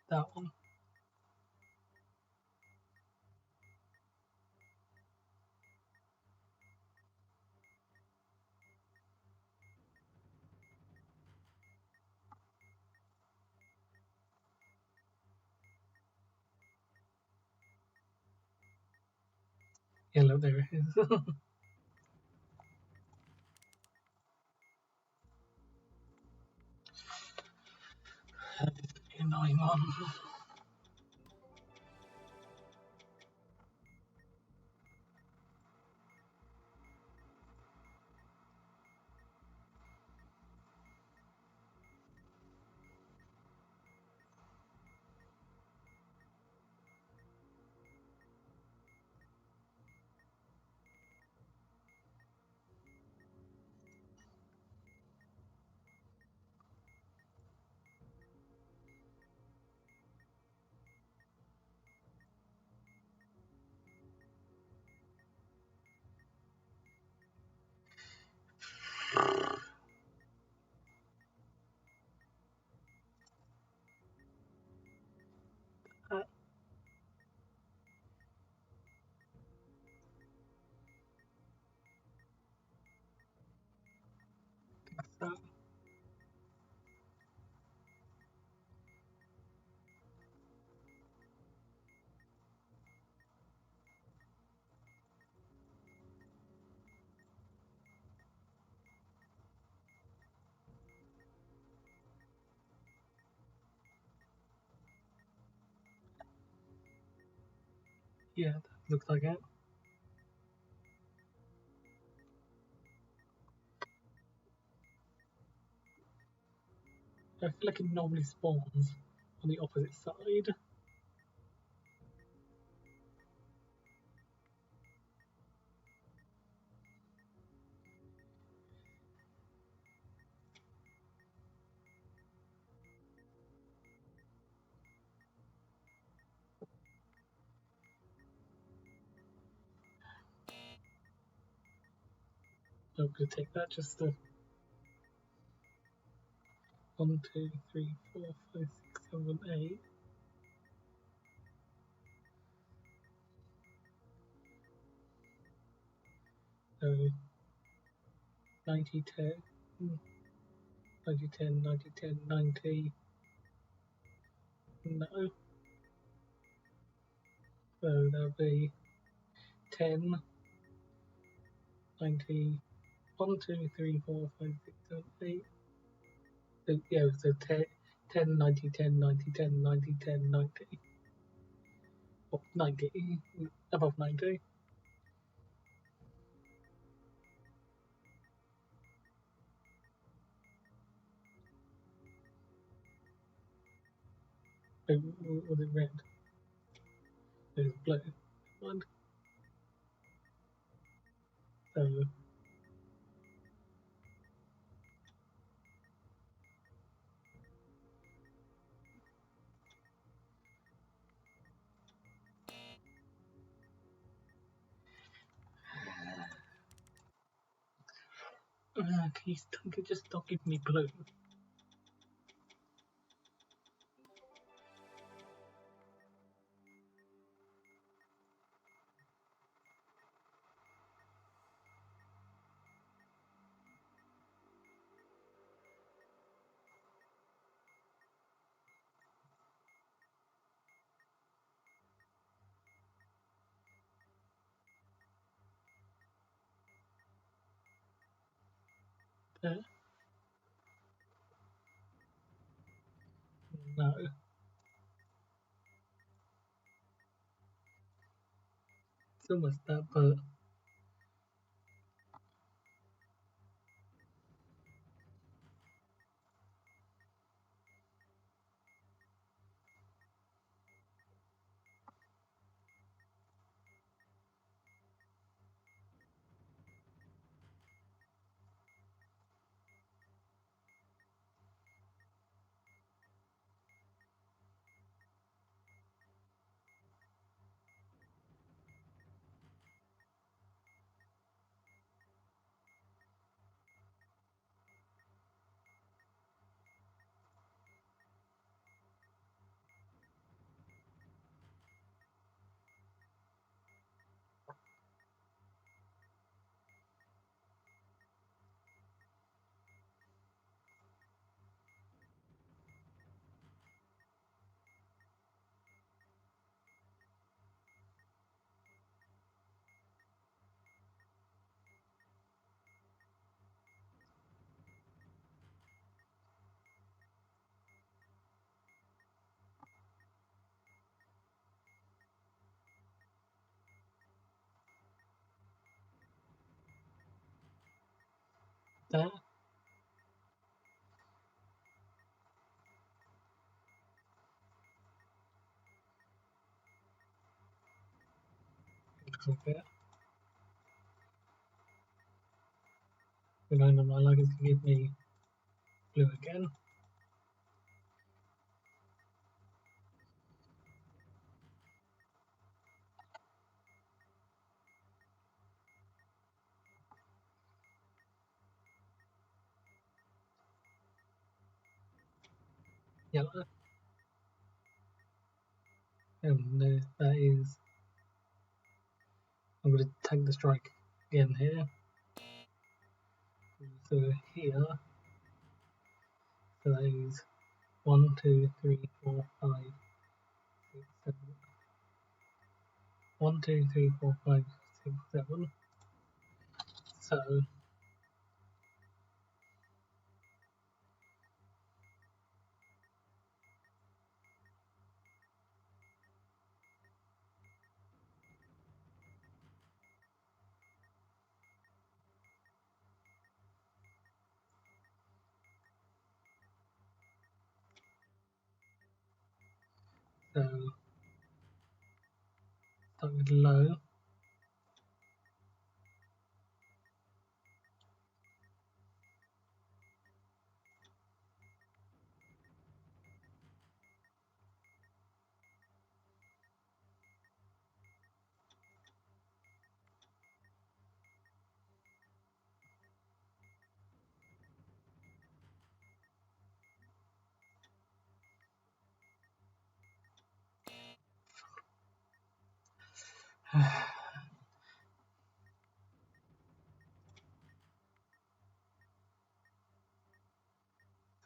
That one. Yellow, there it is. Annoying one. So, yeah, that looks like it. I feel like it normally spawns on the opposite side. I'm gonna take that just to 1, 2, 3, 4, 5, 6, 7, 8. So 90, 10, 90, 10, 90, 10, 90. No. So that'll be 10, 90, 1, 2, 3, 4, 5, 6, 7, 8. So, yeah, so 10, 10, 90, 10, 90, 10, 90, 10, 90. Or 90, above 90. So, was it red? It was blue. One. So, Can you just stop giving me blue? There? No. It's almost that, but there. Looks like that. Relying on my luck is to give me blue again. Yellow. And that is. I'm going to take the strike again here. So here, so that is 1, 2, 3, 4, 5, 6, 7. 1, 2, 3, 4, 5, 6, 7. So start with low.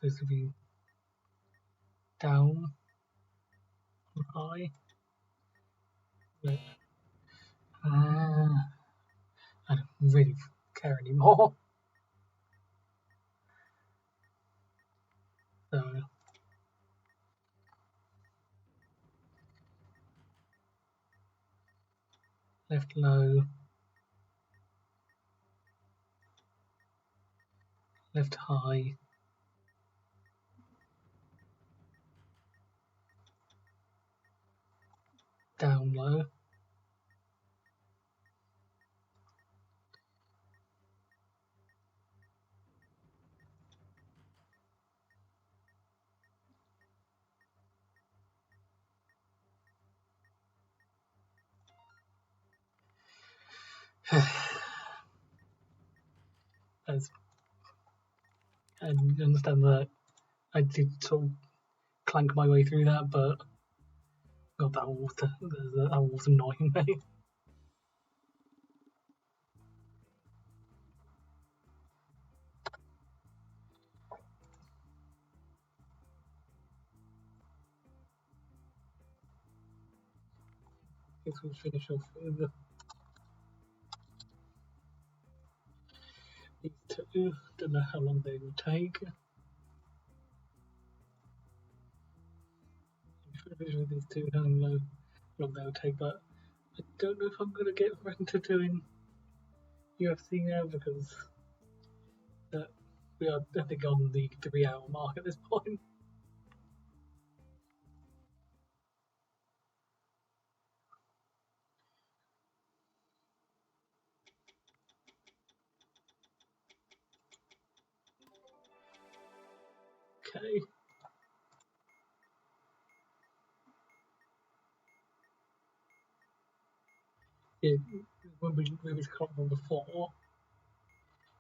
This will be down and high. But, I don't really care anymore. So left low, left high, down low. That's and you understand that I did sort of clank my way through that, but God, that was annoying me. Guess we'll finish off with these two. Don't know how long they will take. Finish with these two, how long they'll take, but I don't know if I'm going to get around to doing UFC now because we are, I think, on the 3-hour mark at this point. Okay. Yeah, when we come from before,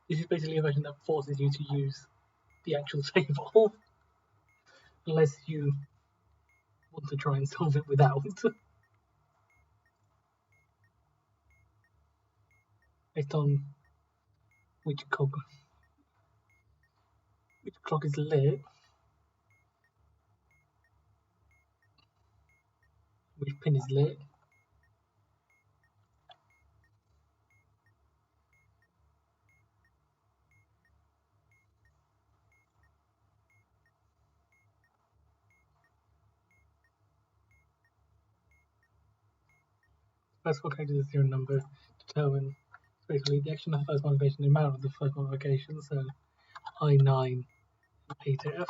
this is basically a version that forces you to use the actual table, unless you want to try and solve it without. Based on which clock is lit, which pin is lit. First four characters is zero number determine basically the action of the first modification, the amount of the first modification, so I9 A to F.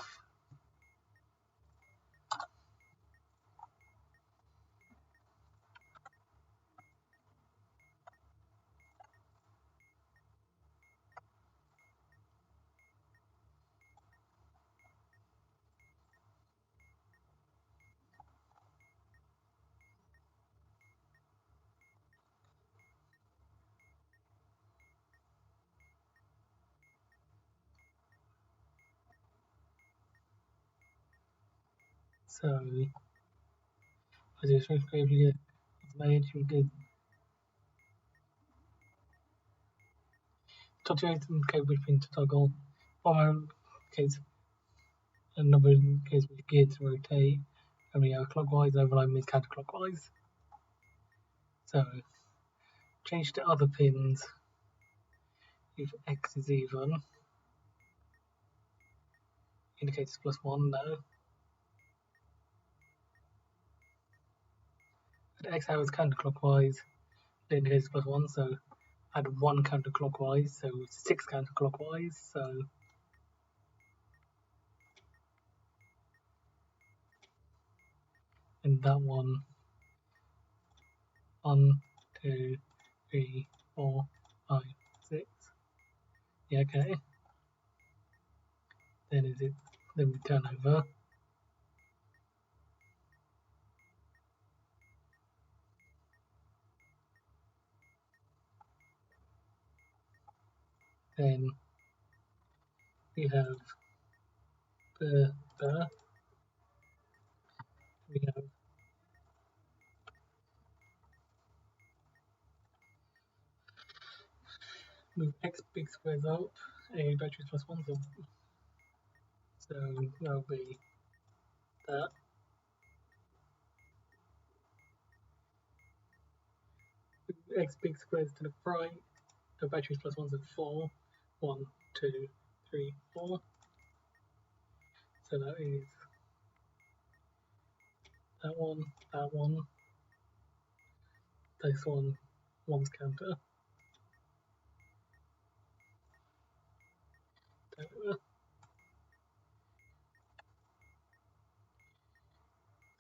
So as you strength grave you get made, you get touch item capable pin to toggle. One case another case with gear to rotate only clockwise, overlay means counterclockwise. So change to other pins if X is even. Indicates +1 no. But X arrow is counterclockwise, it indicates +1, so add 1 counterclockwise, so 6 counterclockwise, so in that 1, 2, 3, 4, 5, 6. Yeah, okay. Then we turn over. Then we have the we have move X big squares up, A batteries +1, so that'll be that. X big squares to the right, the batteries +1, so 4. 1, 2, 3, 4. So that is that one, this one, one's counter.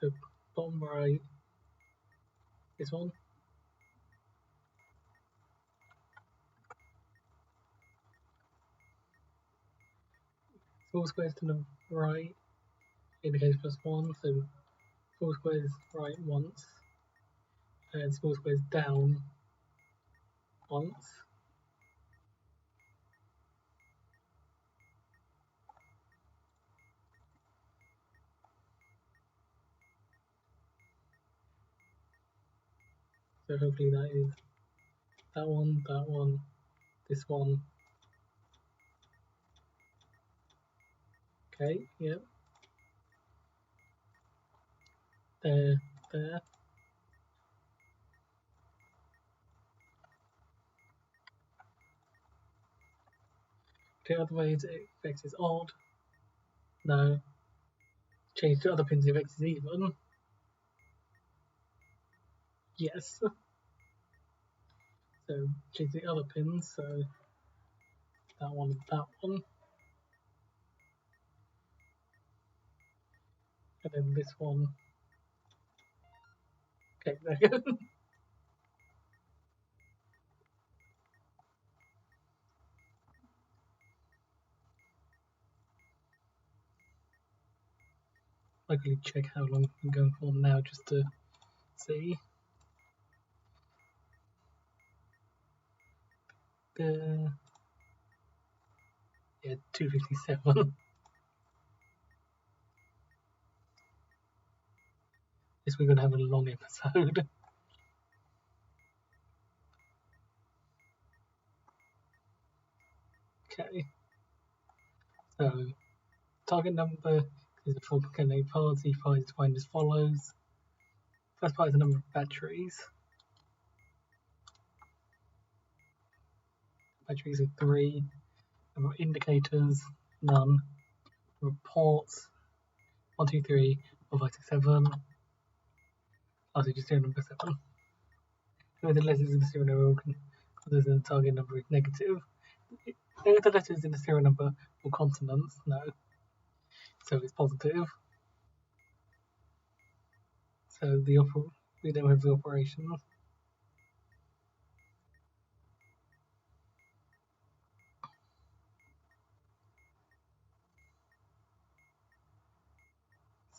The bottom right, this one. 4 squares to the right indicates +1, so 4 squares right once, and 4 squares down once. So hopefully that is that one, this one. Okay, yep. There. The other way to X is odd. No. Change to other pins if X is even. Yes. So change the other pins, so that one and that one. And then this one. Okay, there you go. I can check how long I'm going for now just to see. Yeah, 2:57. Guess we're gonna have a long episode. Okay. So target number is a full KTaNE parts. Each part is defined as follows. First part is the number of batteries. Batteries are 3. Number of indicators, none. Number of ports, 1, 2, 3, 4, 5, 6, 7. Also just number 7. Where the letters in the serial number other than the target number is negative. Are the letters in the serial number or consonants? No. So it's positive. So we don't have the operation.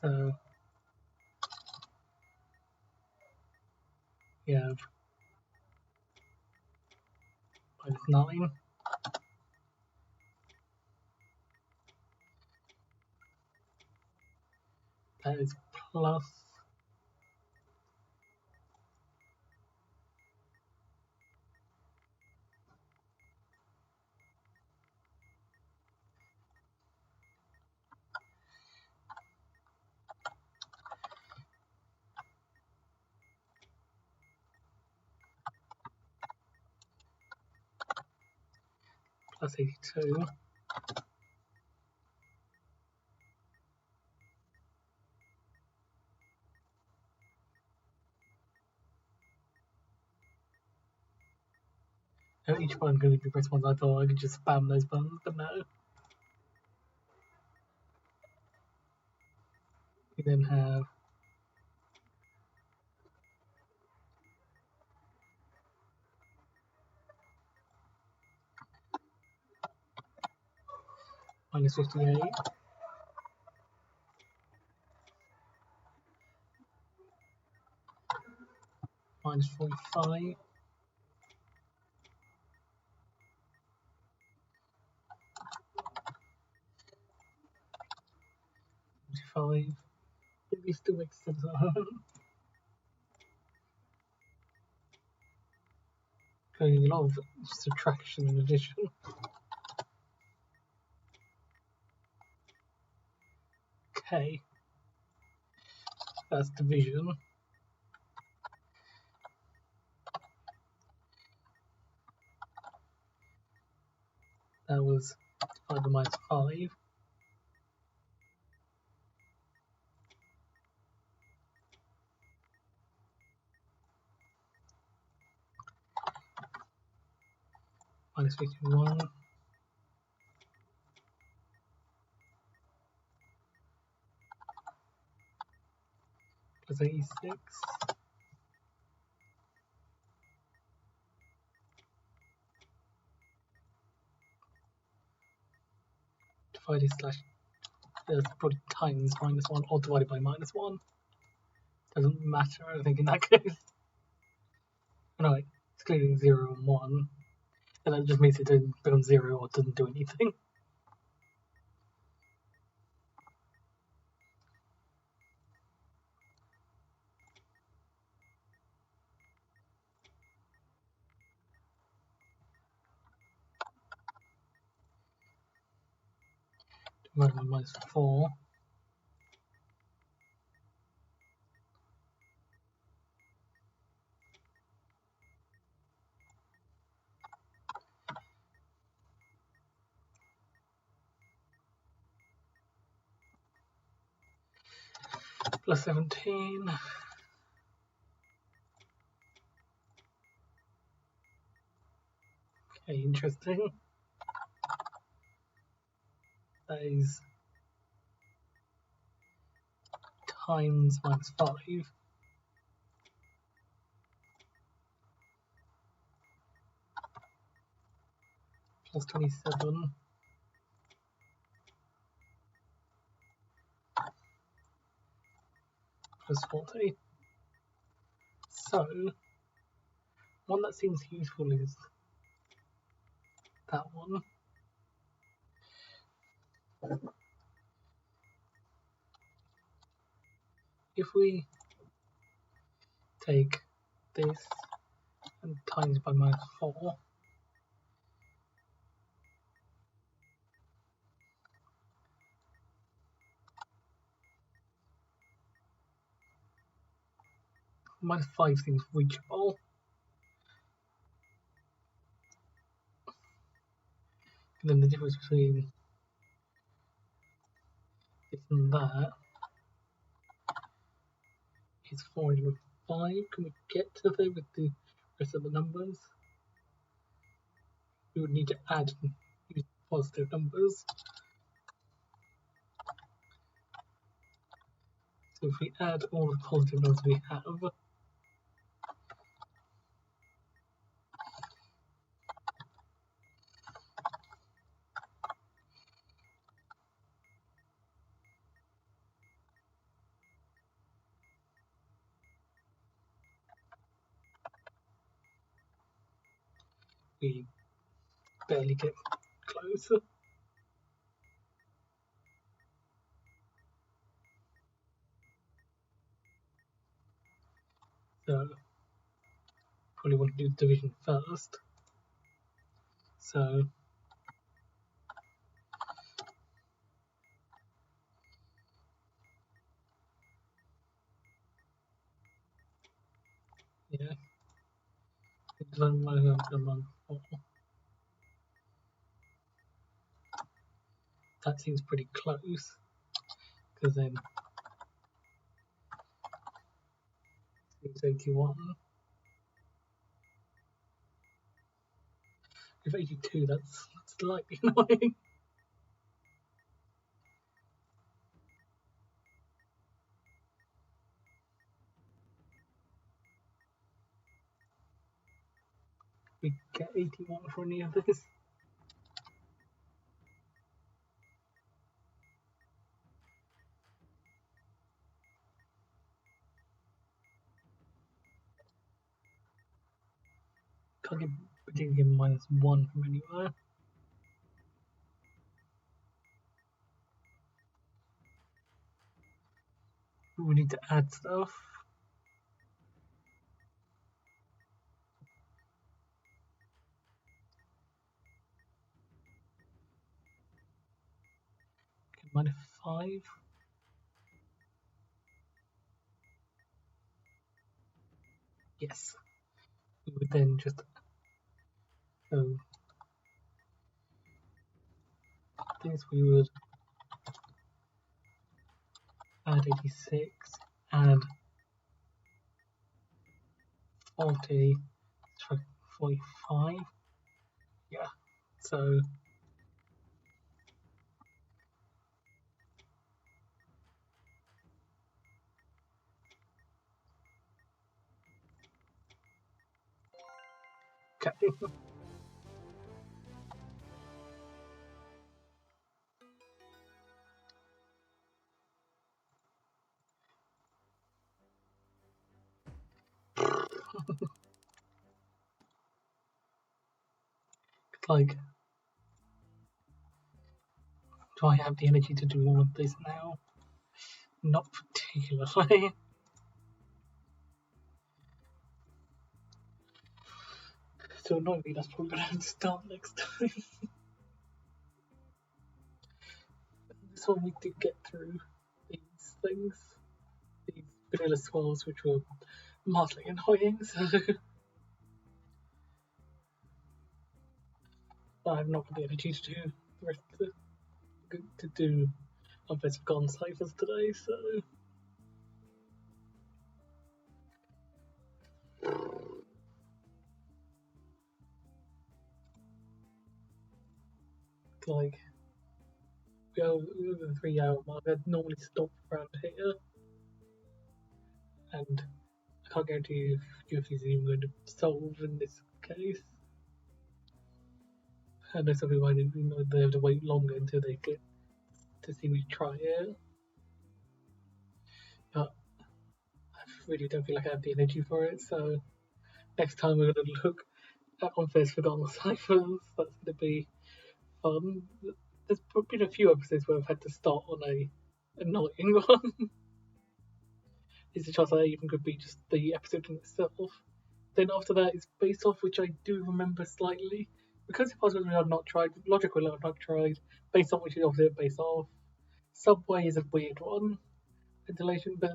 So we have -9. That is plus +82. Now each button can be pressed once. I thought I could just spam those buttons, but no. We then have -58. -45. 45. Maybe still makes sense at home. Going a lot of subtraction and addition. Okay. That's division. That was 5 minus 5. -51. +86. Divided slash probably times -1 or divided by -1. Doesn't matter, I think, in that case. Anyway, excluding 0 and 1. And that just means it didn't become 0 or doesn't do anything. divided by -4. Plus 17. Okay, interesting. That is times -5. Plus 27. Plus 40. So, one that seems useful is that one. If we take this and times by -4, -5 seems reachable. And then the difference between this and that is 405. Can we get to there with the rest of the numbers? We would need to add and use positive numbers. So if we add all the positive numbers we have, we barely get close. So probably want to do division first. So yeah, that seems pretty close, because then it's 81. If 82, that's slightly annoying. We get 81 for any of this. Can't get particularly -1 from anywhere. We need to add stuff. Okay, -5. Yes. We would then just so this we would add 86, add 40, 45. Yeah. So okay. Like, do I have the energy to do all of this now? Not particularly. So annoyingly, that's probably going to have to start next time. so we did get through these things, these Vanillas Swirls, which were mildly annoying. So I'm not going to be energy to do the rest of to do offensive gun ciphers today. So like we go the 3 hour mark. I'd normally stop around here, and I can't guarantee you if Yoshi is even going to solve in this case. I know some people might they have to wait longer until they get to see me try it, but I really don't feel like I have the energy for it. So next time we're going to look at Unfair's Forgotten Ciphers. That's going to be fun. There's been a few episodes where I've had to start on a annoying one. There's a chance that even could be just the episode in itself. Then after that, it's Base Off, which I do remember slightly. Because it was I've not tried, Logic Will I've not tried, Base Off, which is obviously Base Off. Subway is a weird one. Ventilation, but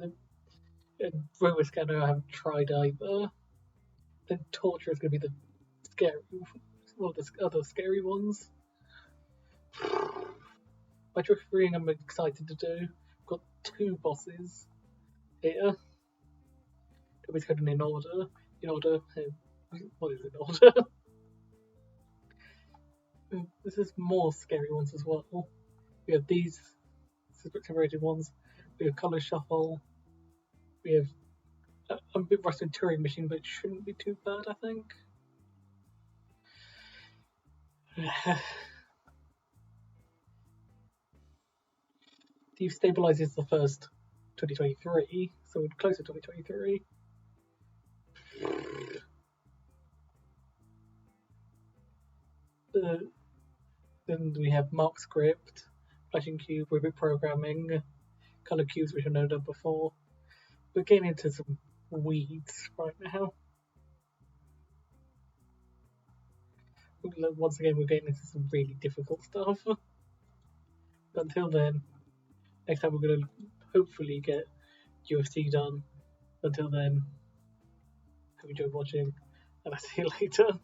Rover Scanner I haven't tried either. Then Torture is going to be the scary, one of the other scary ones. Metric Freeing I'm excited to do. Got 2 bosses here. Nobody's going in order. What is in order? This is more scary ones as well. We have these separated ones. We have Colour Shuffle. We have a bit rusty Turing Machine, but it shouldn't be too bad, I think. Destabilize is the first 2023, so we're close to 2023. Then we have Mark Script, Flashing Cube, Rubik Programming, Color Cubes, which I know done before. We're getting into some weeds right now. Once again, we're getting into some really difficult stuff. But until then, next time we're going to hopefully get UFC done. Until then, hope you enjoyed watching, and I'll see you later.